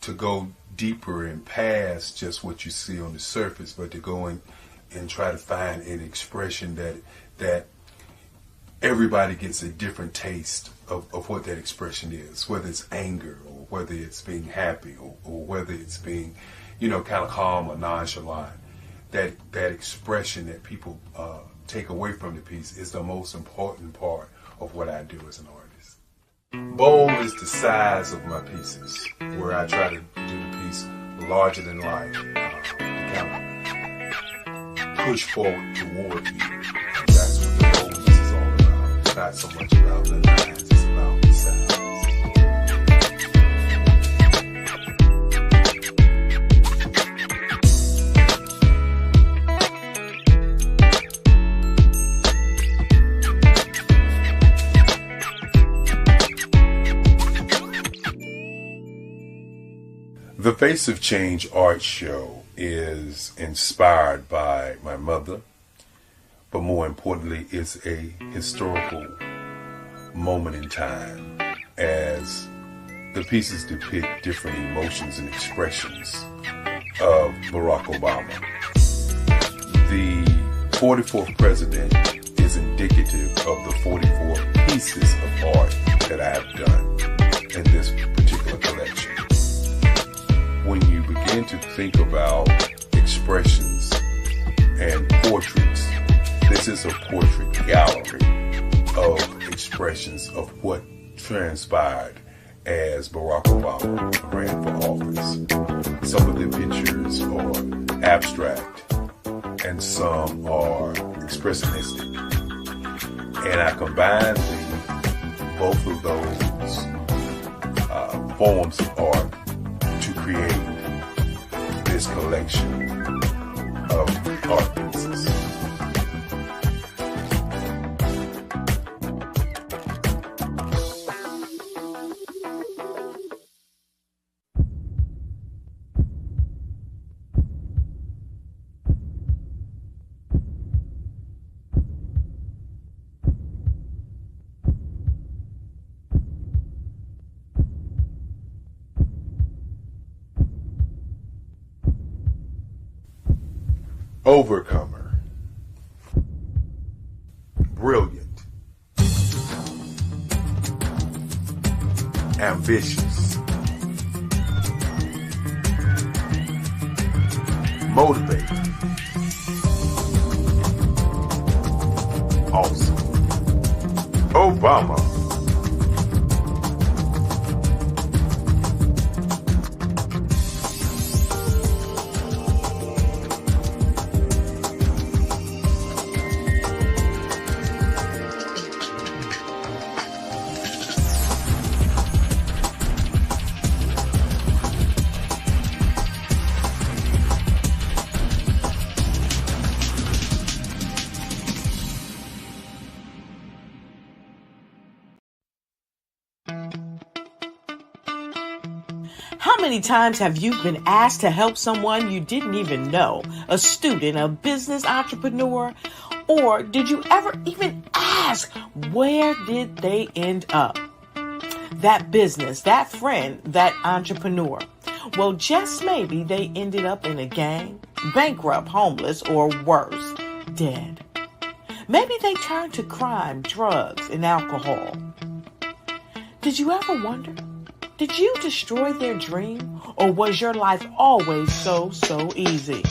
to go deeper and past just what you see on the surface, but to go in and try to find an expression that everybody gets a different taste of what that expression is, whether it's anger or whether it's being happy or whether it's being, kind of calm or nonchalant. That expression that people take away from the piece is the most important part of what I do as an artist. Bold is the size of my pieces, where I try to do the piece larger than life, to kind of push forward toward you. That's what the boldness is all about. It's not so much about the lines, it's about the size. The Face of Change art show is inspired by my mother, but more importantly, it's a historical moment in time as the pieces depict different emotions and expressions of Barack Obama. The 44th president is indicative of the 44 pieces of art that I have done in this particular collection. When you begin to think about expressions and portraits, this is a portrait gallery of expressions of what transpired as Barack Obama ran for office. Some of the pictures are abstract and some are expressionistic. And I combined both of those forms of art to create this collection of art pieces. overcomer, brilliant, ambitious, motivated, awesome, Obama.
How many times have you been asked to help someone you didn't even know? A student, a business entrepreneur? Or did you ever even ask, where did they end up? That business, that friend, that entrepreneur. Well, just maybe they ended up in a gang, bankrupt, homeless, or worse, dead. Maybe they turned to crime, drugs, and alcohol. Did you ever wonder? Did you destroy their dream, or was your life always so easy?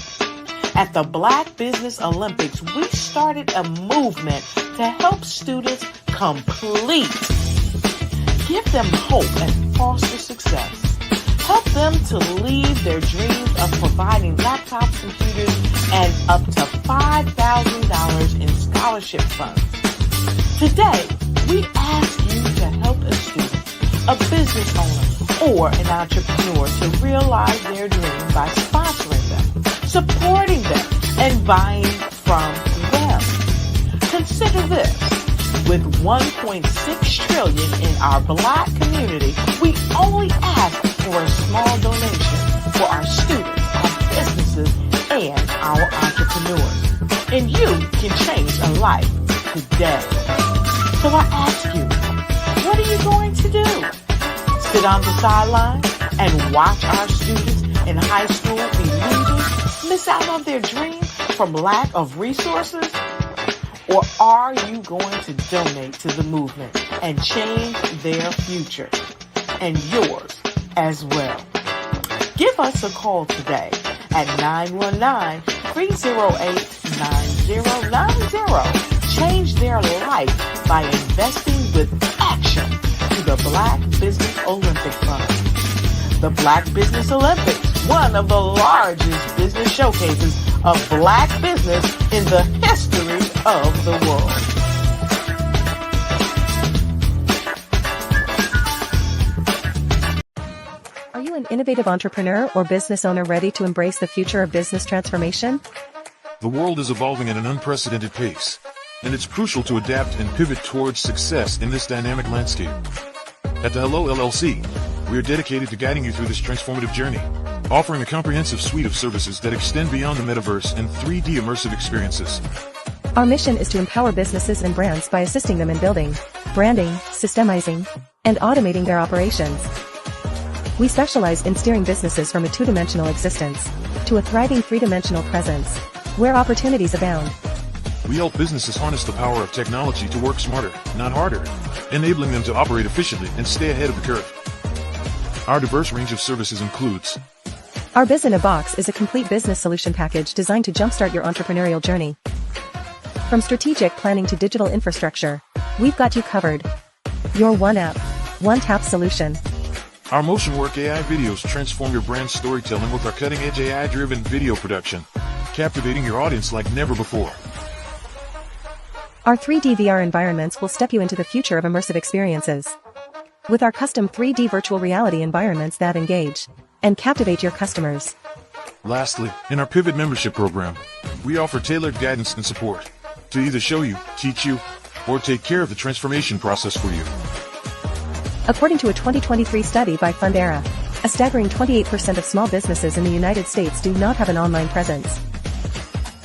At the Black Business Olympics, we started a movement to help students complete. Give them hope and foster success. Help them to leave their dreams of providing laptops, computers, and up to $5,000 in scholarship funds. Today, we ask you to help a student, a business owner, or an entrepreneur to realize their dream by sponsoring them, supporting them, and buying from them. Consider this. With $1.6 trillion in our Black community, we only ask for a small donation for our students, our businesses, and our entrepreneurs. And you can change a life today. So I ask you, what are you going to do? Sit on the sideline and watch our students in high school be leaders, miss out on their dreams from lack of resources? Or are you going to donate to the movement and change their future and yours as well? Give us a call today at 919-308-9090. Change their life by investing with action to the Black Business Olympic Fund. The Black Business Olympics, one of the largest business showcases of Black business in the history of the world.
Are you an innovative entrepreneur or business owner ready to embrace the future of business transformation?
The world is evolving at an unprecedented pace, and it's crucial to adapt and pivot towards success in this dynamic landscape. At the Hello LLC, we are dedicated to guiding you through this transformative journey, offering a comprehensive suite of services that extend beyond the metaverse and 3D immersive experiences.
Our mission is to empower businesses and brands by assisting them in building, branding, systemizing, and automating their operations. We specialize in steering businesses from a two-dimensional existence to a thriving three-dimensional presence, where opportunities abound.
We help businesses harness the power of technology to work smarter, not harder, enabling them to operate efficiently and stay ahead of the curve. Our diverse range of services includes:
Our Biz in a Box is a complete business solution package designed to jumpstart your entrepreneurial journey. From strategic planning to digital infrastructure, we've got you covered. Your one app, one tap solution.
Our Motion Work AI videos transform your brand storytelling with our cutting-edge AI-driven video production, captivating your audience like never before.
Our 3D VR environments will step you into the future of immersive experiences. With our custom 3D virtual reality environments that engage and captivate your customers.
Lastly, in our Pivot membership program, we offer tailored guidance and support to either show you, teach you, or take care of the transformation process for you.
According to a 2023 study by Fundera, a staggering 28% of small businesses in the United States do not have an online presence.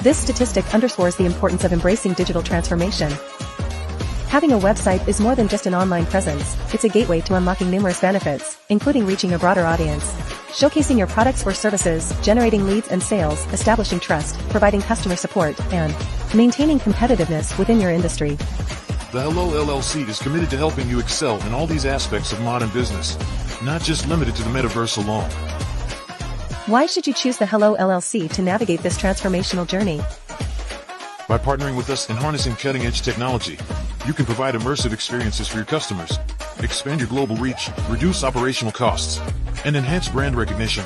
This statistic underscores the importance of embracing digital transformation. Having a website is more than just an online presence, it's a gateway to unlocking numerous benefits, including reaching a broader audience. showcasing your products or services, generating leads and sales, establishing trust, providing customer support, and maintaining competitiveness within your industry.
The Hello LLC is committed to helping you excel in all these aspects of modern business, not just limited to the metaverse alone.
Why should you choose the Hello LLC to navigate this transformational journey?
By partnering with us and harnessing cutting-edge technology, you can provide immersive experiences for your customers, expand your global reach, reduce operational costs, and enhance brand recognition,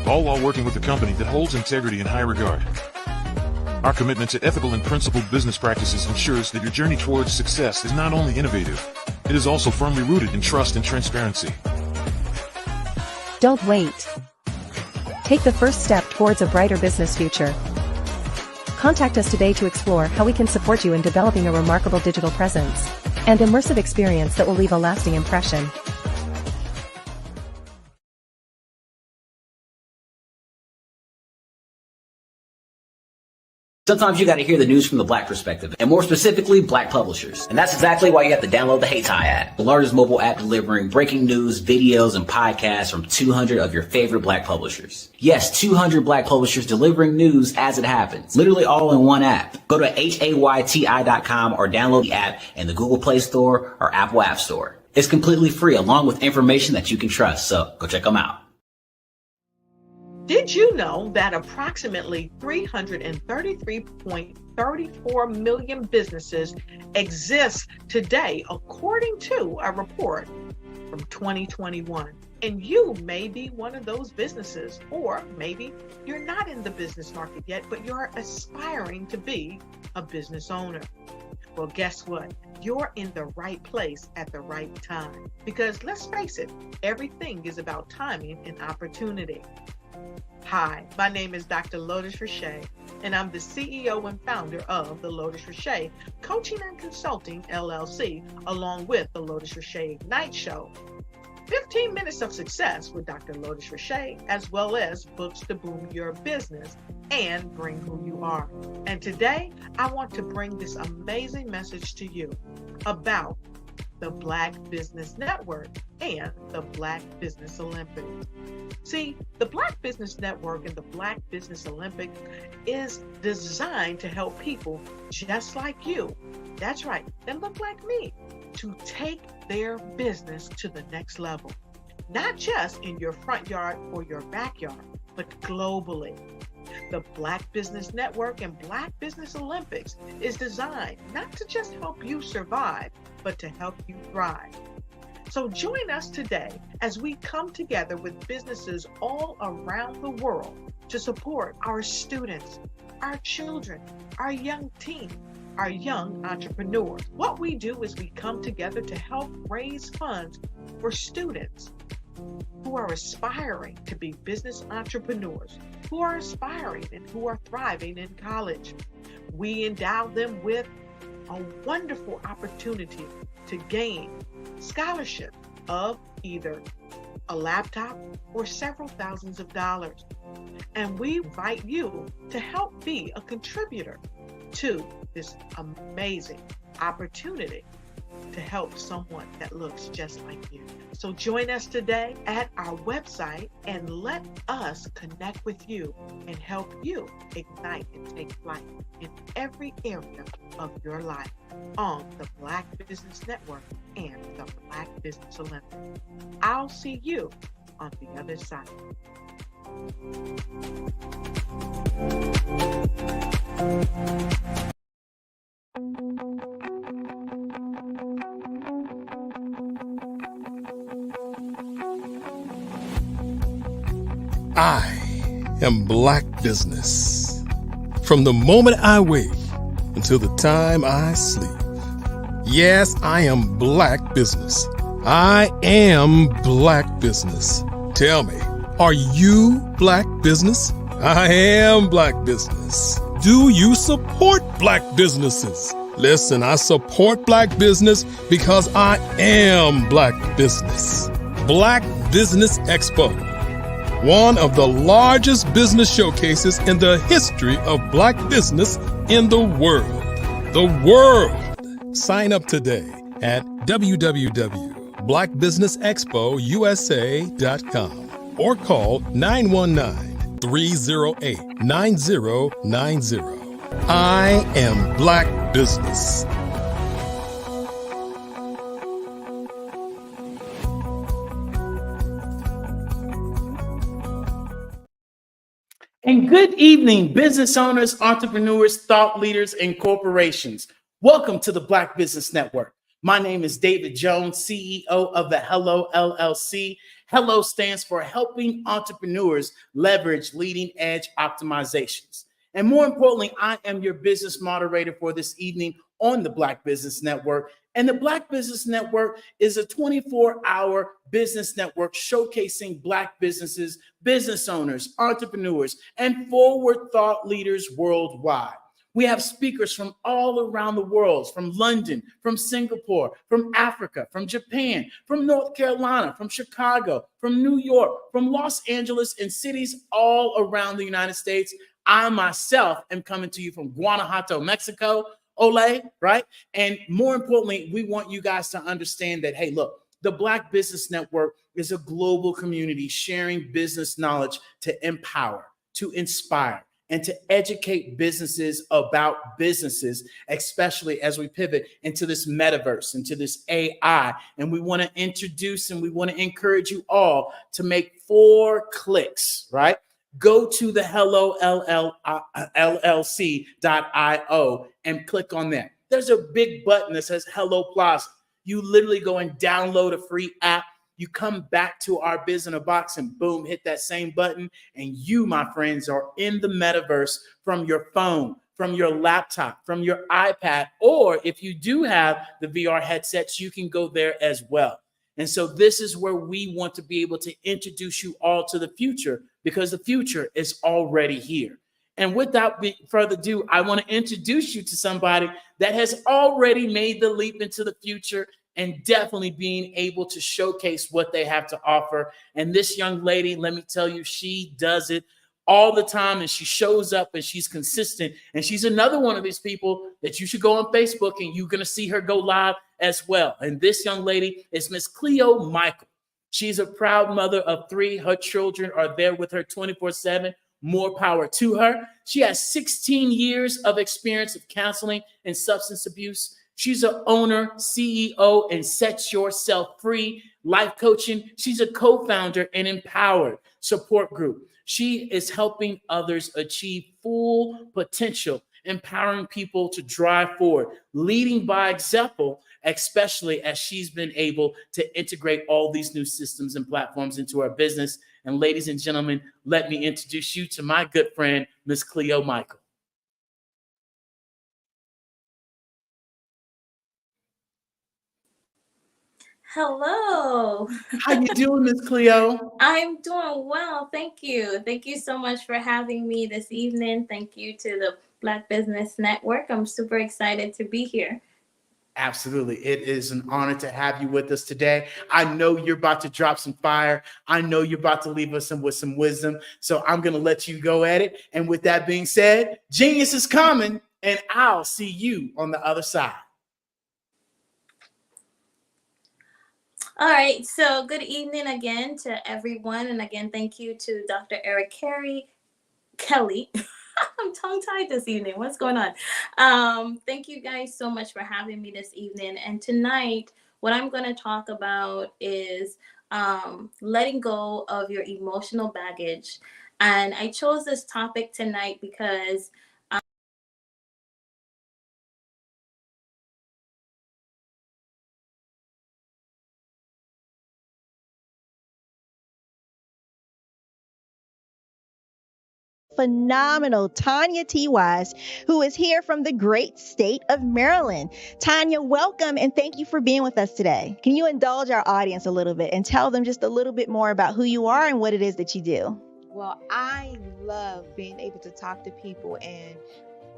all while working with a company that holds integrity in high regard. Our commitment to ethical and principled business practices ensures that your journey towards success is not only innovative, it is also firmly rooted in trust and transparency.
Don't wait. Take the first step towards a brighter business future. Contact us today to explore how we can support you in developing a remarkable digital presence and immersive experience that will leave a lasting impression.
Sometimes you got to hear the news from the Black perspective, and more specifically, Black publishers. And that's exactly why you have to download the HeyTie app, the largest mobile app delivering breaking news, videos, and podcasts from 200 of your favorite Black publishers. Yes, 200 Black publishers delivering news as it happens, literally all in one app. Go to HAYTI.com or download the app in the Google Play Store or Apple App Store. It's completely free, along with information that you can trust, so go check them out.
Did you know that approximately 333.34 million businesses exist today, according to a report from 2021? And you may be one of those businesses, or maybe you're not in the business market yet, but you're aspiring to be a business owner. Well, guess what? You're in the right place at the right time. Because let's face it, everything is about timing and opportunity. Hi, my name is Dr. Lotus Richey, and I'm the CEO and founder of the Lotus Richey Coaching and Consulting LLC, along with the Lotus Richey Ignite Show. 15 minutes of success with Dr. Lotus Richey, as well as books to boom your business and bring who you are. And today, I want to bring this amazing message to you about the Black Business Network and the Black Business Olympics. See, the Black Business Network and the Black Business Olympics is designed to help people just like you, that's right, that look like me, to take their business to the next level. Not just in your front yard or your backyard, but globally. The Black Business Network and Black Business Olympics is designed not to just help you survive, but to help you thrive. So join us today as we come together with businesses all around the world to support our students, our children, our young teens, our young entrepreneurs. What we do is we come together to help raise funds for students who are aspiring to be business entrepreneurs, who are aspiring and who are thriving in college. We endow them with a wonderful opportunity to gain scholarship of either a laptop or several thousands of dollars. And we invite you to help be a contributor to this amazing opportunity to help someone that looks just like you. So join us today at our website and let us connect with you and help you ignite and take flight in every area of your life on the Black Business Network and the Black Business Olympics. I'll see you on the other side.
I am Black Business. From the moment I wake until the time I sleep. Yes, I am Black Business. I am Black Business. Tell me, are you Black Business? I am Black Business. Do you support Black businesses? Listen, I support Black business because I am Black Business. Black Business Expo, one of the largest business showcases in the history of Black business in the world. The world! Sign up today at www.blackbusinessexpousa.com or call 919-308-9090. I am Black Business.
And good evening, business owners, entrepreneurs, thought leaders, and corporations. Welcome to the Black Business Network. My name is David Jones, CEO of the Hello LLC. Hello stands for Helping Entrepreneurs Leverage Leading Edge Optimizations. And more importantly, I am your business moderator for this evening on the Black Business Network. And the Black Business Network is a 24-hour business network showcasing Black businesses, business owners, entrepreneurs, and forward thought leaders worldwide. We have speakers from all around the world, from London, from Singapore, from Africa, from Japan, from North Carolina, from Chicago, from New York, from Los Angeles, and cities all around the United States. I myself am coming to you from Guanajuato, Mexico. Ole, right? And more importantly, we want you guys to understand that, hey, look, the Black Business Network is a global community sharing business knowledge to empower, to inspire, and to educate businesses about businesses, especially as we pivot into this metaverse, into this AI. And we want to introduce and we want to encourage you all to make 4 clicks, right? Go to the LLC.io and click on that. There's a big button that says Hello Plaza. You literally go and download a free app. You come back to our Biz in a Box and boom, hit that same button. And you, my friends, are in the metaverse from your phone, from your laptop, from your iPad, or if you do have the VR headsets, you can go there as well. And so this is where we want to be able to introduce you all to the future, because the future is already here. And without further ado, I want to introduce you to somebody that has already made the leap into the future and definitely being able to showcase what they have to offer. And this young lady, let me tell you, she does it all the time, and she shows up and she's consistent. And she's another one of these people that you should go on Facebook and you're going to see her go live as well. And this young lady is Miss Cleo Michael. She's a proud mother of 3. Her children are there with her 24/7. More power to her. She has 16 years of experience of counseling and substance abuse. She's an owner, CEO, and Set Yourself Free life coaching. She's a co-founder and Empowered support group. She is helping others achieve full potential, empowering people to drive forward, leading by example, especially as she's been able to integrate all these new systems and platforms into our business. And ladies and gentlemen, let me introduce you to my good friend, Miss Cleo Michael.
Hello.
How you doing, Miss Cleo?
I'm doing well. Thank you. Thank you so much for having me this evening. Thank you to the Black Business Network. I'm super excited to be here.
Absolutely. It is an honor to have you with us today. I know you're about to drop some fire. I know you're about to leave us with some wisdom. So I'm going to let you go at it. And with that being said, genius is coming, and I'll see you on the other side.
All right. So good evening again to everyone. And again, thank you to Dr. Eric Kelly. I'm tongue-tied this evening. What's going on? Thank you guys so much for having me this evening. And tonight, what I'm going to talk about is letting go of your emotional baggage. And I chose this topic tonight because
phenomenal Tanya T. Wise, who is here from the great state of Maryland. Tanya, welcome and thank you for being with us today. Can you indulge our audience a little bit and tell them just a little bit more about who you are and what it is that you do?
Well, I love being able to talk to people and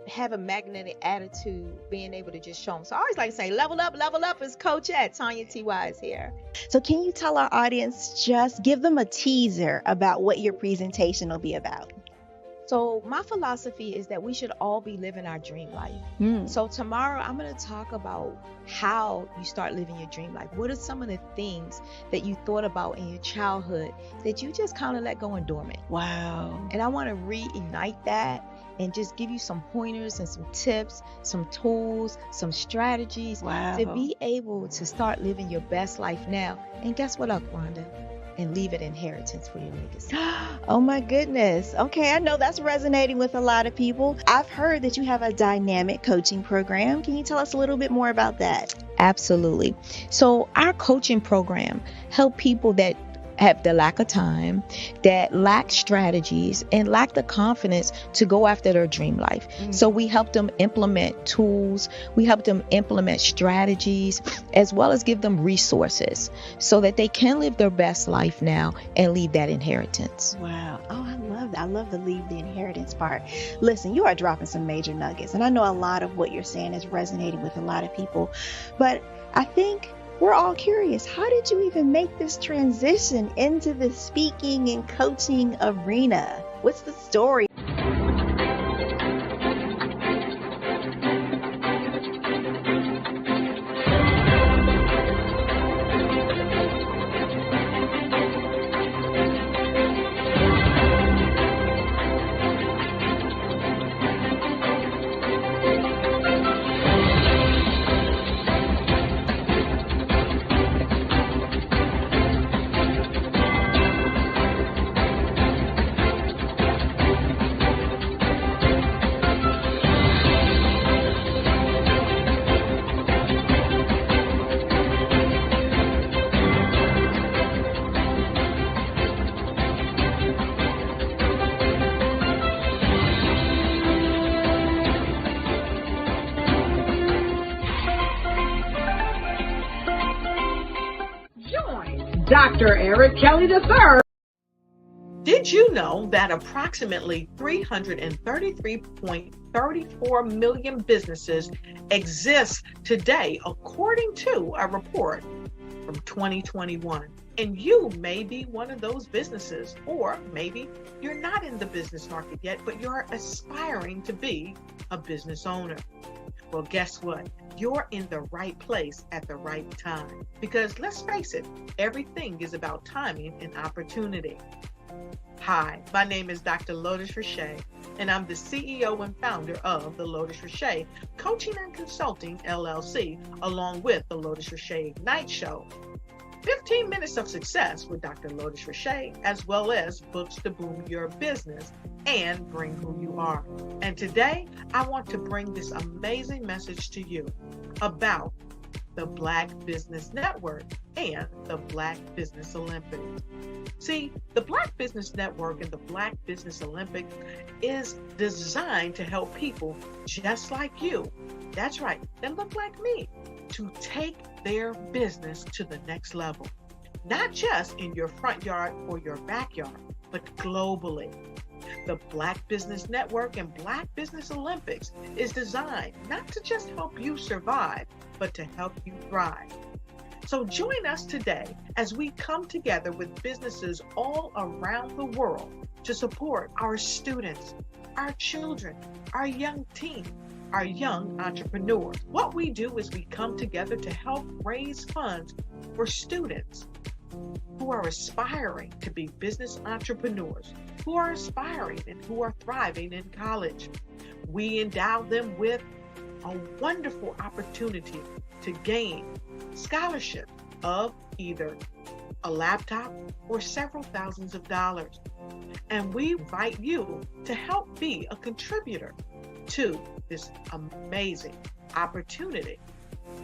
have a magnetic attitude, being able to just show them. So I always like to say, level up is Coach at Tanya T. Wise here.
So can you tell our audience, just give them a teaser about what your presentation will be about?
So my philosophy is that we should all be living our dream life. So tomorrow I'm going to talk about how you start living your dream life. What are some of the things that you thought about in your childhood that you just kind of let go and dormant?
Wow.
And I want to reignite that and just give you some pointers and some tips, some tools, some strategies to be able to start living your best life now. And guess what, Rhonda? And leave an inheritance for your legacy.
Oh my goodness. Okay, I know that's resonating with a lot of people. I've heard that you have a dynamic coaching program. Can you tell us a little bit more about that?
Absolutely. So our coaching program help people that have the lack of time, that lack strategies, and lack the confidence to go after their dream life. So we help them implement tools, we help them implement strategies, as well as give them resources so that they can live their best life now and leave that inheritance.
Wow. Oh, I love that. I love the leave the inheritance part. Listen, you are dropping some major nuggets, and I know a lot of what you're saying is resonating with a lot of people, but I think we're all curious. How did you even make this transition into the speaking and coaching arena? What's the story?
Dr. Eric Kelly III.
Did you know that approximately 333.34 million businesses exist today, according to a report from 2021? And you may be one of those businesses, or maybe you're not in the business market yet, but you're aspiring to be a business owner. Well, guess what? You're in the right place at the right time. Because let's face it, everything is about timing and opportunity. Hi, my name is Dr. Lotus Richey, and I'm the CEO and founder of the Lotus Richey Coaching and Consulting LLC, along with the Lotus Richey Ignite Show. 15 minutes of success with Dr. Lotus Richey, as well as books to boom your business and bring who you are. And today, I want to bring this amazing message to you about the Black Business Network and the Black Business Olympics. See, the Black Business Network and the Black Business Olympics is designed to help people just like you, that's right, that look like me, to take their business to the next level. Not just in your front yard or your backyard, but globally. The Black Business Network and Black Business Olympics is designed not to just help you survive, but to help you thrive. So join us today as we come together with businesses all around the world to support our students, our children, our young teens, our young entrepreneurs. What we do is we come together to help raise funds for students who are aspiring to be business entrepreneurs, who are aspiring and who are thriving in college. We endow them with a wonderful opportunity to gain scholarship of either a laptop or several thousands of dollars. And we invite you to help be a contributor to this amazing opportunity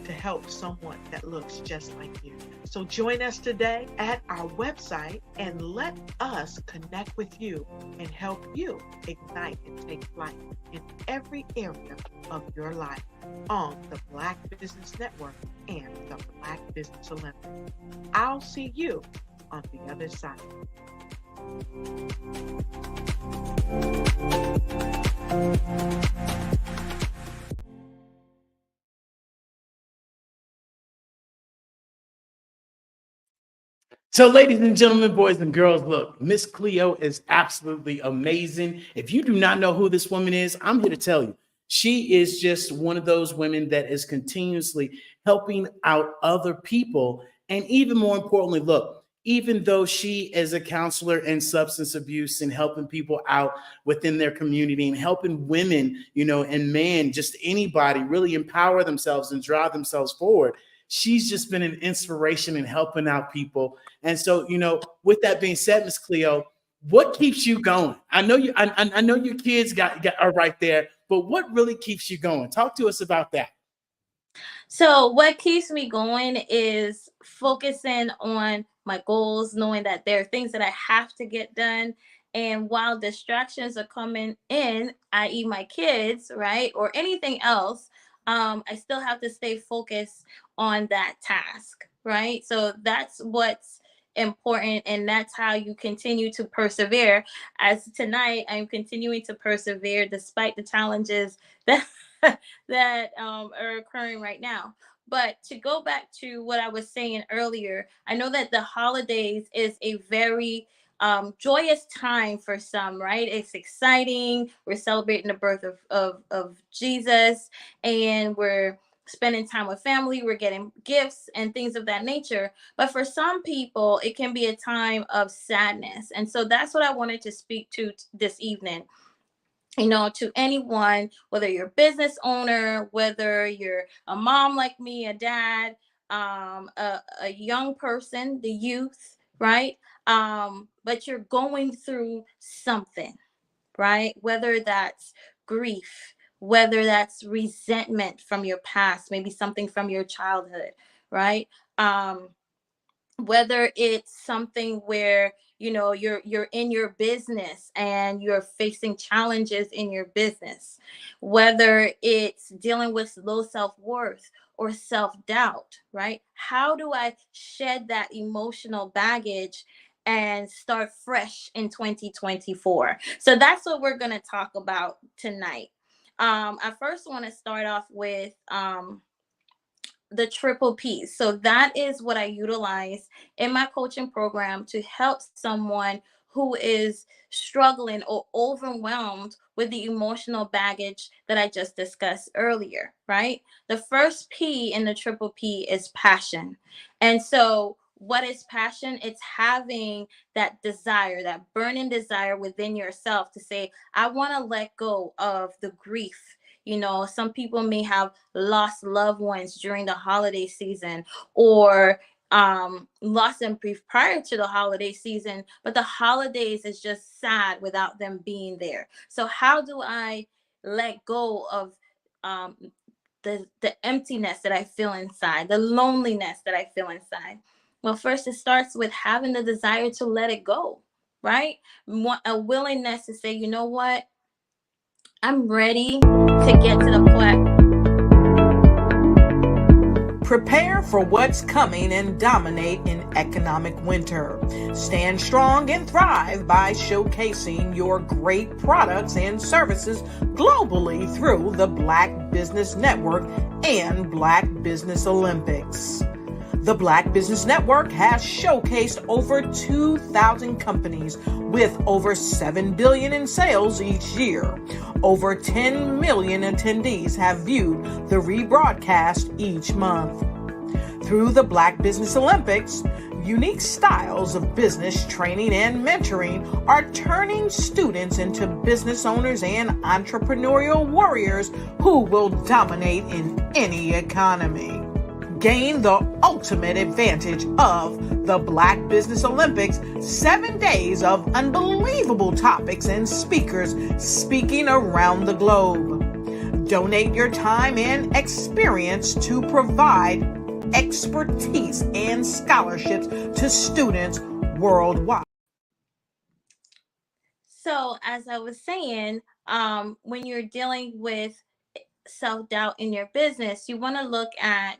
to help someone that looks just like you. So join us today at our website and let us connect with you and help you ignite and take flight in every area of your life on the Black Business Network and the Black Business Olympics. I'll see you on the other side.
So, ladies and gentlemen, boys and girls, look, Miss Cleo is absolutely amazing. If you do not know who this woman is, I'm here to tell you. She is just one of those women that is continuously helping out other people. And even more importantly, look, even though she is a counselor in substance abuse and helping people out within their community and helping women, and men, just anybody really empower themselves and drive themselves forward, she's just been an inspiration in helping out people. And so, with that being said, Miss Cleo, what keeps you going? I know you. I know your kids are right there, but what really keeps you going? Talk to us about that.
So what keeps me going is focusing on my goals, knowing that there are things that I have to get done. And while distractions are coming in, i.e. my kids, right, or anything else, I still have to stay focused on that task, right? So that's what's important, and that's how you continue to persevere. As tonight, I'm continuing to persevere despite the challenges that that are occurring right now. But to go back to what I was saying earlier, I know that the holidays is a very joyous time for some, right? It's exciting. We're celebrating the birth of Jesus, and we're spending time with family. We're getting gifts and things of that nature. But for some people, it can be a time of sadness. And so that's what I wanted to speak to this evening. To anyone, whether you're a business owner, whether you're a mom like me, a dad, a young person, the youth, right? But you're going through something, right? Whether that's grief, whether that's resentment from your past, maybe something from your childhood, right? Whether it's something where you're in your business and you're facing challenges in your business, whether it's dealing with low self-worth or self-doubt, right? How do I shed that emotional baggage and start fresh in 2024? So that's what we're going to talk about tonight. I first want to start off with the triple P's. So that is what I utilize in my coaching program to help someone who is struggling or overwhelmed with the emotional baggage that I just discussed earlier, right? The first P in the triple P is passion. And so what is passion? It's having that desire, that burning desire within yourself to say, I want to let go of the grief. Some people may have lost loved ones during the holiday season, or lost them prior to the holiday season, but the holidays is just sad without them being there. So how do I let go of the emptiness that I feel inside, the loneliness that I feel inside? Well, first it starts with having the desire to let it go, right? A willingness to say, you know what? I'm ready to get to the point.
Prepare for what's coming and dominate in economic winter. Stand strong and thrive by showcasing your great products and services globally through the Black Business Network and Black Business Olympics. The Black Business Network has showcased over 2,000 companies with over $7 billion in sales each year. Over 10 million attendees have viewed the rebroadcast each month. Through the Black Business Olympics, unique styles of business training and mentoring are turning students into business owners and entrepreneurial warriors who will dominate in any economy. Gain the ultimate advantage of the Black Business Olympics, 7 days of unbelievable topics and speakers speaking around the globe. Donate your time and experience to provide expertise and scholarships to students worldwide.
So, as I was saying, when you're dealing with self-doubt in your business, you want to look at,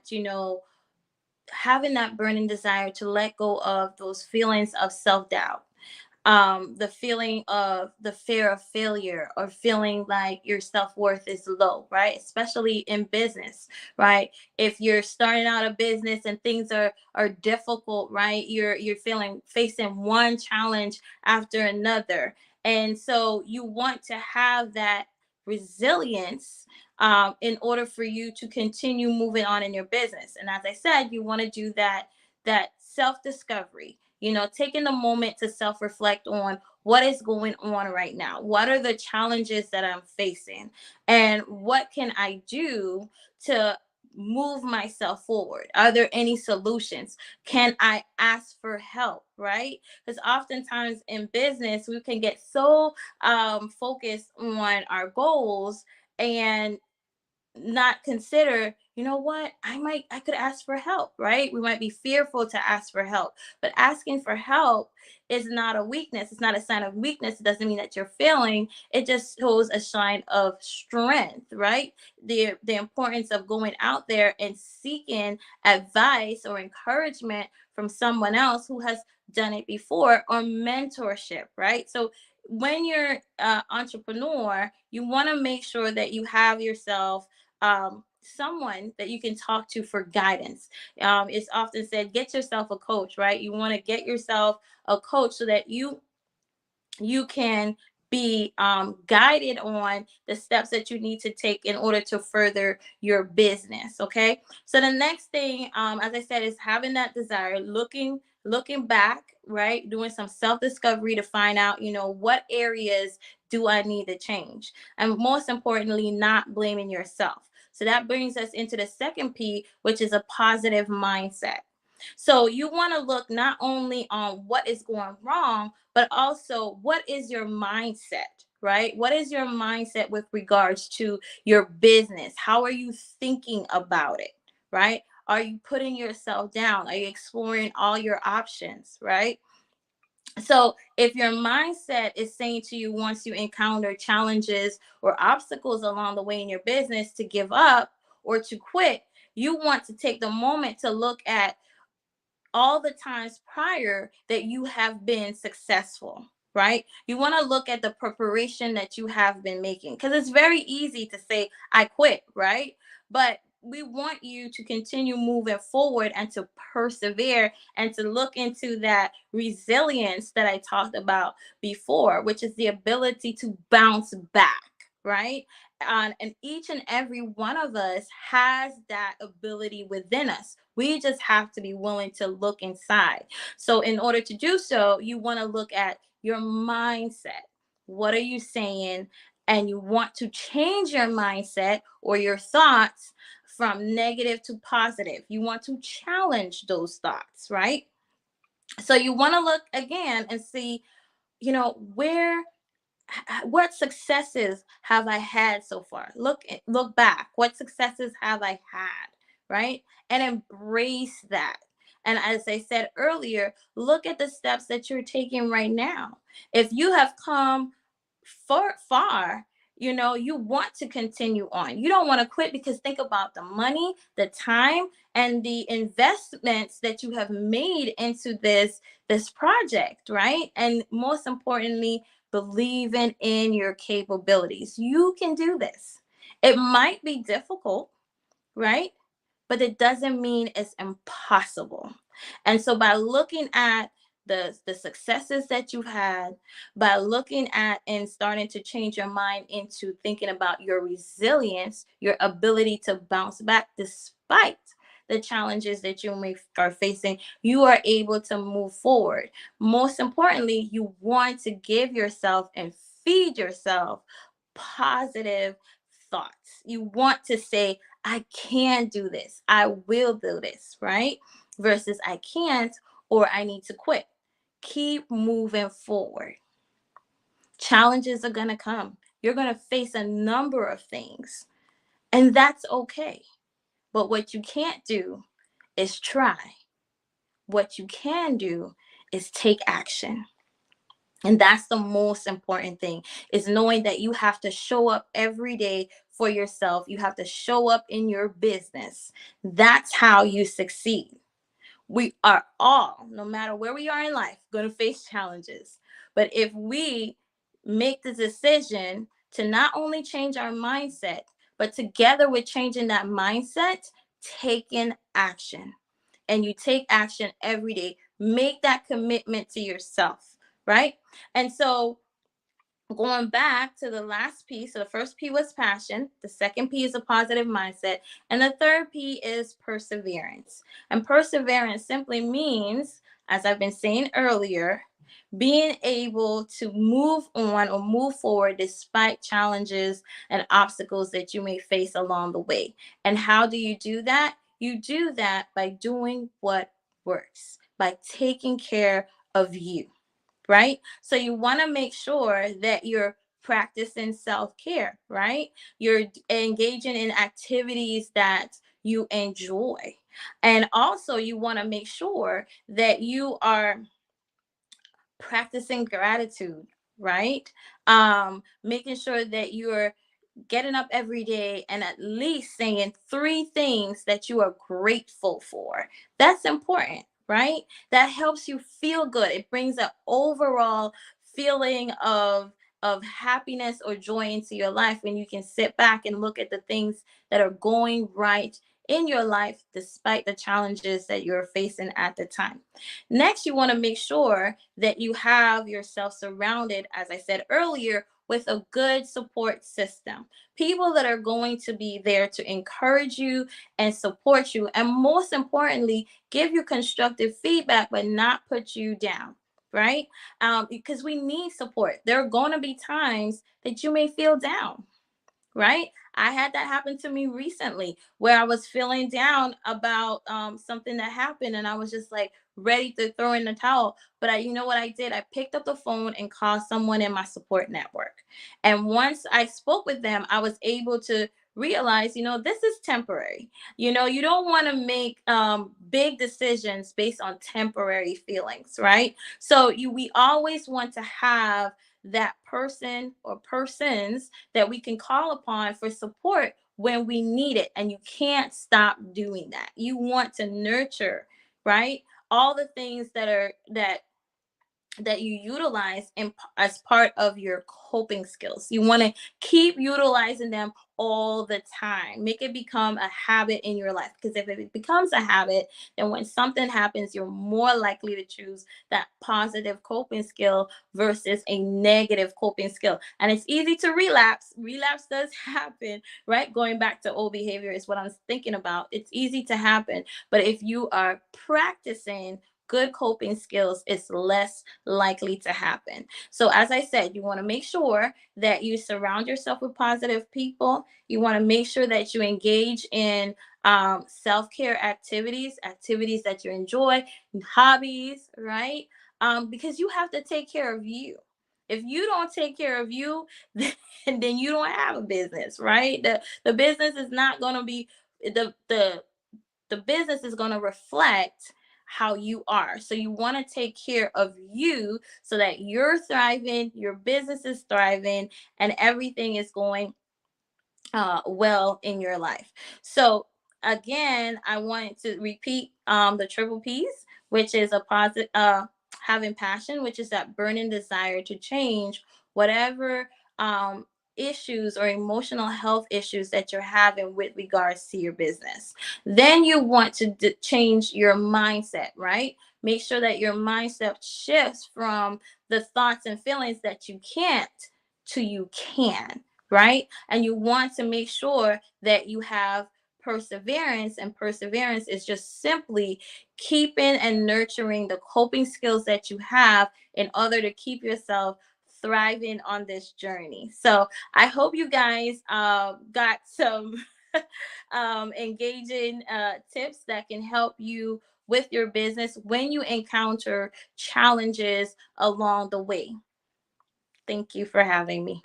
having that burning desire to let go of those feelings of self-doubt. the feeling of the fear of failure, or feeling like your self-worth is low, right? Especially in business, right? If you're starting out a business and things are difficult, right? You're facing one challenge after another. And so you want to have that resilience in order for you to continue moving on in your business. And as I said, you want to do that self-discovery, taking the moment to self-reflect on what is going on right now. What are the challenges that I'm facing? And what can I do to move myself forward? Are there any solutions? Can I ask for help, right? Because oftentimes in business, we can get so focused on our goals and not consider, what, I could ask for help, right? We might be fearful to ask for help, but asking for help is not a weakness. It's not a sign of weakness. It doesn't mean that you're failing. It just shows a sign of strength, right? The importance of going out there and seeking advice or encouragement from someone else who has done it before, or mentorship, right? So when you're an entrepreneur, you want to make sure that you have yourself someone that you can talk to for guidance. It's often said, get yourself a coach, right? You want to get yourself a coach so that you can be guided on the steps that you need to take in order to further your business. Okay. So the next thing, as I said, is having that desire, looking back, right? Doing some self-discovery to find out, what areas do I need to change? And most importantly, not blaming yourself. So that brings us into the second P, which is a positive mindset. So you want to look not only on what is going wrong, but also what is your mindset, right? What is your mindset with regards to your business? How are you thinking about it, right? Are you putting yourself down? Are you exploring all your options, right? So if your mindset is saying to you, once you encounter challenges or obstacles along the way in your business, to give up or to quit, you want to take the moment to look at all the times prior that you have been successful, right? You want to look at the preparation that you have been making, because it's very easy to say, I quit, right? But we want you to continue moving forward and to persevere and to look into that resilience that I talked about before, which is the ability to bounce back, right? And each and every one of us has that ability within us. We just have to be willing to look inside. So in order to do so, you want to look at your mindset. What are you saying? And you want to change your mindset or your thoughts from negative to positive. You want to challenge those thoughts, right? So you want to look again and see, what successes have I had so far? Look back. What successes have I had, right? And embrace that. And as I said earlier, look at the steps that you're taking right now. If you have come far, you want to continue on. You don't want to quit, because think about the money, the time, and the investments that you have made into this project, right? And most importantly, believing in your capabilities. You can do this. It might be difficult, right? But it doesn't mean it's impossible. And so by looking at the successes that you've had, by looking at and starting to change your mind into thinking about your resilience, your ability to bounce back despite the challenges that you are facing, you are able to move forward. Most importantly, you want to give yourself and feed yourself positive thoughts. You want to say, I can do this. I will do this, right? Versus I can't, or I need to quit. Keep moving forward. Challenges are going to come. You're going to face a number of things, and that's okay. But what you can't do is try. What you can do is take action. And that's the most important thing, is knowing that you have to show up every day for yourself. You have to show up in your business. That's how you succeed. We are all, no matter where we are in life, going to face challenges. But if we make the decision to not only change our mindset, but together with changing that mindset, taking action. And you take action every day. Make that commitment to yourself, right? And so going back to the last P, so the first P was passion, the second P is a positive mindset, and the third P is perseverance. And perseverance simply means, as I've been saying earlier, being able to move on or move forward despite challenges and obstacles that you may face along the way. And how do you do that? You do that by doing what works, by taking care of you, right? So you want to make sure that you're practicing self-care, right? You're engaging in activities that you enjoy. And also you want to make sure that you are practicing gratitude, right? Making sure that you're getting up every day and at least saying 3 things that you are grateful for. That's important, right? That helps you feel good. It brings an overall feeling of happiness or joy into your life when you can sit back and look at the things that are going right in your life despite the challenges that you're facing at the time. Next, you want to make sure that you have yourself surrounded, as I said earlier, with a good support system. People that are going to be there to encourage you and support you, and most importantly, give you constructive feedback, but not put you down, right? Because we need support. There are going to be times that you may feel down, right? I had that happen to me recently where I was feeling down about something that happened, and I was just like ready to throw in the towel. But you know what I did? I picked up the phone and called someone in my support network. And once I spoke with them, I was able to realize, this is temporary. You don't want to make big decisions based on temporary feelings, right? So we always want to have that person or persons that we can call upon for support when we need it. And you can't stop doing that. You want to nurture, right? All the things that you utilize as part of your coping skills. You want to keep utilizing them all the time. Make it become a habit in your life, because if it becomes a habit, then when something happens, you're more likely to choose that positive coping skill versus a negative coping skill. And it's easy to relapse. Relapse does happen, right? Going back to old behavior is what I'm thinking about. It's easy to happen. But if you are practicing good coping skills, is less likely to happen. So as I said, you want to make sure that you surround yourself with positive people. You want to make sure that you engage in self-care activities that you enjoy, hobbies, right? Because you have to take care of you. If you don't take care of you, then you don't have a business, right? The business is not going to be the business is going to reflect how you are. So you want to take care of you so that you're thriving, your business is thriving, and everything is going well in your life. So again, I wanted to repeat the triple P's, which is a positive, having passion, which is that burning desire to change whatever issues or emotional health issues that you're having with regards to your business. Then you want to change your mindset, right? Make sure that your mindset shifts from the thoughts and feelings that you can't to you can, right? And you want to make sure that you have perseverance, and perseverance is just simply keeping and nurturing the coping skills that you have in order to keep yourself thriving on this journey. So I hope you guys got some engaging tips that can help you with your business when you encounter challenges along the way. Thank you for having me.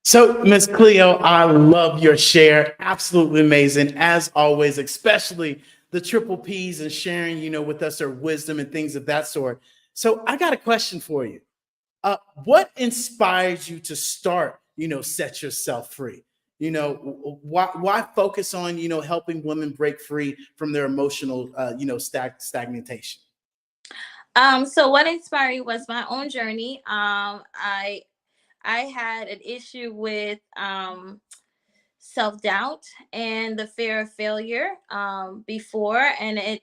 So, Miss Cleo, I love your share. Absolutely amazing, as always, especially the triple P's and sharing, with us her wisdom and things of that sort. So I got a question for you. What inspires you to start, Set Yourself Free? Why focus on, helping women break free from their emotional, stagnation?
So what inspired me was my own journey. I had an issue with self-doubt and the fear of failure before, and it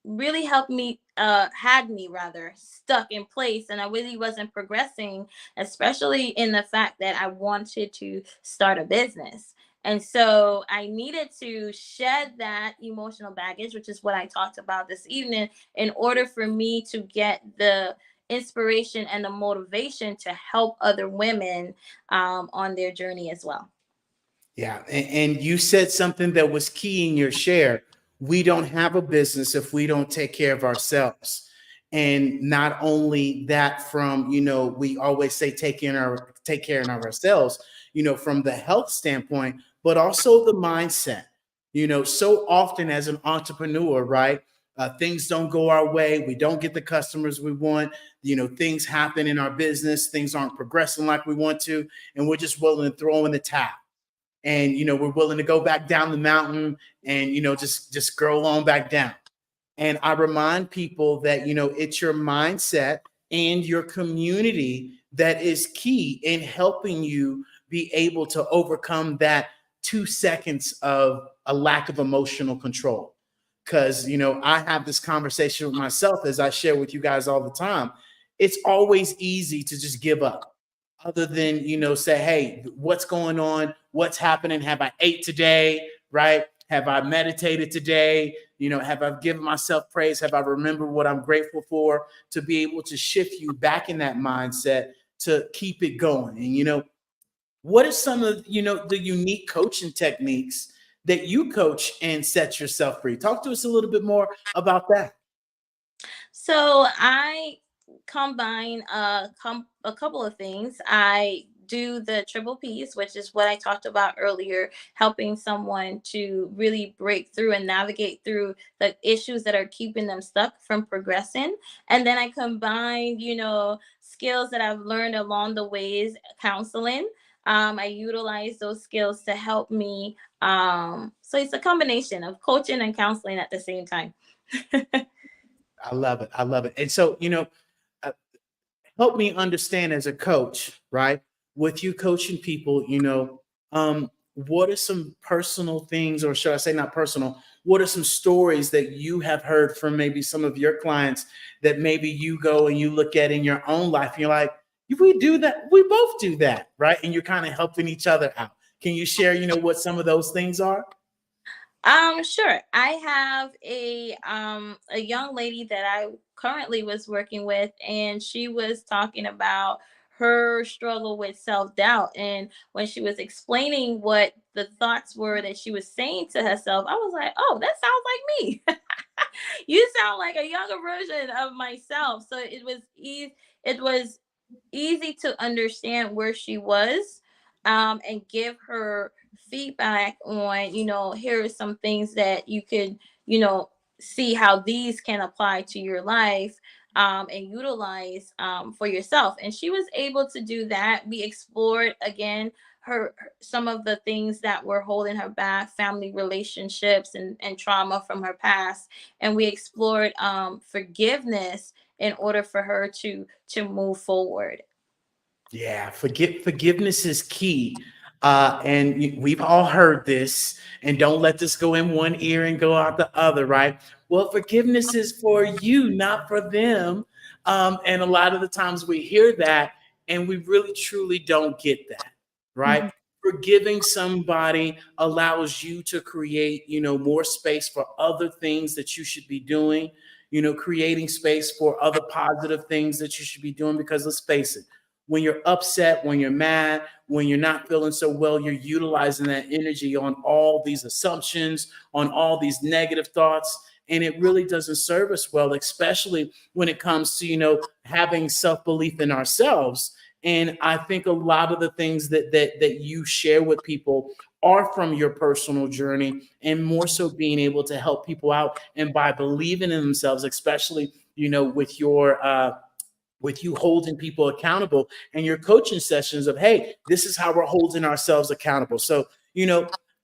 really helped me had me rather stuck in place, and I really wasn't progressing, especially in the fact that I wanted to start a business. And so I needed to shed that emotional baggage, which is what I talked about this evening, in order for me to get the inspiration and the motivation to help other women on their journey as well.
Yeah. And you said something that was key in your share. We don't have a business if we don't take care of ourselves. And not only that, from, we always say take care of ourselves, from the health standpoint, but also the mindset. So often as an entrepreneur, right? Things don't go our way. We don't get the customers we want. Things happen in our business. Things aren't progressing like we want to. And we're just willing to throw in the towel. And, we're willing to go back down the mountain and, just scroll on back down. And I remind people that, it's your mindset and your community that is key in helping you be able to overcome that 2 seconds of a lack of emotional control. Because, I have this conversation with myself, as I share with you guys all the time. It's always easy to just give up. Other than, say, hey, what's going on? What's happening? Have I ate today? Right? Have I meditated today? Have I given myself praise? Have I remembered what I'm grateful for? To be able to shift you back in that mindset to keep it going. And, what are some of, the unique coaching techniques that you coach and Set Yourself Free? Talk to us a little bit more about that.
So I combine a couple of things. I do the triple P's, which is what I talked about earlier, helping someone to really break through and navigate through the issues that are keeping them stuck from progressing. And then I combine, skills that I've learned along the ways, counseling. I utilize those skills to help me. So it's a combination of coaching and counseling at the same time.
I love it. I love it. And so, help me understand as a coach, right? With you coaching people, what are some personal things, or should I say not personal, what are some stories that you have heard from maybe some of your clients that maybe you go and you look at in your own life and you're like, if we do that, we both do that, right? And you're kind of helping each other out. Can you share, what some of those things are?
Sure. I have a young lady that I currently was working with, and she was talking about her struggle with self-doubt. And when she was explaining what the thoughts were that she was saying to herself, I was like, oh, that sounds like me. You sound like a younger version of myself. So it was easy to understand where she was, and give her feedback on, here are some things that you could, see how these can apply to your life, and utilize for yourself. And she was able to do that. We explored again some of the things that were holding her back, family relationships and trauma from her past. And we explored forgiveness in order for her to move forward.
Yeah, forgiveness is key. And we've all heard this, and don't let this go in one ear and go out the other, right? Well, forgiveness is for you, not for them. And a lot of the times we hear that and we really truly don't get that, right?
Mm-hmm.
Forgiving somebody allows you to create, more space for other things that you should be doing, creating space for other positive things that you should be doing. Because let's face it, when you're upset, when you're mad, when you're not feeling so well, you're utilizing that energy on all these assumptions, on all these negative thoughts. And it really doesn't serve us well, especially when it comes to, having self-belief in ourselves. And I think a lot of the things that you share with people are from your personal journey, and more so being able to help people out. And by believing in themselves, especially with you holding people accountable and your coaching sessions of, hey, this is how we're holding ourselves accountable. So,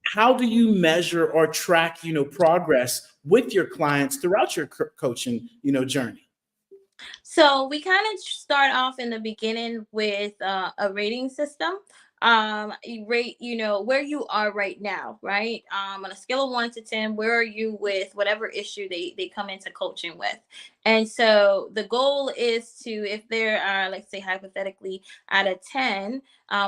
how do you measure or track, progress with your clients throughout your coaching, journey?
So we kind of start off in the beginning with a rating system. You rate, where you are right now, right? On a scale of 1 to 10, where are you with whatever issue they come into coaching with? And so the goal is to, if there are, let's say hypothetically, out of 10,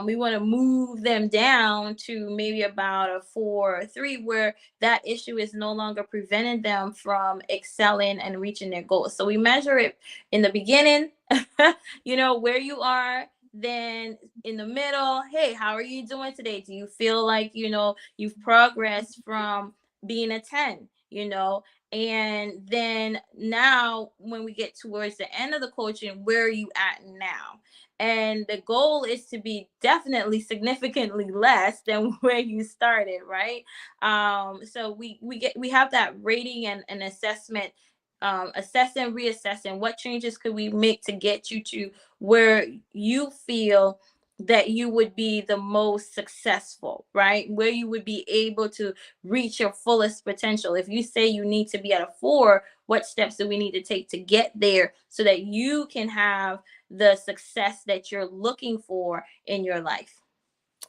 we want to move them down to maybe about a 4 or 3, where that issue is no longer preventing them from excelling and reaching their goals. So we measure it in the beginning, where you are. Then in the middle, hey, how are you doing today? Do you feel like, you've progressed from being a 10, and then now when we get towards the end of the coaching, where are you at now? And the goal is to be definitely significantly less than where you started, right? So we have that rating and assessment, assessing, reassessing what changes could we make to get you to where you feel that you would be the most successful, right? Where you would be able to reach your fullest potential. If you say you need to be at a 4, what steps do we need to take to get there so that you can have the success that you're looking for in your life?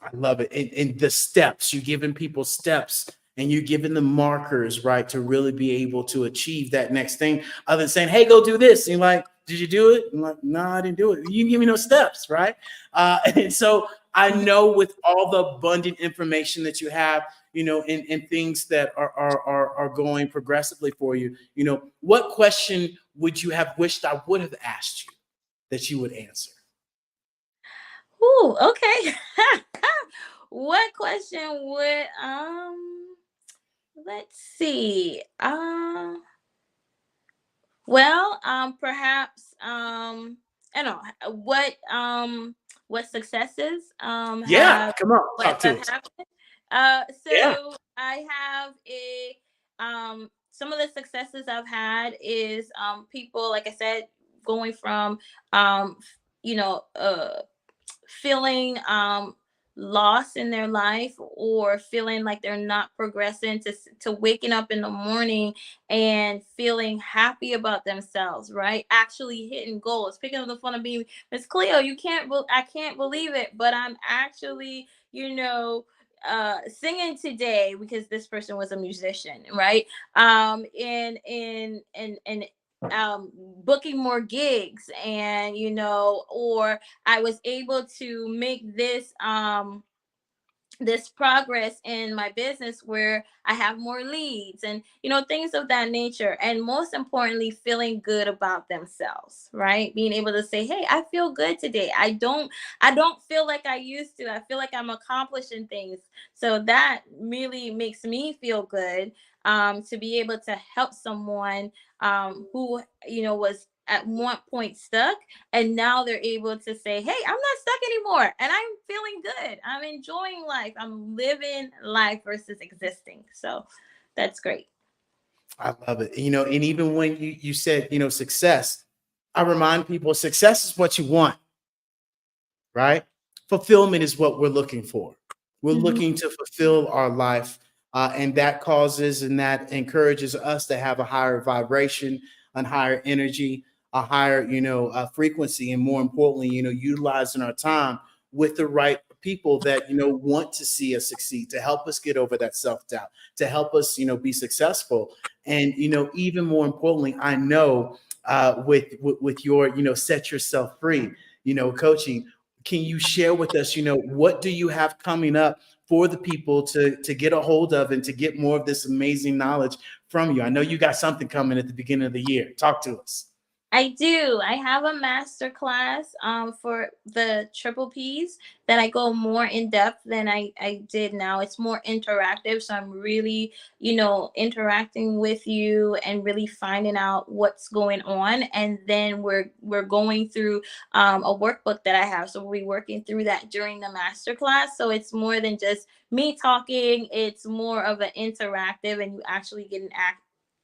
I love it. And the steps, you're giving people steps and you're giving them markers, right, to really be able to achieve that next thing, other than saying, hey, go do this. And you're like, did you do it? I'm like, no, I didn't do it. You didn't give me no steps, right? And so I know with all the abundant information that you have, and things that are going progressively for you, what question would you have wished I would have asked you that you would answer?
Ooh, okay. What question would let's see. Perhaps I don't know what successes
Yeah,
have
come on, talk to us.
happened.
Yeah.
I have some of the successes I've had is people, like I said, going from feeling lost in their life, or feeling like they're not progressing, to waking up in the morning and feeling happy about themselves, right? Actually hitting goals, picking up the phone and being, Miss Cleo, I can't believe it, but I'm actually, singing today, because this person was a musician, right? And booking more gigs, and or I was able to make this progress in my business where I have more leads, and things of that nature. And most importantly, feeling good about themselves, right? Being able to say, hey, I feel good today. I don't feel like I used to. I feel like I'm accomplishing things. So that really makes me feel good, to be able to help someone who was at one point stuck, and now they're able to say, hey, I'm not stuck anymore, and I'm feeling good, I'm enjoying life, I'm living life versus existing. So that's great.
I love it. And even when you said, success, I remind people success is what you want, right? Fulfillment is what we're looking for. We're looking to fulfill our life. And that causes and that encourages us to have a higher vibration, and higher energy, a higher, frequency, and more importantly, utilizing our time with the right people that, want to see us succeed, to help us get over that self-doubt, to help us, be successful. And, even more importantly, I know with your, set yourself free, coaching, can you share with us, what do you have coming up for the people to get a hold of and to get more of this amazing knowledge from you? I know you got something coming at the beginning of the year. Talk to us.
I do. I have a master class for the triple Ps that I go more in depth than I did now. It's more interactive. So I'm really, interacting with you and really finding out what's going on. And then we're going through a workbook that I have. So we'll be working through that during the master class. So it's more than just me talking. It's more of an interactive, and you actually get an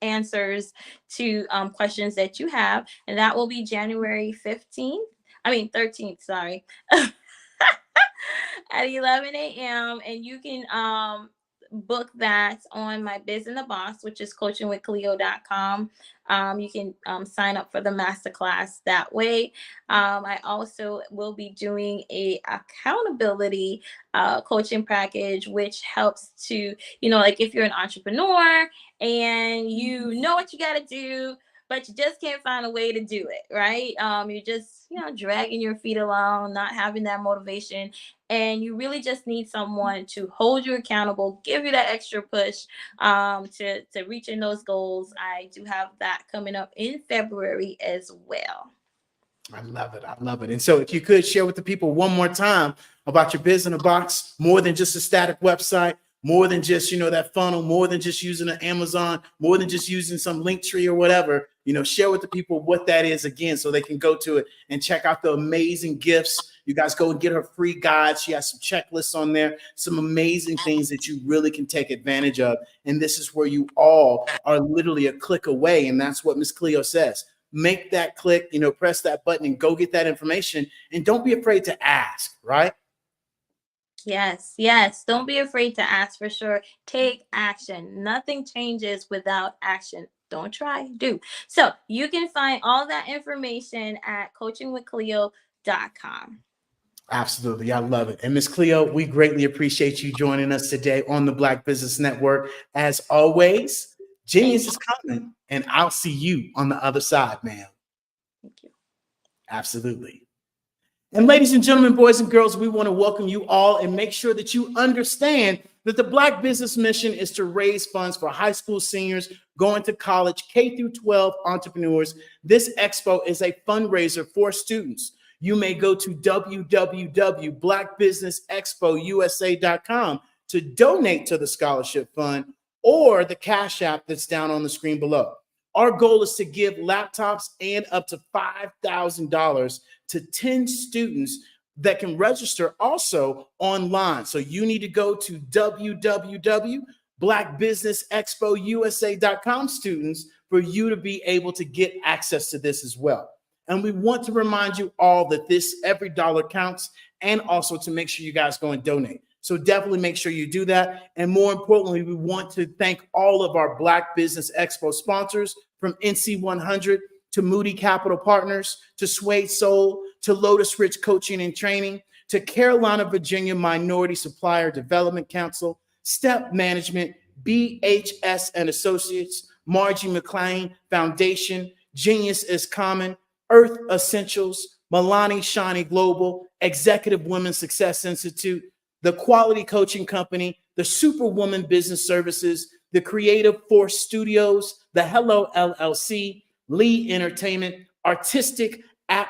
answers to questions that you have. And that will be January 13th, sorry, at 11 a.m. And you can book that on my Biz in the Box, which is coachingwithcleo.com. You can sign up for the masterclass that way. I also will be doing a accountability coaching package, which helps to, like if you're an entrepreneur and you know what you got to do, but you just can't find a way to do it, right? You're just, dragging your feet along, not having that motivation. And you really just need someone to hold you accountable, give you that extra push to reaching those goals. I do have that coming up in February as well.
I love it. I love it. And so if you could share with the people one more time about your Biz in a Box, more than just a static website, more than just, that funnel, more than just using an Amazon, more than just using some link tree or whatever, share with the people what that is again, so they can go to it and check out the amazing gifts. You guys go and get her free guide. She has some checklists on there, some amazing things that you really can take advantage of. And this is where you all are literally a click away. And that's what Miss Cleo says. Make that click, press that button and go get that information. And don't be afraid to ask, right?
Yes. Don't be afraid to ask, for sure. Take action. Nothing changes without action. Don't try, do. So you can find all that information at coachingwithcleo.com.
Absolutely. I love it. And Miss Cleo, we greatly appreciate you joining us today on the Black Business Network. As always, genius is coming, and I'll see you on the other side, ma'am.
Thank you.
Absolutely. And ladies and gentlemen, boys and girls, we want to welcome you all and make sure that you understand that the Black Business Mission is to raise funds for high school seniors going to college, K through 12 entrepreneurs. This expo is a fundraiser for students. You may go to www.blackbusinessexpousa.com to donate to the scholarship fund or the Cash App that's down on the screen below. Our goal is to give laptops and up to $5,000 to 10 students that can register also online. So you need to go to www.blackbusinessexpousa.com, students, for you to be able to get access to this as well. And we want to remind you all that every dollar counts, and also to make sure you guys go and donate. So definitely make sure you do that. And more importantly, we want to thank all of our Black Business Expo sponsors, from NC 100 to Moody Capital Partners, to Suede Soul, to Lotus Rich Coaching and Training, to Carolina, Virginia Minority Supplier Development Council, Step Management, BHS and Associates, Margie McLean Foundation, Genius is Common, Earth Essentials, Milani Shani Global, Executive Women's Success Institute, the Quality Coaching Company, the Superwoman Business Services, the Creative Force Studios, the Hello LLC, Lee Entertainment, Artistic App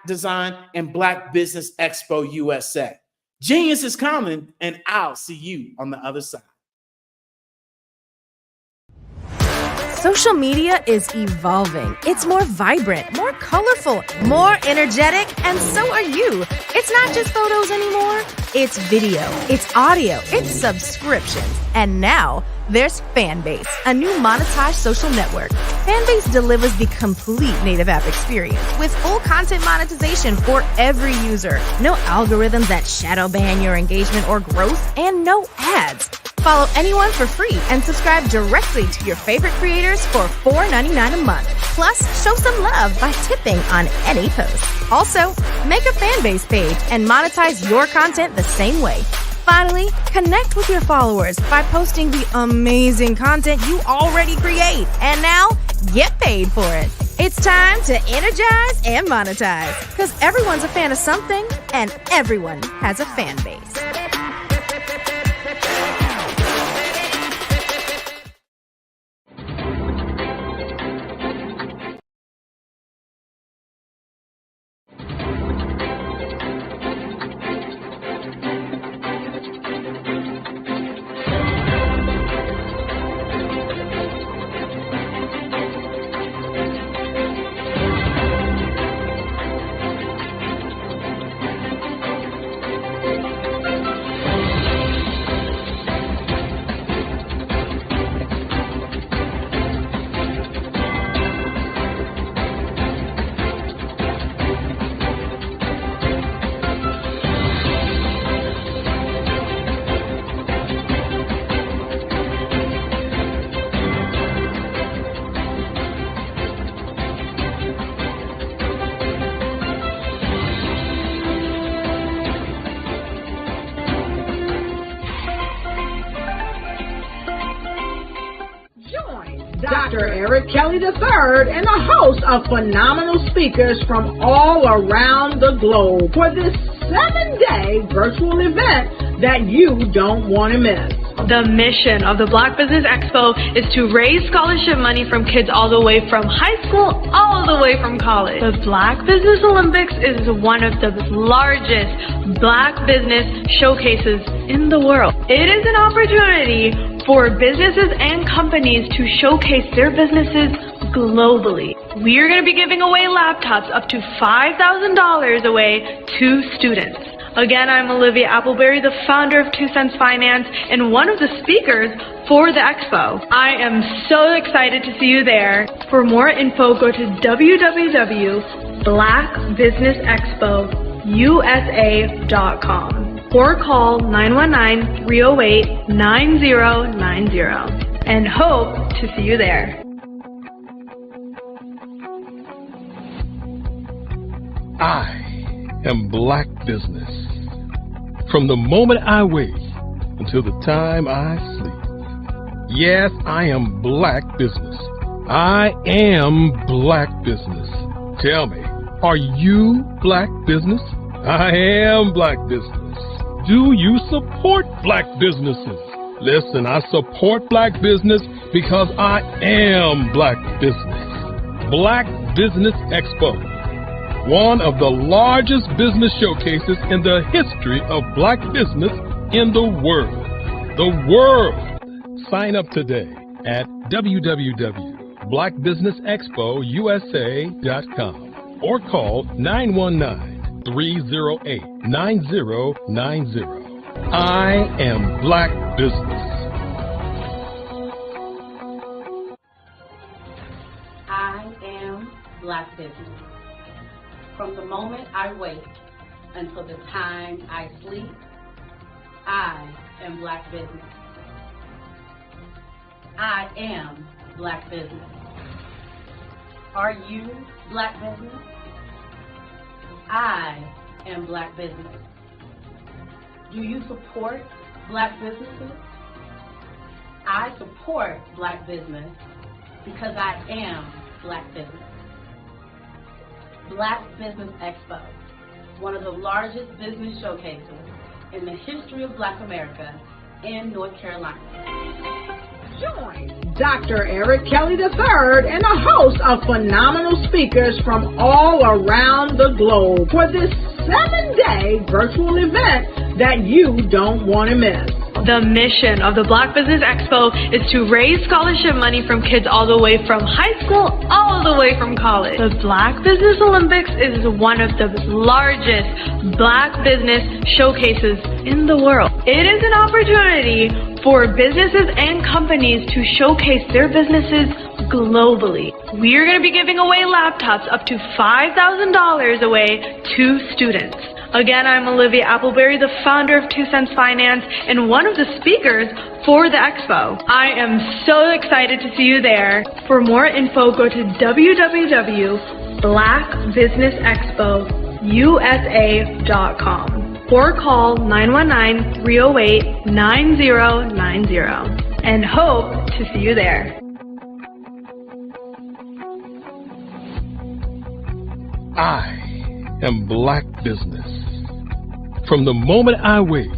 Design, and Black Business Expo USA. Genius is coming, and I'll see you on the other side.
Social media is evolving. It's more vibrant, more colorful, more energetic, and so are you. It's not just photos anymore. It's video, it's audio, it's subscriptions. And now there's Fanbase, a new monetized social network. Fanbase delivers the complete native app experience with full content monetization for every user. No algorithms that shadow ban your engagement or growth, and no ads. Follow anyone for free and subscribe directly to your favorite creators for $4.99 a month. Plus, show some love by tipping on any post. Also, make a Fanbase page and monetize your content the same way. Finally, connect with your followers by posting the amazing content you already create. And now, get paid for it. It's time to energize and monetize, because everyone's a fan of something and everyone has a fan base.
Dr. Eric Kelly III and a host of phenomenal speakers from all around the globe for this 7-day virtual event that you don't want to miss.
The mission of the Black Business Expo is to raise scholarship money from kids all the way from high school, all the way from college. The Black Business Olympics is one of the largest Black business showcases in the world. It is an opportunity for businesses and companies to showcase their businesses globally. We are going to be giving away laptops up to $5,000 away to students. Again, I'm Olivia Appleberry, the founder of 2 Cents Finance and one of the speakers for the expo. I am so excited to see you there. For more info, go to www.blackbusinessexpousa.com or call 919-308-9090 and hope to see you there.
I am Black Business. From the moment I wake until the time I sleep. Yes, I am Black Business. I am Black Business. Tell me, are you Black Business? I am Black Business. Do you support Black businesses? Listen, I support Black business because I am Black Business. Black Business Expo, one of the largest business showcases in the history of Black business in the world. The world! Sign up today at www.blackbusinessexpousa.com or call 919-308-9090. I am Black Business.
I am Black Business. From the moment I wake until the time I sleep, I am Black Business. I am Black Business. Are you Black Business? I am Black Business. Do you support Black businesses? I support Black business because I am Black Business. Black Business Expo, one of the largest business showcases in the history of Black America in North Carolina.
Join Dr. Eric Kelly III and a host of phenomenal speakers from all around the globe for this 7-day virtual event that you don't want to miss.
The mission of the Black Business Expo is to raise scholarship money from kids all the way from high school, all the way from college. The Black Business Olympics is one of the largest Black business showcases in the world. It is an opportunity for businesses and companies to showcase their businesses globally. We are going to be giving away laptops up to $5,000 away to students. Again, I'm Olivia Appleberry, the founder of 2 Cents Finance and one of the speakers for the expo. I am so excited to see you there. For more info, go to www.blackbusinessexpousa.com or call 919-308-9090 and hope to see you there.
I am Black Business. From the moment I wake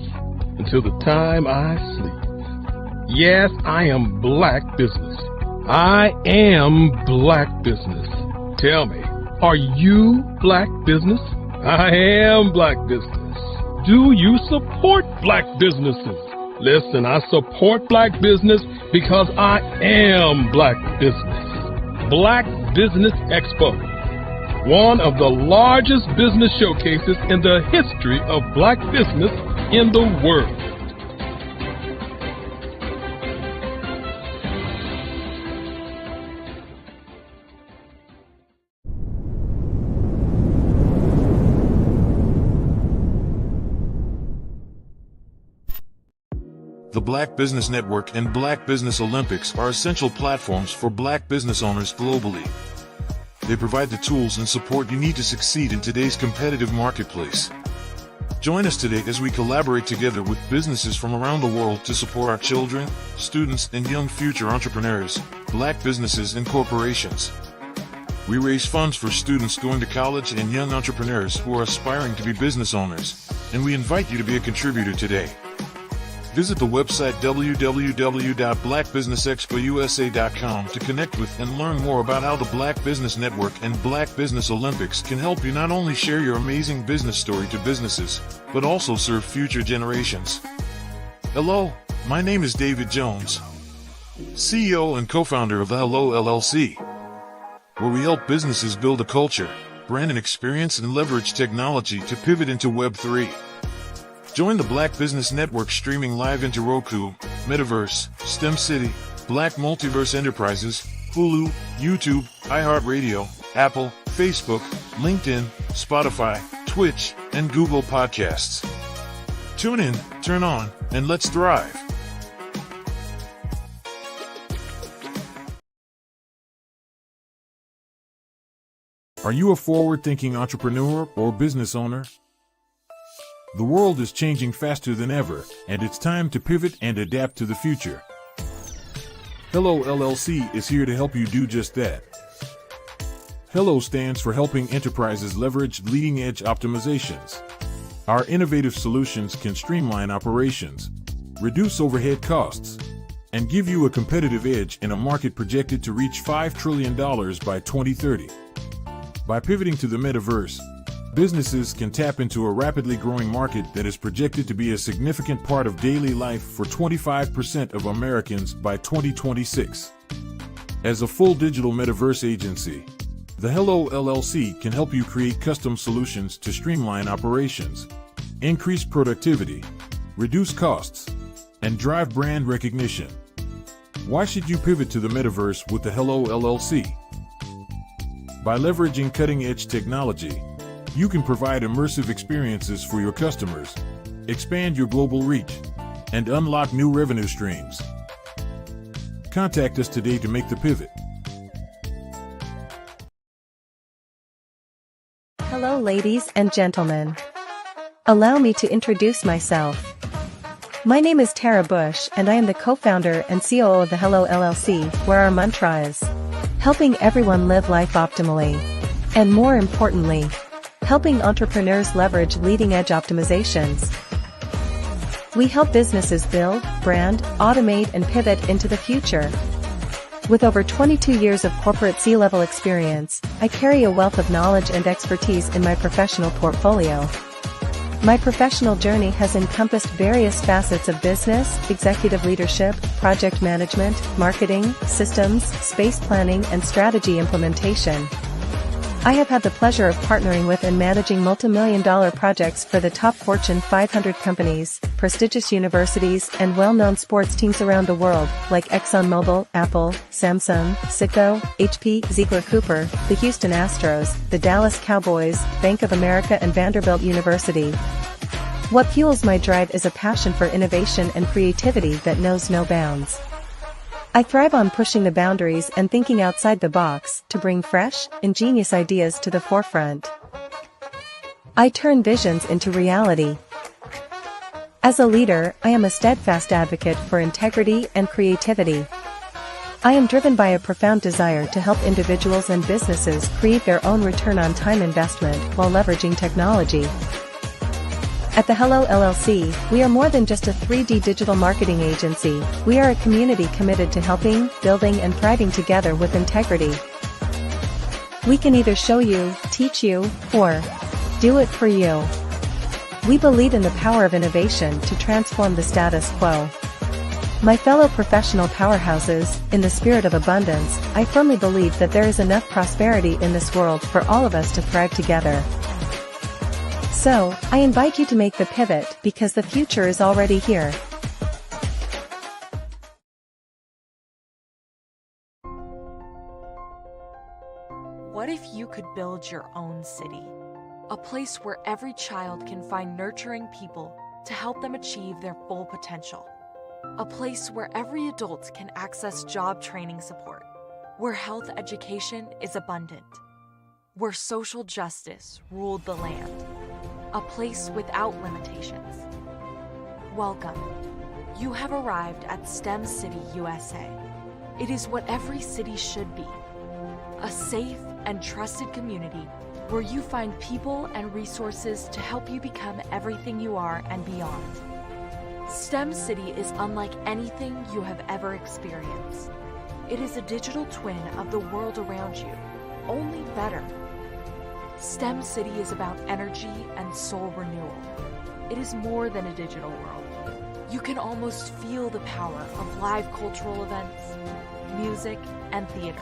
until the time I sleep. Yes, I am Black Business. I am Black Business. Tell me, are you Black Business? I am Black Business. Do you support Black businesses? Listen, I support Black business because I am Black Business. Black Business Expo, one of the largest business showcases in the history of Black business in the world.
The Black Business Network and Black Business Olympics are essential platforms for Black business owners globally. They provide the tools and support you need to succeed in today's competitive marketplace. Join us today as we collaborate together with businesses from around the world to support our children, students, and young future entrepreneurs. Black Businesses and Corporations. We raise funds for students going to college and young entrepreneurs who are aspiring to be business owners, and we invite you to be a contributor today. Visit the website www.blackbusinessexpousa.com to connect with and learn more about how the Black Business Network and Black Business Olympics can help you not only share your amazing business story to businesses, but also serve future generations. Hello, my name is David Jones, CEO and co-founder of the Hello LLC, where we help businesses build a culture, brand and experience, and leverage technology to pivot into Web3. Join the Black Business Network streaming live into Roku, Metaverse, STEM City, Black Multiverse Enterprises, Hulu, YouTube, iHeartRadio, Apple, Facebook, LinkedIn, Spotify, Twitch, and Google Podcasts. Tune in, turn on, and let's thrive.
Are you a forward-thinking entrepreneur or business owner? The world is changing faster than ever, and it's time to pivot and adapt to the future. Hello LLC is here to help you do just that. Hello stands for helping enterprises leverage leading-edge optimizations. Our innovative solutions can streamline operations, reduce overhead costs, and give you a competitive edge in a market projected to reach $5 trillion by 2030. By pivoting to the metaverse, businesses can tap into a rapidly growing market that is projected to be a significant part of daily life for 25% of Americans by 2026. As a full digital metaverse agency, the Hello LLC can help you create custom solutions to streamline operations, increase productivity, reduce costs, and drive brand recognition. Why should you pivot to the metaverse with the Hello LLC? By leveraging cutting-edge technology, you can provide immersive experiences for your customers, expand your global reach, and unlock new revenue streams. Contact us today to make the pivot.
Hello, ladies and gentlemen. Allow me to introduce myself. My name is Tara Bush, and I am the co-founder and COO of the Hello LLC, where our mantra is helping everyone live life optimally. And more importantly, helping entrepreneurs leverage leading-edge optimizations. We help businesses build, brand, automate, and pivot into the future. With over 22 years of corporate C-level experience, I carry a wealth of knowledge and expertise in my professional portfolio. My professional journey has encompassed various facets of business, executive leadership, project management, marketing, systems, space planning, and strategy implementation. I have had the pleasure of partnering with and managing multi-million-dollar projects for the top Fortune 500 companies, prestigious universities, and well-known sports teams around the world, like ExxonMobil, Apple, Samsung, Citgo, HP, Ziegler-Cooper, the Houston Astros, the Dallas Cowboys, Bank of America, and Vanderbilt University. What fuels my drive is a passion for innovation and creativity that knows no bounds. I thrive on pushing the boundaries and thinking outside the box to bring fresh, ingenious ideas to the forefront. I turn visions into reality. As a leader, I am a steadfast advocate for integrity and creativity. I am driven by a profound desire to help individuals and businesses create their own return on time investment while leveraging technology. At the Hello LLC, we are more than just a 3D digital marketing agency. We are a community committed to helping, building, and thriving together with integrity. We can either show you, teach you, or do it for you. We believe in the power of innovation to transform the status quo. My fellow professional powerhouses, in the spirit of abundance, I firmly believe that there is enough prosperity in this world for all of us to thrive together. So, I invite you to make the pivot because the future is already here.
What if you could build your own city? A place where every child can find nurturing people to help them achieve their full potential. A place where every adult can access job training support. Where health education is abundant. Where social justice ruled the land. A place without limitations. Welcome. You have arrived at STEM City USA. It is what every city should be. A safe and trusted community where you find people and resources to help you become everything you are and beyond. STEM City is unlike anything you have ever experienced. It is a digital twin of the world around you, only better. STEM City is about energy and soul renewal. It is more than a digital world. You can almost feel the power of live cultural events, music, and theater.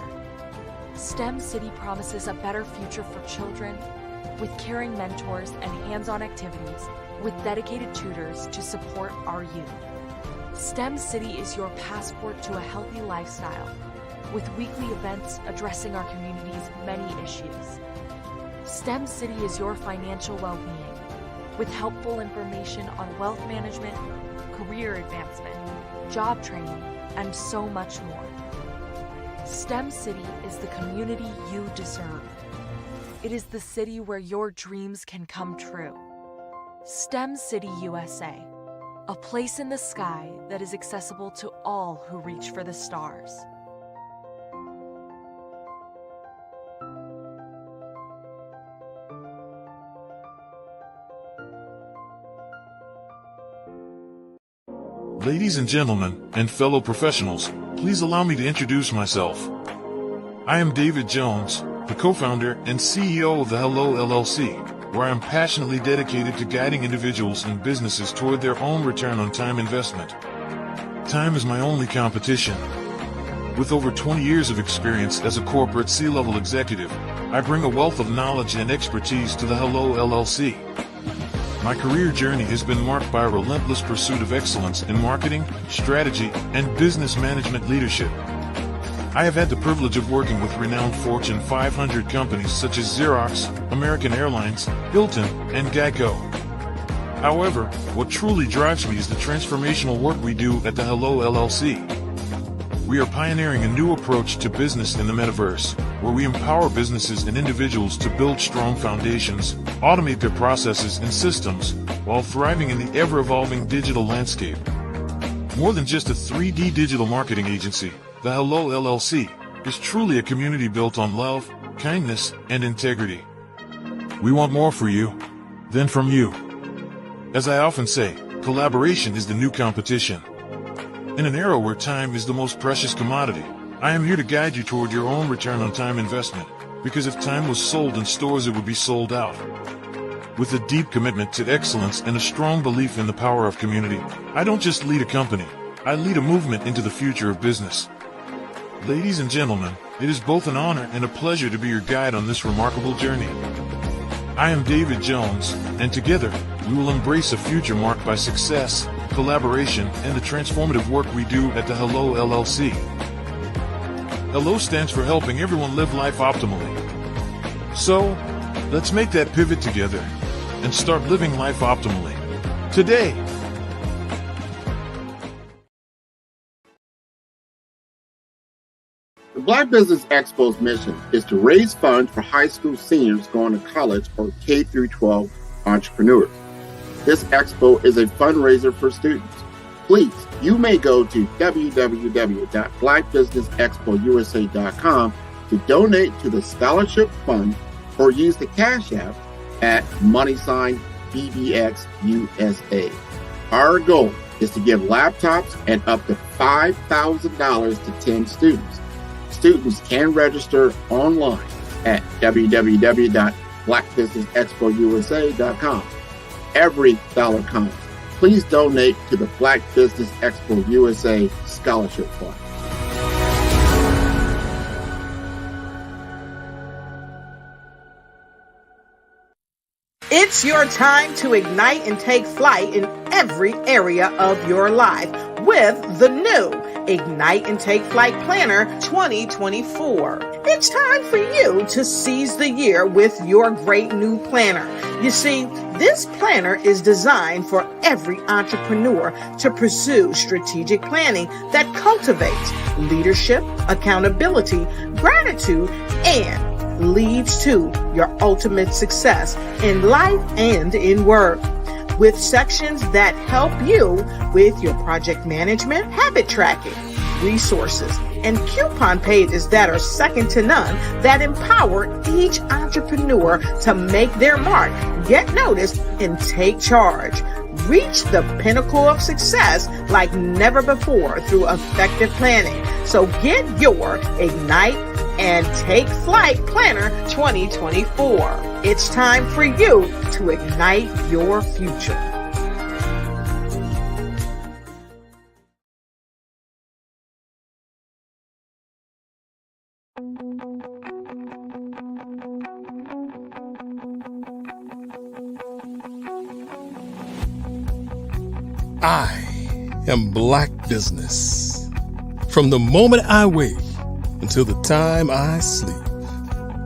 STEM City promises a better future for children with caring mentors and hands-on activities with dedicated tutors to support our youth. STEM City is your passport to a healthy lifestyle with weekly events addressing our community's many issues. STEM City is your financial well-being with helpful information on wealth management, career advancement, job training, and so much more. STEM City is the community you deserve. It is the city where your dreams can come true. STEM City USA, a place in the sky that is accessible to all who reach for the stars.
Ladies and gentlemen, and fellow professionals, please allow me to introduce myself. I am David Jones, the co-founder and CEO of the Hello LLC, where I am passionately dedicated to guiding individuals and businesses toward their own return on time investment. Time is my only competition. With over 20 years of experience as a corporate C-level executive, I bring a wealth of knowledge and expertise to the Hello LLC. My career journey has been marked by a relentless pursuit of excellence in marketing, strategy, and business management leadership. I have had the privilege of working with renowned Fortune 500 companies such as Xerox, American Airlines, Hilton, and Geico. However, what truly drives me is the transformational work we do at the Hello LLC. We are pioneering a new approach to business in the metaverse, where we empower businesses and individuals to build strong foundations, automate their processes and systems, while thriving in the ever-evolving digital landscape. More than just a 3D digital marketing agency, the Hello LLC is truly a community built on love, kindness, and integrity. We want more for you than from you. As I often say, collaboration is the new competition. In an era where time is the most precious commodity, I am here to guide you toward your own return on time investment, because if time was sold in stores, it would be sold out. With a deep commitment to excellence and a strong belief in the power of community, I don't just lead a company, I lead a movement into the future of business. Ladies and gentlemen, it is both an honor and a pleasure to be your guide on this remarkable journey. I am David Jones, and together, we will embrace a future marked by success, collaboration, and the transformative work we do at the Hello LLC. Hello stands for helping everyone live life optimally. So, let's make that pivot together and start living life optimally today.
The Black Business Expo's mission is to raise funds for high school seniors going to college or K-12 entrepreneurs. This expo is a fundraiser for students. Please, you may go to www.blackbusinessexpousa.com to donate to the scholarship fund or use the Cash App at $BBXUSA. Our goal is to give laptops and up to $5,000 to 10 students. Students can register online at www.blackbusinessexpousa.com. Every dollar counts. Please donate to the Black Business Expo USA Scholarship Fund.
It's your time to ignite and take flight in every area of your life with the new Ignite and Take Flight Planner 2024. It's time for you to seize the year with your great new planner. You see, this planner is designed for every entrepreneur to pursue strategic planning that cultivates leadership, accountability, gratitude, and leads to your ultimate success in life and in work, with sections that help you with your project management, habit tracking, resources, and coupon pages that are second to none that empower each entrepreneur to make their mark, get noticed, and take charge. Reach the pinnacle of success like never before through effective planning. So get your Ignite and Take Flight Planner 2024. It's time for you to ignite your future.
I am Black Business. From the moment I wake until the time I sleep.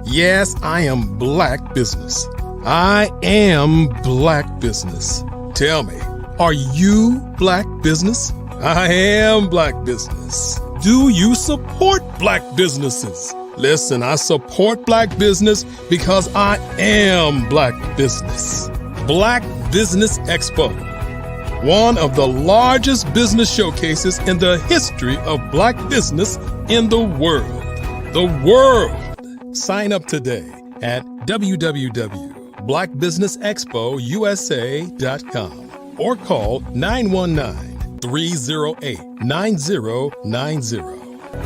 Yes, I am Black Business. I am Black Business. Tell me, are you Black Business? I am Black Business. Do you support Black businesses? Listen, I support Black business because I am Black Business. Black Business Expo, one of the largest business showcases in the history of Black business in the world. The world! Sign up today at www.blackbusinessexpousa.com or call 919-308-9090.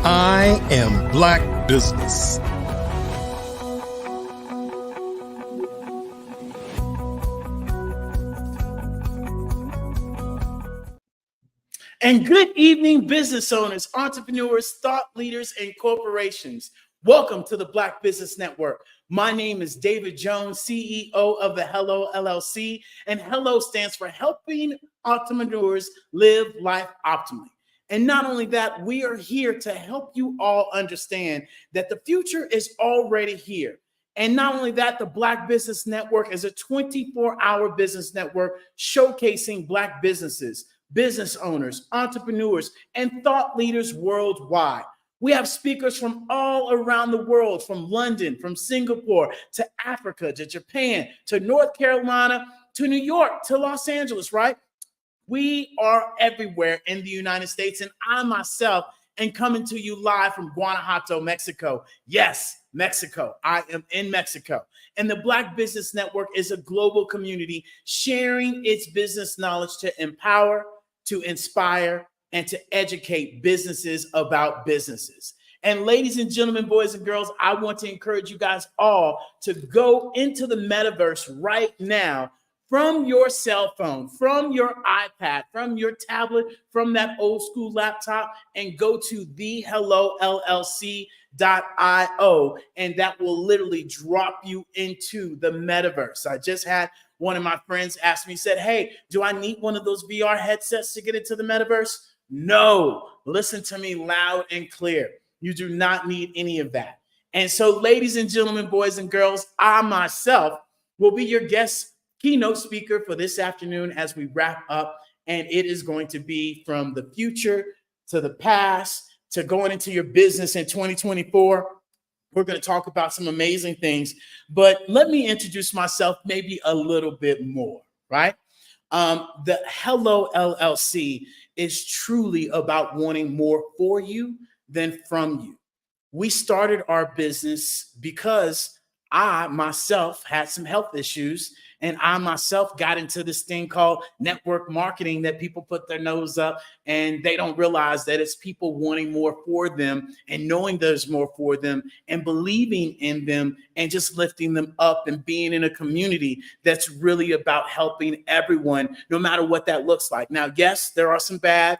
I am Black Business.
And good evening, business owners, entrepreneurs, thought leaders, and corporations. Welcome to the Black Business Network. My name is David Jones, CEO of the Hello LLC, and Hello stands for Helping Entrepreneurs Live Life Optimally. And not only that, we are here to help you all understand that the future is already here. And not only that, the Black Business Network is a 24-hour business network showcasing Black businesses, business owners, entrepreneurs, and thought leaders worldwide. We have speakers from all around the world, from London, from Singapore, to Africa, to Japan, to North Carolina, to New York, to Los Angeles, right? We are everywhere in the United States, and I myself am coming to you live from Guanajuato, Mexico. Yes, Mexico. I am in Mexico. And the Black Business Network is a global community sharing its business knowledge to empower, to inspire, and to educate businesses about businesses. And ladies and gentlemen, boys and girls, I want to encourage you guys all to go into the metaverse right now from your cell phone, from your iPad, from your tablet, from that old school laptop, and go to thehellollc.io, and that will literally drop you into the metaverse. I just had one of my friends ask me, said, hey, do I need one of those VR headsets to get into the metaverse? No, listen to me loud and clear. You do not need any of that. And so, ladies and gentlemen, boys and girls, I myself will be your guest keynote speaker for this afternoon as we wrap up. And it is going to be from the future to the past to going into your business in 2024. We're going to talk about some amazing things, but let me introduce myself maybe a little bit more, right? The Hello LLC is truly about wanting more for you than from you. We started our business because I myself had some health issues, and I myself got into this thing called network marketing that people put their nose up and they don't realize that it's people wanting more for them and knowing there's more for them and believing in them and just lifting them up and being in a community that's really about helping everyone, no matter what that looks like. Now, yes, there are some bad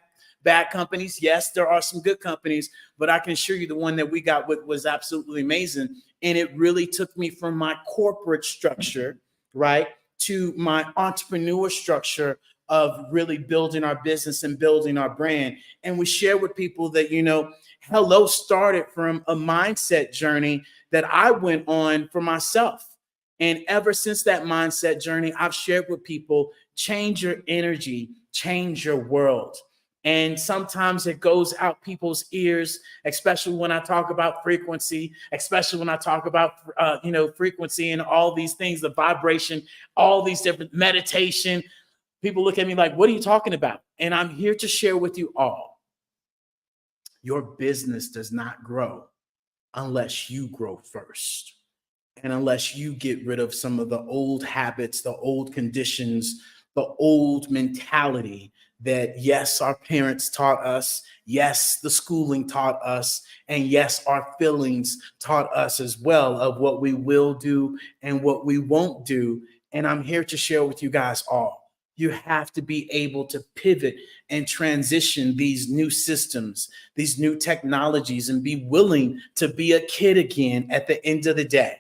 companies. Yes, there are some good companies, but I can assure you the one that we got with was absolutely amazing. And it really took me from my corporate structure, right, to my entrepreneur structure of really building our business and building our brand. And we share with people that, you know, Hello started from a mindset journey that I went on for myself. And ever since that mindset journey, I've shared with people, change your energy, change your world. And sometimes it goes out people's ears, especially when I talk about frequency, especially when I talk about, frequency and all these things, the vibration, all these different meditation. People look at me like, what are you talking about? And I'm here to share with you all your business does not grow unless you grow first. And unless you get rid of some of the old habits, the old conditions, the old mentality that, yes, our parents taught us, yes, the schooling taught us, and yes, our feelings taught us as well of what we will do and what we won't do. And I'm here to share with you guys all. You have to be able to pivot and transition these new systems, these new technologies, and be willing to be a kid again at the end of the day.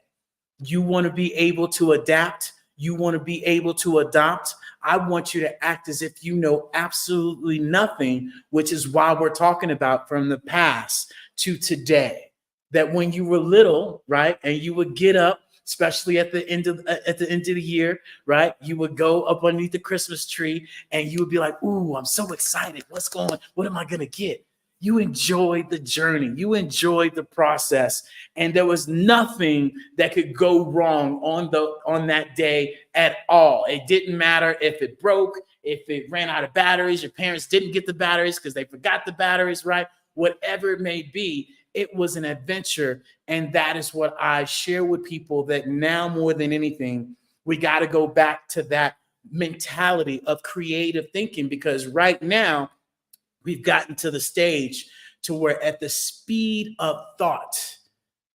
You want to be able to adapt. You want to be able to adopt. I want you to act as if you know absolutely nothing, which is why we're talking about from the past to today. That when you were little, right, and you would get up, especially at the end of the year, right, you would go up underneath the Christmas tree and you would be like, "Ooh, I'm so excited. What am I gonna get?" You enjoyed the journey. You enjoyed the process. And there was nothing that could go wrong on that day at all. It didn't matter if it broke, if it ran out of batteries, your parents didn't get the batteries because they forgot the batteries, right? Whatever it may be, it was an adventure. And that is what I share with people, that now more than anything, we got to go back to that mentality of creative thinking, because right now, we've gotten to the stage to where at the speed of thought,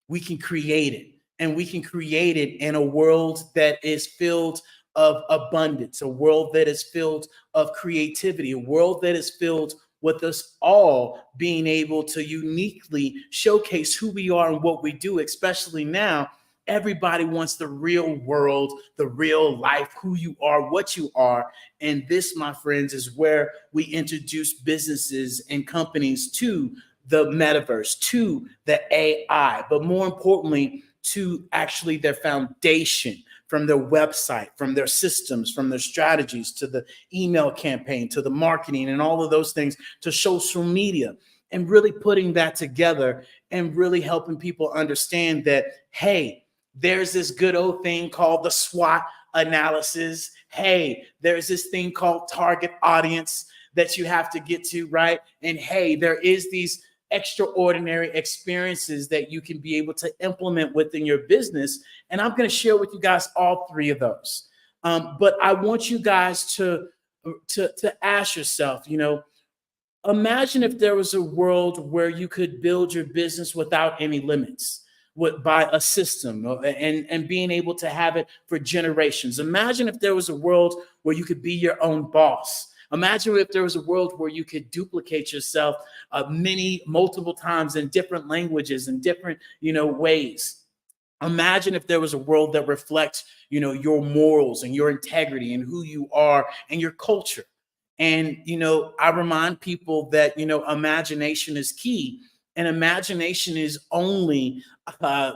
we can create it. And we can create it in a world that is filled of abundance, a world that is filled of creativity, a world that is filled with us all being able to uniquely showcase who we are and what we do, especially now. Everybody wants the real world, the real life, who you are, what you are. And this, my friends, is where we introduce businesses and companies to the metaverse, to the AI, but more importantly, to actually their foundation, from their website, from their systems, from their strategies, to the email campaign, to the marketing and all of those things, to social media, and really putting that together and really helping people understand that, hey, there's this good old thing called the SWOT analysis. Hey, there's this thing called target audience that you have to get to, right? And hey, there is these extraordinary experiences that you can be able to implement within your business. And I'm going to share with you guys all three of those. But I want you guys to ask yourself, imagine if there was a world where you could build your business without any limits, by a system, and being able to have it for generations. Imagine if there was a world where you could be your own boss. Imagine if there was a world where you could duplicate yourself multiple times in different languages and different, ways. Imagine if there was a world that reflects, your morals and your integrity and who you are and your culture. And, I remind people that, imagination is key. And imagination is only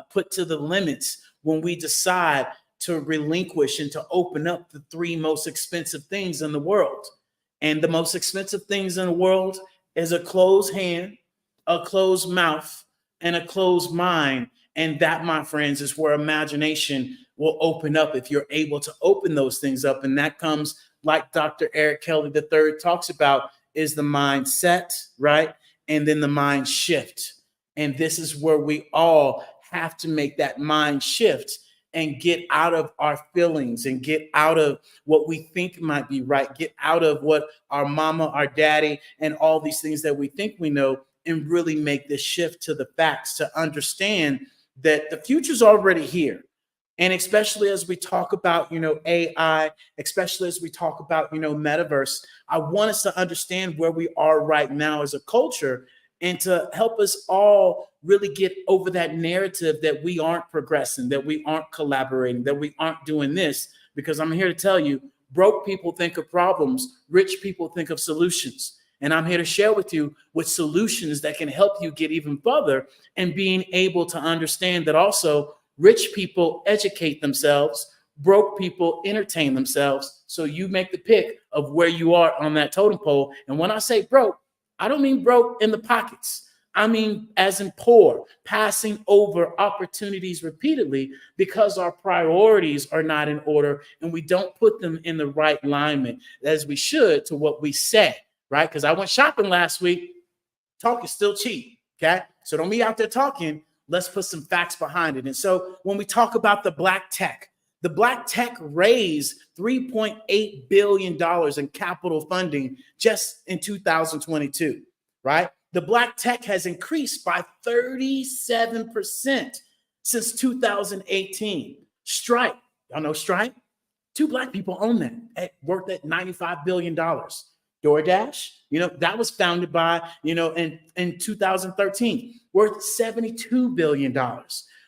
put to the limits when we decide to relinquish and to open up the three most expensive things in the world. And the most expensive things in the world is a closed hand, a closed mouth, and a closed mind. And that, my friends, is where imagination will open up if you're able to open those things up. And that comes, like Dr. Eric Kelly III talks about, is the mindset, right? And then the mind shift. And this is where we all have to make that mind shift and get out of our feelings and get out of what we think might be right, get out of what our mama, our daddy, and all these things that we think we know, and really make this shift to the facts, to understand that the future's already here. And especially as we talk about, AI, especially as we talk about, metaverse, I want us to understand where we are right now as a culture, and to help us all really get over that narrative that we aren't progressing, that we aren't collaborating, that we aren't doing this. Because I'm here to tell you, broke people think of problems, rich people think of solutions. And I'm here to share with you with solutions that can help you get even further, and being able to understand that also rich people educate themselves, broke people entertain themselves. So you make the pick of where you are on that totem pole. And when I say broke, I don't mean broke in the pockets. I mean, as in poor, passing over opportunities repeatedly because our priorities are not in order and we don't put them in the right alignment as we should to what we say, right? Because I went shopping last week talk is still cheap. Okay. So don't be out there talking. Let's put some facts behind it. And so when we talk about the Black Tech raised $3.8 billion in capital funding just in 2022, right? The Black Tech has increased by 37% since 2018. Stripe, y'all know Stripe? 2 Black people own that, worth at $95 billion. DoorDash, that was founded by, in 2013, worth $72 billion.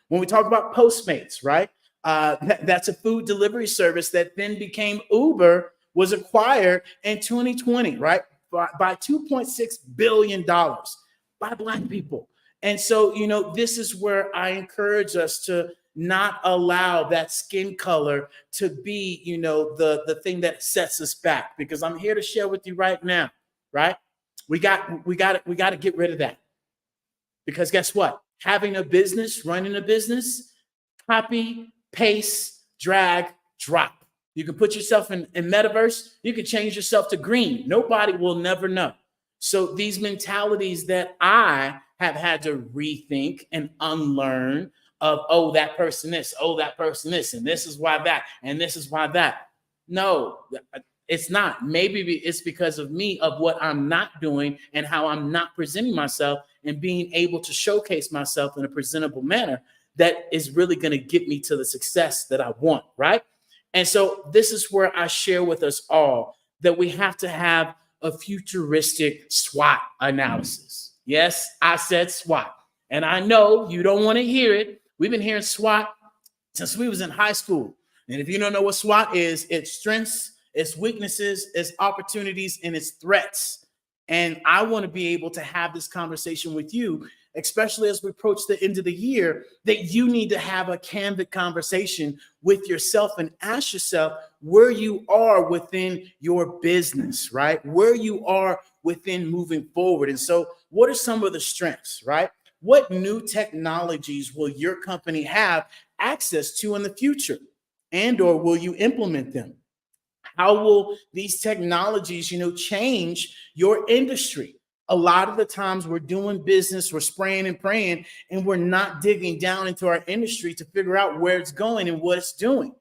When we talk about Postmates, right? That's a food delivery service that then became Uber, was acquired in 2020, right? By $2.6 billion by Black people. And so, this is where I encourage us to not allow that skin color to be, the thing that sets us back, because I'm here to share with you right now, right? We got to get rid of that, because guess what? Having a business, running a business, copy, paste, drag, drop. You can put yourself in metaverse. You can change yourself to green. Nobody will never know. So these mentalities that I have had to rethink and unlearn of, oh, that person this, oh, that person this, and this is why that, and this is why that. No, it's not. Maybe it's because of me, of what I'm not doing and how I'm not presenting myself and being able to showcase myself in a presentable manner that is really going to get me to the success that I want, right? And so this is where I share with us all that we have to have a futuristic SWOT analysis. Yes, I said SWOT. And I know you don't want to hear it. We've been hearing SWOT since we was in high school. And if you don't know what SWOT is, it's strengths, its weaknesses, its opportunities, and its threats. And I want to be able to have this conversation with you, especially as we approach the end of the year, that you need to have a candid conversation with yourself and ask yourself where you are within your business, right? Where you are within moving forward. And so what are some of the strengths, right? What new technologies will your company have access to in the future? And or will you implement them? How will these technologies, change your industry? A lot of the times we're doing business, we're spraying and praying, and we're not digging down into our industry to figure out where it's going and what it's doing.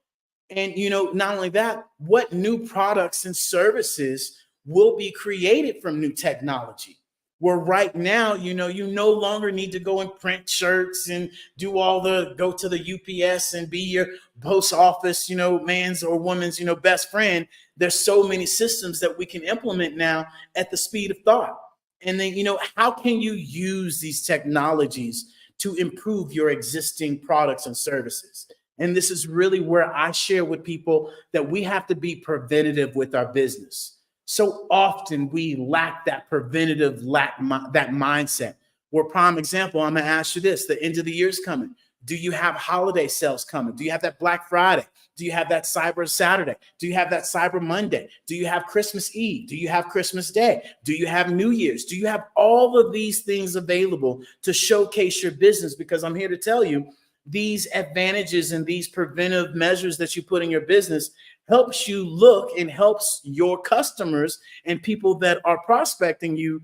And, not only that, what new products and services will be created from new technology? Where right now, you no longer need to go and print shirts and go to the UPS and be your post office, man's or woman's, best friend. There's so many systems that we can implement now at the speed of thought. And then, how can you use these technologies to improve your existing products and services? And this is really where I share with people that we have to be preventative with our business. So often we lack that preventative, that mindset. Where prime example, I'm going to ask you this, the end of the year is coming. Do you have holiday sales coming? Do you have that Black Friday? Do you have that Cyber Saturday? Do you have that Cyber Monday? Do you have Christmas Eve? Do you have Christmas Day? Do you have New Year's? Do you have all of these things available to showcase your business? Because I'm here to tell you, these advantages and these preventive measures that you put in your business helps you look and helps your customers and people that are prospecting you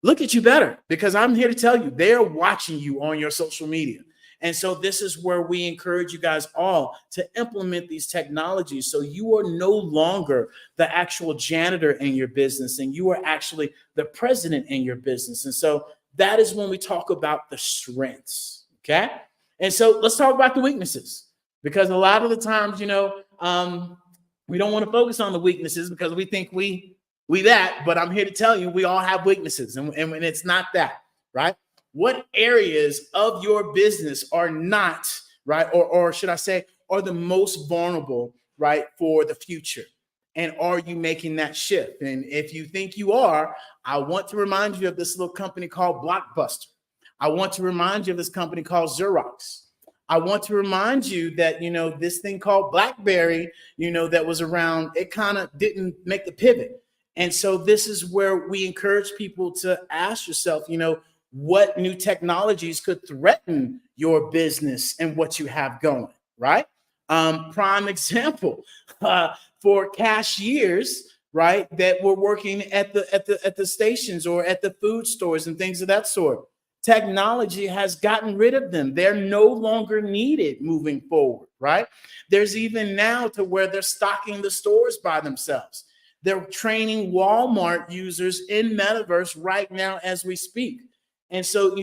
look at you better, because I'm here to tell you, they're watching you on your social media. And so this is where we encourage you guys all to implement these technologies. So you are no longer the actual janitor in your business, and you are actually the president in your business. And so that is when we talk about the strengths. Okay. And so let's talk about the weaknesses, because a lot of the times, we don't want to focus on the weaknesses because we think we that, but I'm here to tell you, we all have weaknesses, and it's not that, right? What areas of your business are not, right? Or should I say, are the most vulnerable, right, for the future? And are you making that shift? And if you think you are, I want to remind you of this little company called Blockbuster. I want to remind you of this company called Xerox. I want to remind you that, this thing called BlackBerry, that was around, it kind of didn't make the pivot. And so this is where we encourage people to ask yourself, what new technologies could threaten your business and what you have going, right? Prime example, for cashiers, right, that were working at the stations or at the food stores and things of that sort. Technology has gotten rid of them. They're no longer needed moving forward, right? There's even now to where they're stocking the stores by themselves. They're training Walmart users in metaverse right now as we speak. And so,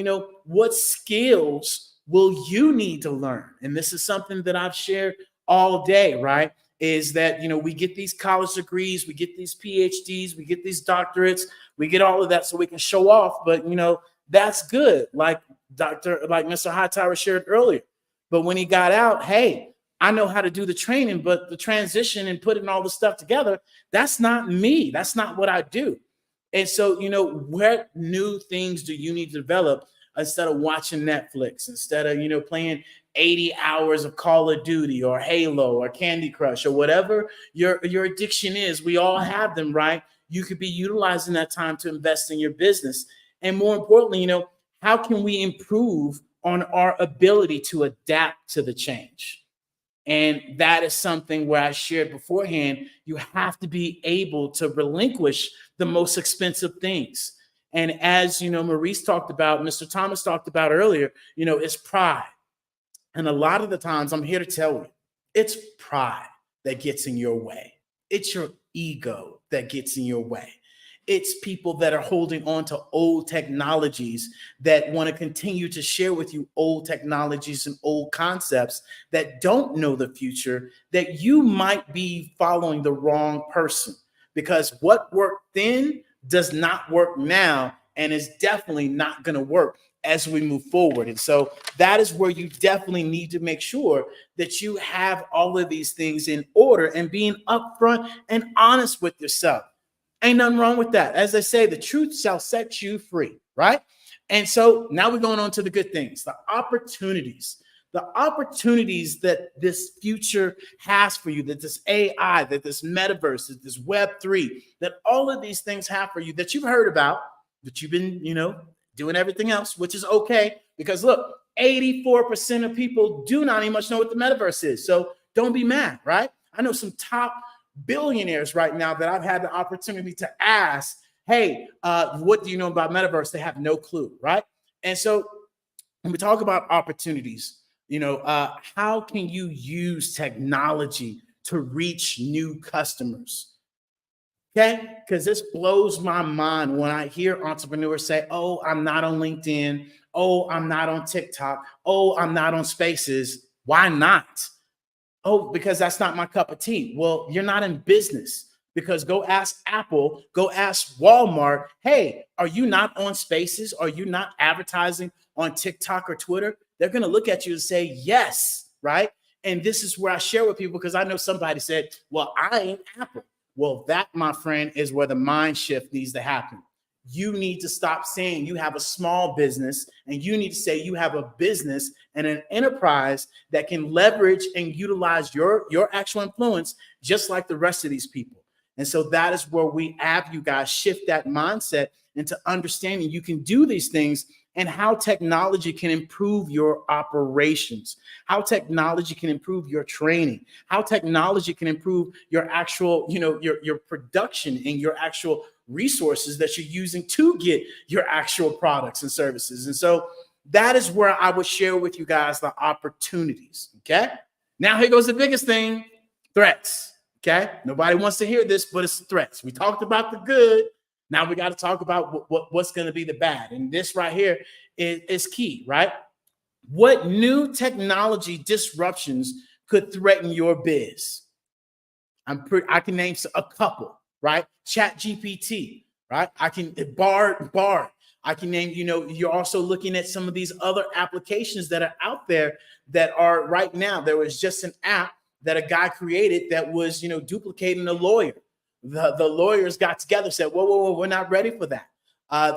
what skills will you need to learn? And this is something that I've shared all day, right? Is that, we get these college degrees, we get these PhDs, we get these doctorates, we get all of that so we can show off. But, that's good. Like Mr. Hightower shared earlier. But when he got out, hey, I know how to do the training, but the transition and putting all the stuff together, that's not me. That's not what I do. And so, what new things do you need to develop instead of watching Netflix, instead of, playing 80 hours of Call of Duty or Halo or Candy Crush or whatever your addiction is? We all have them, right? You could be utilizing that time to invest in your business. And more importantly, how can we improve on our ability to adapt to the change? And that is something where I shared beforehand, you have to be able to relinquish the most expensive things. And as Maurice talked about, Mr. Thomas talked about earlier, it's pride. And a lot of the times I'm here to tell you, it's pride that gets in your way. It's your ego that gets in your way. It's people that are holding on to old technologies that want to continue to share with you old technologies and old concepts that don't know the future, that you might be following the wrong person, because what worked then does not work now and is definitely not going to work as we move forward. And so that is where you definitely need to make sure that you have all of these things in order and being upfront and honest with yourself. Ain't nothing wrong with that. As they say, the truth shall set you free, right? And so now we're going on to the good things, the opportunities that this future has for you, that this AI, that this metaverse, that this Web3, that all of these things have for you that you've heard about, that you've been, doing everything else, which is okay. Because look, 84% of people do not even much know what the metaverse is. So don't be mad, right? I know some top billionaires right now that I've had the opportunity to ask, hey, what do you know about metaverse? They have no clue, right? And so when we talk about opportunities, how can you use technology to reach new customers? Okay, because this blows my mind when I hear entrepreneurs say, oh, I'm not on LinkedIn. Oh, I'm not on TikTok. Oh, I'm not on Spaces. Why not? Oh, because that's not my cup of tea. Well, you're not in business, because go ask Apple, go ask Walmart, hey, are you not on Spaces? Are you not advertising on TikTok or Twitter? They're going to look at you and say, yes, right? And this is where I share with people, because I know somebody said, well, I ain't Apple. Well, that, my friend, is where the mind shift needs to happen. You need to stop saying you have a small business, and you need to say you have a business and an enterprise that can leverage and utilize your actual influence, just like the rest of these people. And so that is where we have you guys shift that mindset into understanding you can do these things, and how technology can improve your operations, how technology can improve your training, how technology can improve your actual, your production and your actual resources that you're using to get your actual products and services. And so that is where I would share with you guys the opportunities. Okay. Now here goes the biggest thing, threats. Okay. Nobody wants to hear this, but it's threats. We talked about the good. Now we got to talk about what's going to be the bad. And this right here is key, right? What new technology disruptions could threaten your biz? I can name a couple, right? Chat GPT, right? I can Bard. I can name, you're also looking at some of these other applications that are out there that are right now. There was just an app that a guy created that was, duplicating a lawyer. The lawyers got together, said, whoa, we're not ready for that.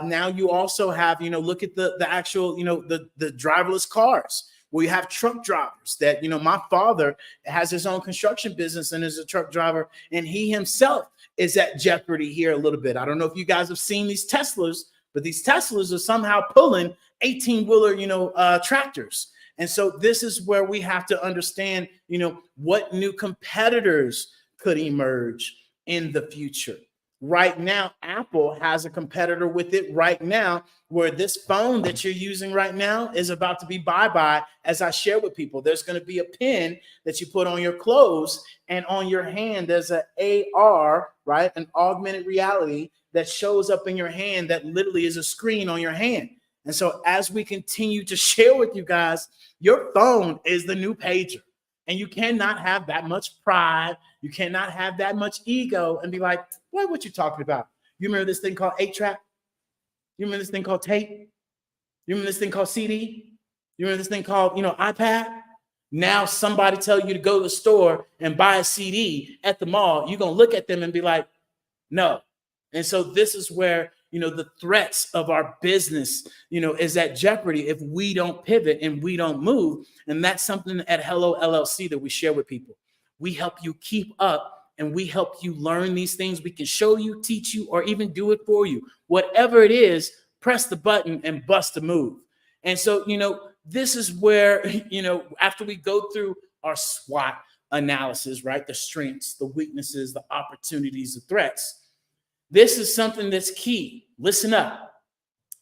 Now you also have, look at the actual, the driverless cars, where you have truck drivers that, my father has his own construction business and is a truck driver, and he himself is at jeopardy here a little bit. I don't know if you guys have seen these Teslas, but these Teslas are somehow pulling 18-wheeler, tractors. And so this is where we have to understand, what new competitors could emerge in the future. Right now, Apple has a competitor with it right now, where this phone that you're using right now is about to be bye-bye. As I share with people, there's going to be a pin that you put on your clothes, and on your hand, there's an AR, right? An augmented reality that shows up in your hand that literally is a screen on your hand. And so as we continue to share with you guys, your phone is the new pager. And you cannot have that much pride. You cannot have that much ego and be like, boy, what you talking about? You remember this thing called 8-track? You remember this thing called tape? You remember this thing called CD? You remember this thing called, iPad? Now somebody tell you to go to the store and buy a CD at the mall. You're going to look at them and be like, no. And so this is where, the threats of our business, is at jeopardy if we don't pivot and we don't move. And that's something at Hello LLC that we share with people. We help you keep up and we help you learn these things. We can show you, teach you, or even do it for you. Whatever it is, press the button and bust a move. And so, this is where, after we go through our SWOT analysis, right? The strengths, the weaknesses, the opportunities, the threats. This is something that's key. Listen up.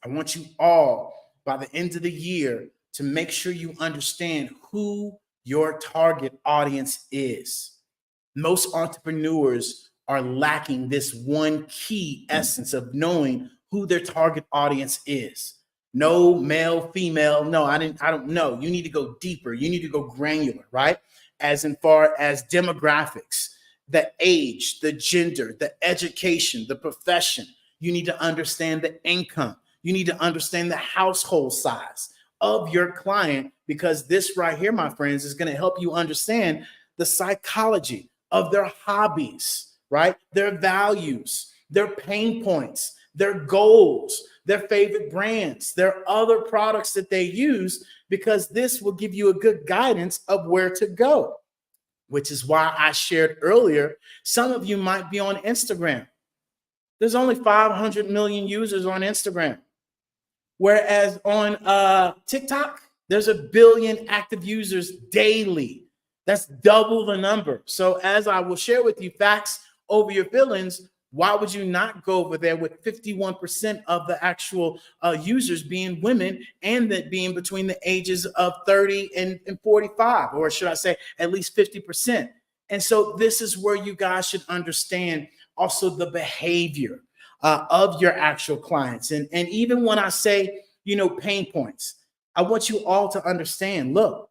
I want you all, by the end of the year, to make sure you understand who your target audience is. Most entrepreneurs are lacking this one key essence of knowing who their target audience is. No male, female. No, I don't know. You need to go deeper. You need to go granular, right? As in far as demographics, the age, the gender, the education, the profession. You need to understand the income. You need to understand the household size of your client, because this right here, my friends, is going to help you understand the psychology of their hobbies, right? Their values, their pain points, their goals, their favorite brands, their other products that they use, because this will give you a good guidance of where to go. Which is why I shared earlier, some of you might be on Instagram. There's only 500 million users on Instagram. Whereas on TikTok, there's 1 billion active users daily. That's double the number. So as I will share with you facts over your feelings, why would you not go over there with 51% of the actual users being women, and that being between the ages of 30 and 45, or should I say at least 50%? And so this is where you guys should understand also the behavior of your actual clients. And even when I say, pain points, I want you all to understand, look,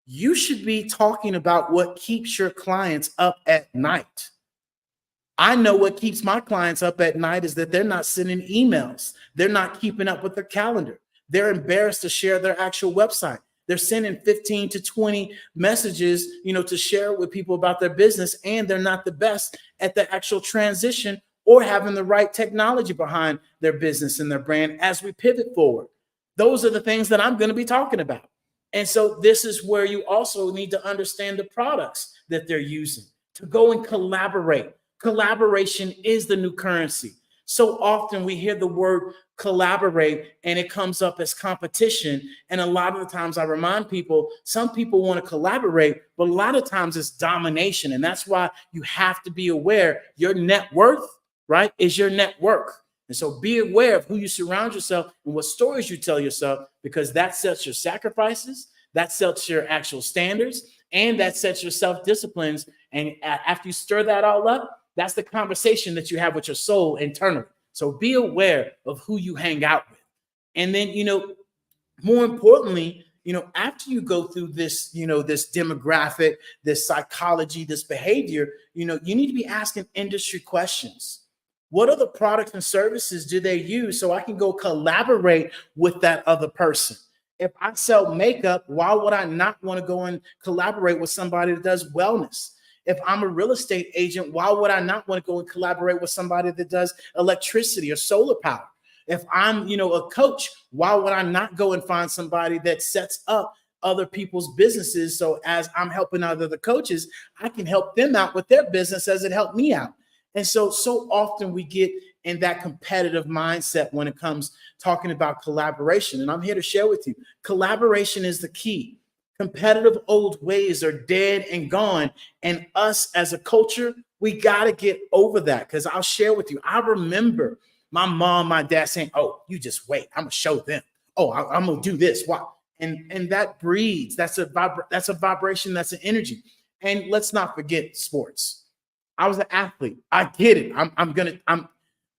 you should be talking about what keeps your clients up at night. I know what keeps my clients up at night is that they're not sending emails. They're not keeping up with their calendar. They're embarrassed to share their actual website. They're sending 15 to 20 messages, to share with people about their business, and they're not the best at the actual transition or having the right technology behind their business and their brand as we pivot forward. Those are the things that I'm going to be talking about. And so this is where you also need to understand the products that they're using to go and collaborate. Collaboration is the new currency. So often we hear the word collaborate and it comes up as competition. And a lot of the times I remind people, some people want to collaborate, but a lot of times it's domination. And that's why you have to be aware your net worth, right, is your network. And so be aware of who you surround yourself and what stories you tell yourself, because that sets your sacrifices, that sets your actual standards, and that sets your self-disciplines. And after you stir that all up, that's the conversation that you have with your soul internally. So be aware of who you hang out with. And then, more importantly, after you go through this, this demographic, this psychology, this behavior, you need to be asking industry questions. What other products and services do they use so I can go collaborate with that other person? If I sell makeup, why would I not want to go and collaborate with somebody that does wellness? If I'm a real estate agent, why would I not want to go and collaborate with somebody that does electricity or solar power? If I'm, a coach, why would I not go and find somebody that sets up other people's businesses? So as I'm helping other the coaches, I can help them out with their business as it helped me out. And so often we get in that competitive mindset when it comes talking about collaboration. And I'm here to share with you, collaboration is the key. Competitive old ways are dead and gone. And us as a culture, we got to get over that. Because I'll share with you, I remember my mom, my dad saying, oh, you just wait. I'm going to show them. Oh, I'm going to do this. Wow. And that breeds. That's a vibration. That's an energy. And let's not forget sports. I was an athlete. I get it. I'm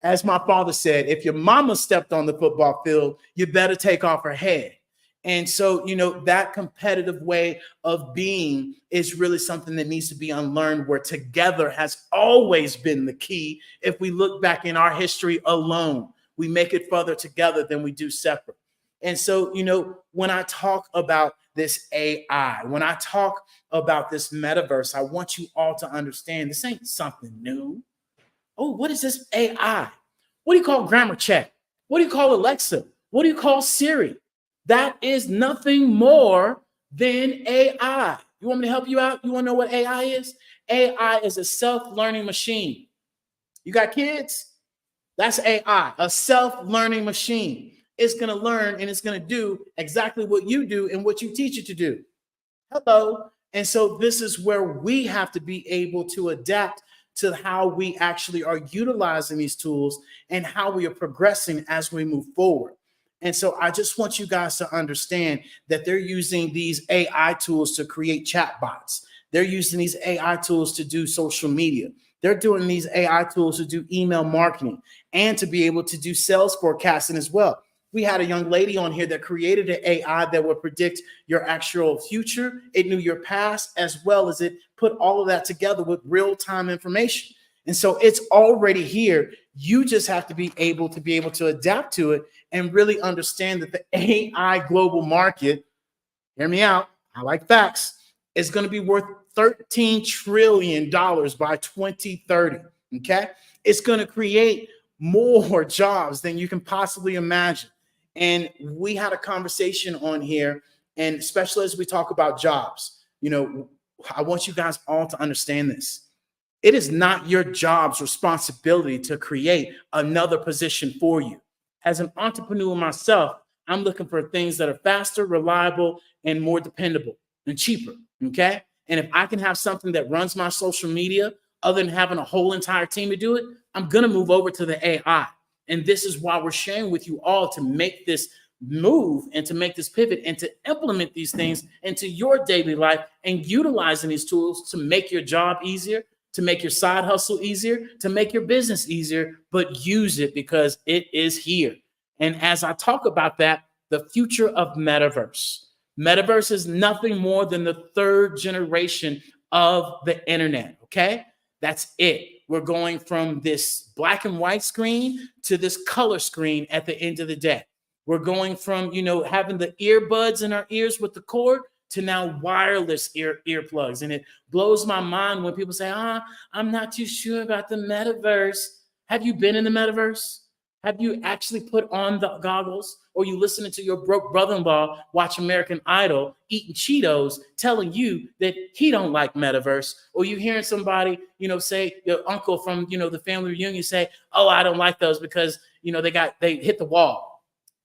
as my father said, if your mama stepped on the football field, you better take off her head. And so, that competitive way of being is really something that needs to be unlearned, where together has always been the key. If we look back in our history alone, we make it further together than we do separate. And so, when I talk about this AI, when I talk about this metaverse, I want you all to understand this ain't something new. Oh, what is this AI? What do you call grammar check? What do you call Alexa? What do you call Siri? That is nothing more than AI. You want me to help you out? You want to know what AI is? AI is a self-learning machine. You got kids? That's AI, a self-learning machine. It's going to learn and it's going to do exactly what you do and what you teach it to do. Hello. And so this is where we have to be able to adapt to how we actually are utilizing these tools and how we are progressing as we move forward. And so I just want you guys to understand that they're using these AI tools to create chatbots. They're using these AI tools to do social media. They're doing these AI tools to do email marketing and to be able to do sales forecasting as well. We had a young lady on here that created an AI that would predict your actual future. It knew your past, as well as it put all of that together with real-time information. And so it's already here. You just have to be able to adapt to it and really understand that the AI global market, hear me out, I like facts, is going to be worth $13 trillion by 2030. Okay. It's going to create more jobs than you can possibly imagine. And we had a conversation on here, and especially as we talk about jobs, I want you guys all to understand this. It is not your job's responsibility to create another position for you. As an entrepreneur myself, I'm looking for things that are faster, reliable, and more dependable and cheaper. Okay. And if I can have something that runs my social media other than having a whole entire team to do it, I'm going to move over to the AI. And this is why we're sharing with you all to make this move and to make this pivot and to implement these things into your daily life and utilizing these tools to make your job easier, to make your side hustle easier, to make your business easier, but use it because it is here. And as I talk about that, the future of metaverse. Metaverse is nothing more than the third generation of the internet, okay? That's it. We're going from this black and white screen to this color screen at the end of the day. We're going from, having the earbuds in our ears with the cord to now wireless earplugs. And it blows my mind when people say, I'm not too sure about the metaverse. Have you been in the metaverse? Have you actually put on the goggles, or you listening to your broke brother-in-law watch American Idol eating Cheetos telling you that he don't like metaverse, or you hearing somebody, say your uncle from, the family reunion say, oh, I don't like those because, they hit the wall.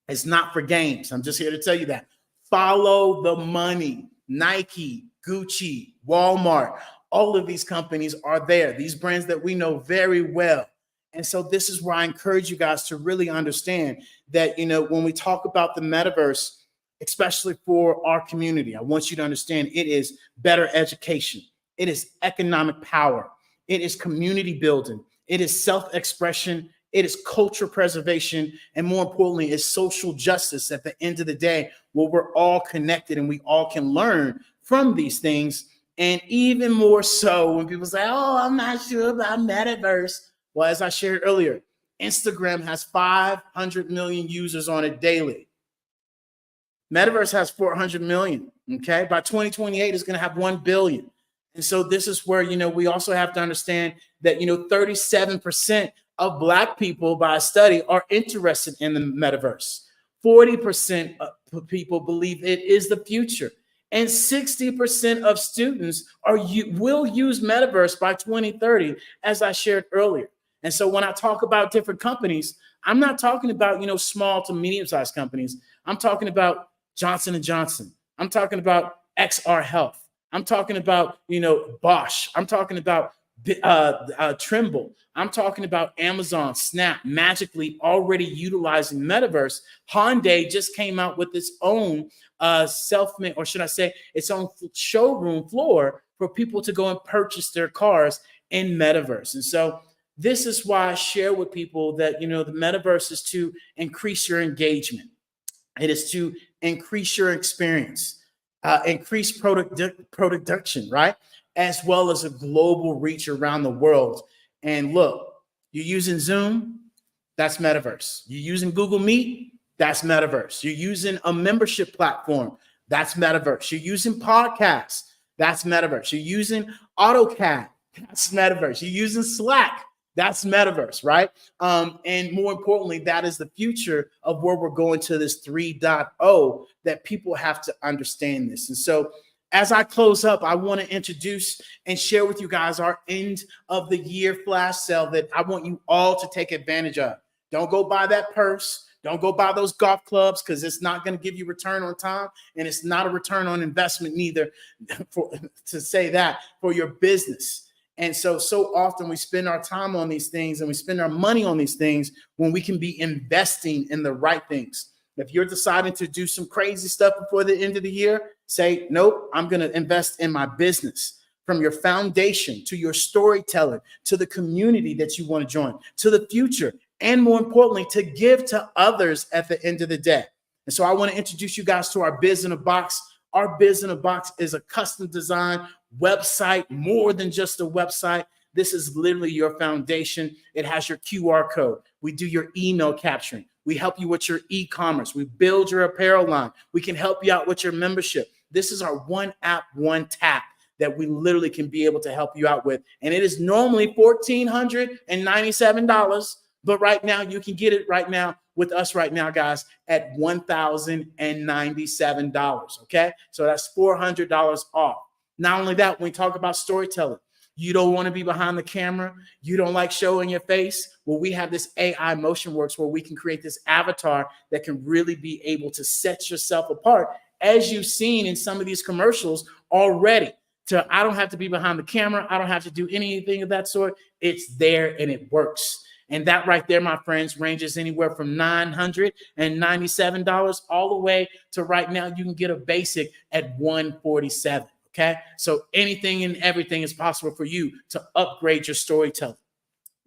It's not for games. I'm just here to tell you that. Follow the money. Nike, Gucci, Walmart, all of these companies are there. These brands that we know very well. And so this is where I encourage you guys to really understand that, when we talk about the metaverse, especially for our community, I want you to understand it is better education. It is economic power. It is community building. It is self-expression. It is culture preservation. And more importantly, it's social justice at the end of the day, where we're all connected and we all can learn from these things. And even more so when people say, oh, I'm not sure about metaverse. Well, as I shared earlier, Instagram has 500 million users on it daily. Metaverse has 400 million. Okay. By 2028, it's going to have 1 billion. And so this is where, we also have to understand that, 37% of Black people by a study are interested in the metaverse. 40% of people believe it is the future. And 60% of students will use metaverse by 2030, as I shared earlier. And so when I talk about different companies, I'm not talking about, small to medium-sized companies. I'm talking about Johnson & Johnson. I'm talking about XR Health. I'm talking about, Bosch. I'm talking about Trimble. I'm talking about Amazon, Snap, magically already utilizing metaverse. Hyundai just came out with its own self-made, or should I say, its own showroom floor for people to go and purchase their cars in metaverse. And so this is why I share with people that, the metaverse is to increase your engagement. It is to increase your experience, increase production, right? As well as a global reach around the world. And look, you're using Zoom, that's metaverse. You're using Google Meet, that's metaverse. You're using a membership platform, that's metaverse. You're using podcasts, that's metaverse. You're using AutoCAD, that's metaverse. You're using Slack, that's metaverse, right? And more importantly, that is the future of where we're going to this 3.0, that people have to understand this. And so as I close up, I want to introduce and share with you guys our end of the year flash sale that I want you all to take advantage of. Don't go buy that purse. Don't go buy those golf clubs, because it's not going to give you return on time, and it's not a return on investment neither, to say that, for your business. And so often we spend our time on these things and we spend our money on these things when we can be investing in the right things. If you're deciding to do some crazy stuff before the end of the year, say, nope, I'm going to invest in my business. From your foundation to your storytelling, to the community that you want to join, to the future, and more importantly, to give to others at the end of the day. And so I want to introduce you guys to our Biz in a Box. Our Biz in a Box is a custom design website, more than just a website. This is literally your foundation. It has your QR code. We do your email capturing. We help you with your e-commerce. We build your apparel line. We can help you out with your membership. This is our one app, one tap that we literally can be able to help you out with. And it is normally $1,497, but right now you can get it right now with us right now, guys, at $1,097, okay? So that's $400 off. Not only that, when we talk about storytelling, you don't want to be behind the camera, you don't like showing your face. Well, we have this AI MotionWorks where we can create this avatar that can really be able to set yourself apart, as you've seen in some of these commercials already. I don't have to be behind the camera. I don't have to do anything of that sort. It's there and it works. And that right there, my friends, ranges anywhere from $997 all the way to right now, you can get a basic at $147. Okay. So anything and everything is possible for you to upgrade your storytelling.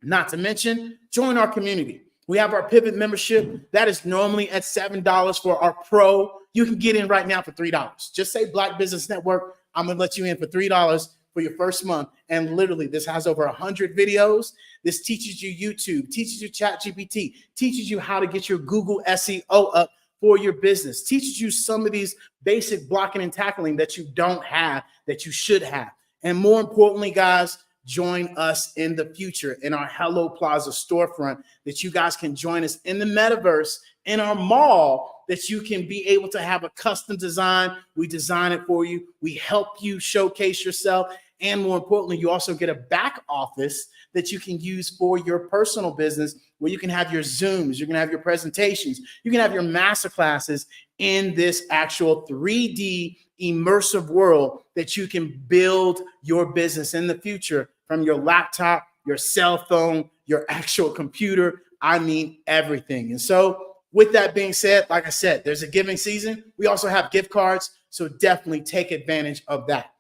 Not to mention, join our community. We have our Pivot membership. That is normally at $7 for our pro. You can get in right now for $3. Just say Black Business Network. I'm going to let you in for $3 for your first month. And literally, this has over 100 videos. This teaches you YouTube, teaches you ChatGPT, teaches you how to get your Google SEO up for your business, teaches you some of these basic blocking and tackling that you don't have, that you should have. And more importantly, guys, join us in the future in our Hello Plaza storefront, that you guys can join us in the metaverse, in our mall, that you can be able to have a custom design. We design it for you. We help you showcase yourself. And more importantly, you also get a back office that you can use for your personal business, where you can have your Zooms, you can have your presentations, you can have your master classes in this actual 3D immersive world that you can build your business in the future from your laptop, your cell phone, your actual computer. I mean, everything. And so with that being said, like I said, there's a giving season. We also have gift cards, so definitely take advantage of that.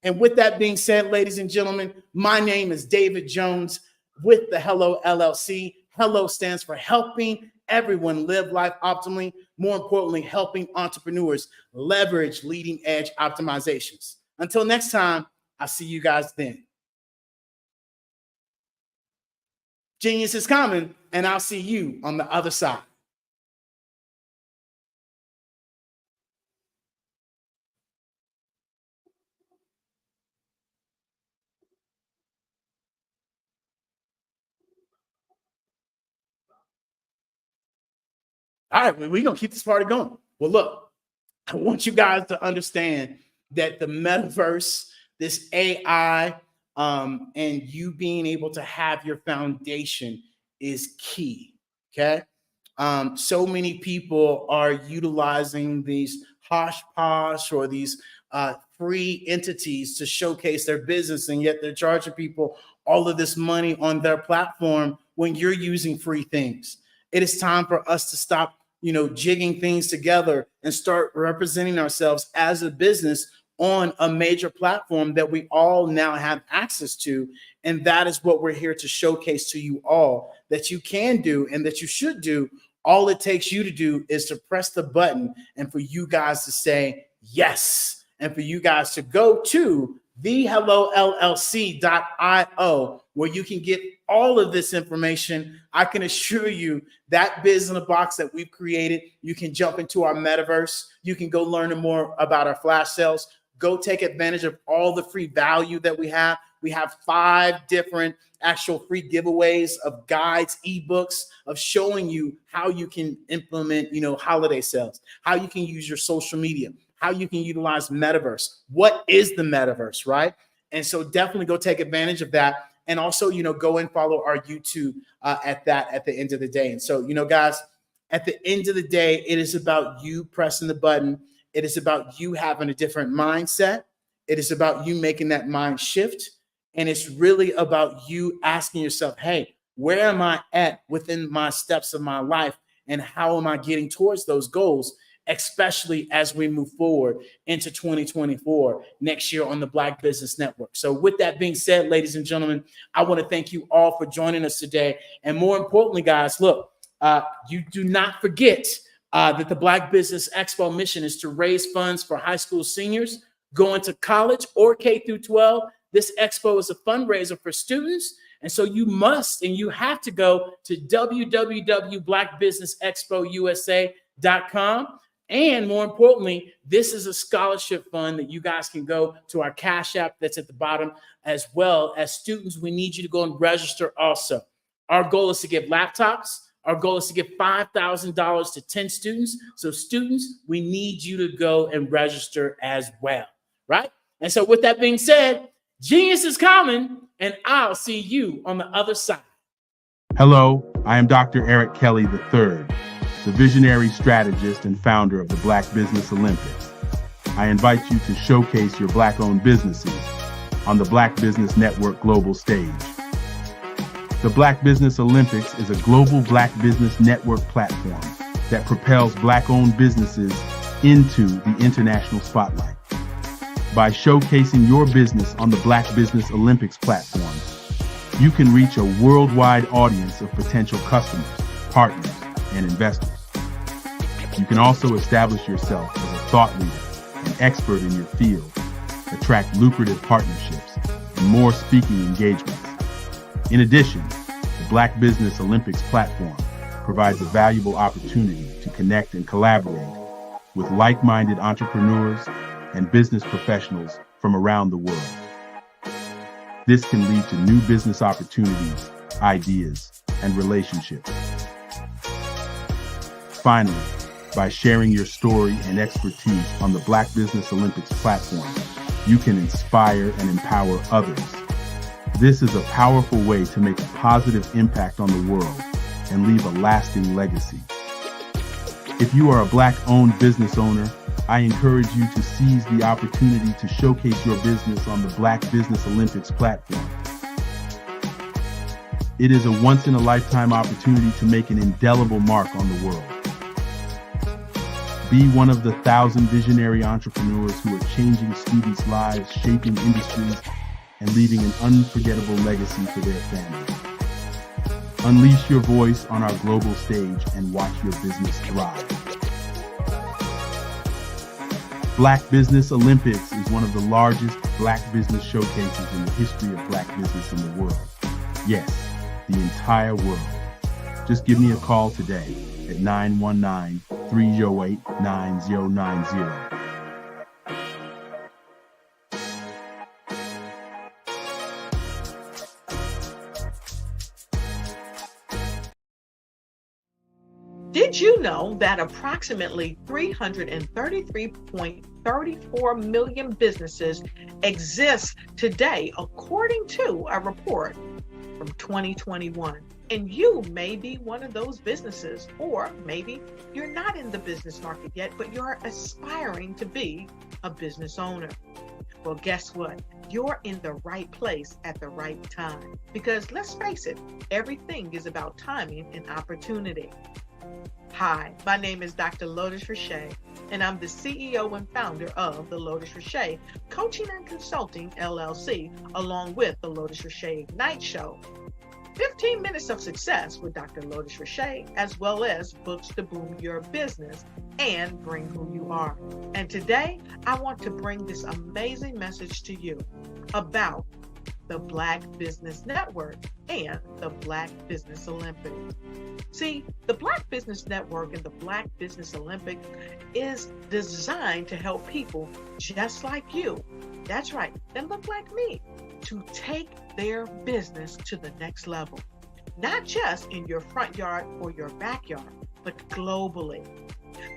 And with that being said, ladies and gentlemen, my name is David Jones with the Hello LLC. Hello stands for helping everyone live life optimally. More importantly, helping entrepreneurs leverage leading edge optimizations. Until next time, I'll see you guys then. Genius is coming, and I'll see you on the other side. All right, we're going to keep this party going. Well, look, I want you guys to understand that the metaverse, this AI, and you being able to have your foundation is key, okay? So many people are utilizing these hosh posh or these free entities to showcase their business, and yet they're charging people all of this money on their platform when you're using free things. It is time for us to stop, jigging things together and start representing ourselves as a business on a major platform that we all now have access to. And that is what we're here to showcase to you all, that you can do and that you should do. All it takes you to do is to press the button and for you guys to say yes, and for you guys to go to thehellollc.io, where you can get all of this information. I can assure you that biz in the box that we've created, you can jump into our metaverse. You can go learn more about our flash sales. Go take advantage of all the free value that we have. We have 5 different actual free giveaways of guides, ebooks of showing you how you can implement, holiday sales, how you can use your social media, how you can utilize metaverse. What is the metaverse, right? And so definitely go take advantage of that. And also, go and follow our YouTube at the end of the day. And so, guys, at the end of the day, it is about you pressing the button. It is about you having a different mindset. It is about you making that mind shift. And it's really about you asking yourself, hey, where am I at within my steps of my life? And how am I getting towards those goals, especially as we move forward into 2024 next year on the Black Business Network. So with that being said, ladies and gentlemen, I want to thank you all for joining us today. And more importantly, guys, look, you do not forget that the Black Business Expo mission is to raise funds for high school seniors going to college or K through 12. This expo is a fundraiser for students. And so you must and you have to go to www.blackbusinessexpousa.com. And more importantly, this is a scholarship fund that you guys can go to our Cash App that's at the bottom, as well as students. We need you to go and register also. Our goal is to give laptops. Our goal is to give $5,000 to 10 students. So students, we need you to go and register as well, right? And so with that being said, genius is coming, and I'll see you on the other side.
Hello, I am Dr. Eric Kelly III, the visionary strategist and founder of the Black Business Olympics. I invite you to showcase your Black-owned businesses on the Black Business Network global stage. The Black Business Olympics is a global Black Business Network platform that propels Black-owned businesses into the international spotlight. By showcasing your business on the Black Business Olympics platform, you can reach a worldwide audience of potential customers, partners, and investors. You can also establish yourself as a thought leader and expert in your field, attract lucrative partnerships, and more speaking engagements. In addition, the Black Business Olympics platform provides a valuable opportunity to connect and collaborate with like-minded entrepreneurs and business professionals from around the world. This can lead to new business opportunities, ideas, and relationships. Finally, by sharing your story and expertise on the Black Business Olympics platform, you can inspire and empower others. This is a powerful way to make a positive impact on the world and leave a lasting legacy. If you are a Black-owned business owner, I encourage you to seize the opportunity to showcase your business on the Black Business Olympics platform. It is a once-in-a-lifetime opportunity to make an indelible mark on the world. Be one of the 1,000 visionary entrepreneurs who are changing students' lives, shaping industries, and leaving an unforgettable legacy for their families. Unleash your voice on our global stage and watch your business thrive. Black Business Olympics is one of the largest Black business showcases in the history of Black business in the world. Yes, the entire world. Just give me a call today at 919-308-9090.
Did you know that approximately 333.34 million businesses exist today, according to a report from 2021? And you may be one of those businesses, or maybe you're not in the business market yet, but you're aspiring to be a business owner. Well, guess what? You're in the right place at the right time. Because let's face it, everything is about timing and opportunity. Hi, my name is Dr. Lotus Richey, and I'm the CEO and founder of the Lotus Richey Coaching and Consulting LLC, along with the Lotus Richey Ignite Show. 15 minutes of success with Dr. Lotus Richey, as well as books to boom your business and bring who you are. And today, I want to bring this amazing message to you about the Black Business Network and the Black Business Olympics. See, the Black Business Network and the Black Business Olympics is designed to help people just like you, that's right, that look like me, to take their business to the next level. Not just in your front yard or your backyard, but globally.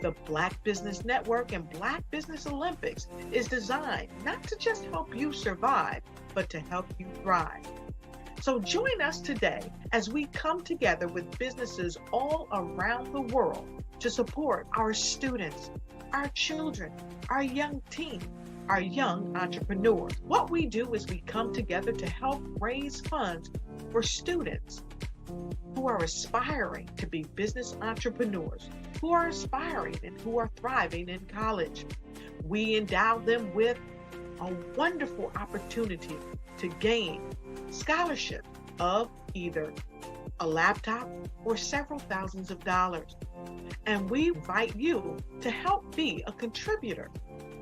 The Black Business Network and Black Business Olympics is designed not to just help you survive, but to help you thrive. So join us today as we come together with businesses all around the world to support our students, our children, our young teens, our young entrepreneurs. What we do is we come together to help raise funds for students who are aspiring to be business entrepreneurs, who are aspiring and who are thriving in college. We endow them with a wonderful opportunity to gain scholarship of either a laptop or several thousands of dollars. And we invite you to help be a contributor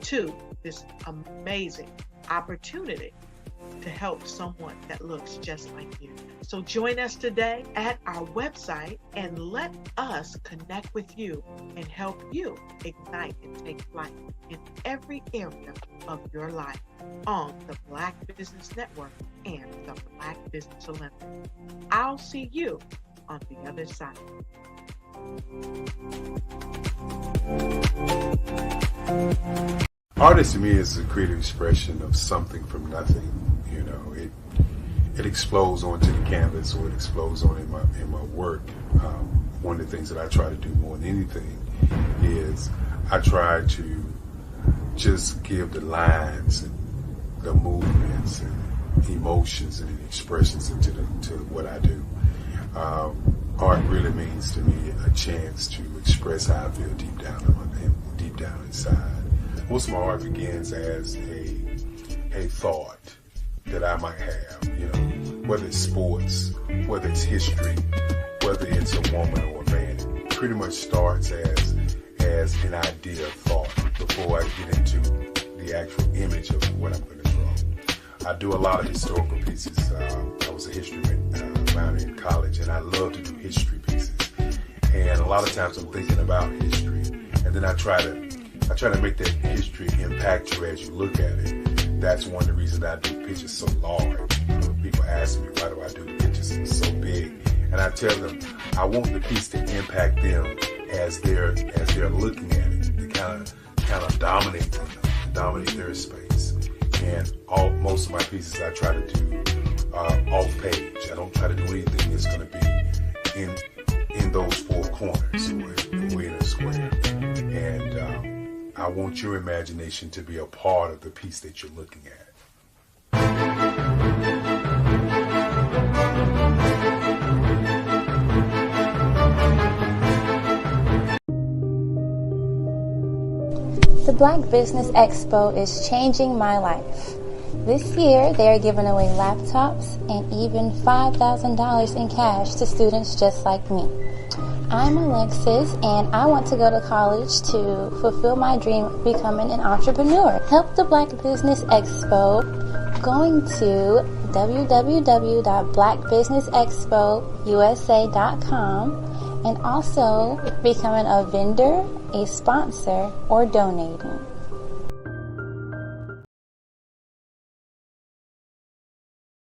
to this amazing opportunity to help someone that looks just like you. So join us today at our website and let us connect with you and help you ignite and take flight in every area of your life on the Black Business Network and the Black Business Olympics. I'll see you on the other side.
Art to me is a creative expression of something from nothing. You know, it explodes onto the canvas, or it explodes on in my work. One of the things that I try to do more than anything is I try to just give the lines and the movements and emotions and expressions into what I do. Art really means to me a chance to express how I feel deep down inside. Most of my art begins as a thought that I might have, you know, whether it's sports, whether it's history, whether it's a woman or a man. It pretty much starts as an idea of thought before I get into the actual image of what I'm going to draw. I do a lot of historical pieces. I was a history minor in college, and I love to do history pieces. And a lot of times I'm thinking about history, and then I try to make that history impact you as you look at it. That's one of the reasons I do pictures so large. You know, people ask me, why do I do the pictures so big? And I tell them, I want the piece to impact them as they're looking at it. To kind of dominate them, dominate their space. And most of my pieces I try to do off page. I don't try to do anything that's going to be in those four corners or in a square. And I want your imagination to be a part of the piece that you're looking at.
The Black Business Expo is changing my life. This year, they are giving away laptops and even $5,000 in cash to students just like me. I'm Alexis, and I want to go to college to fulfill my dream of becoming an entrepreneur. Help the Black Business Expo going to www.blackbusinessexpousa.com and also becoming a vendor, a sponsor, or donating.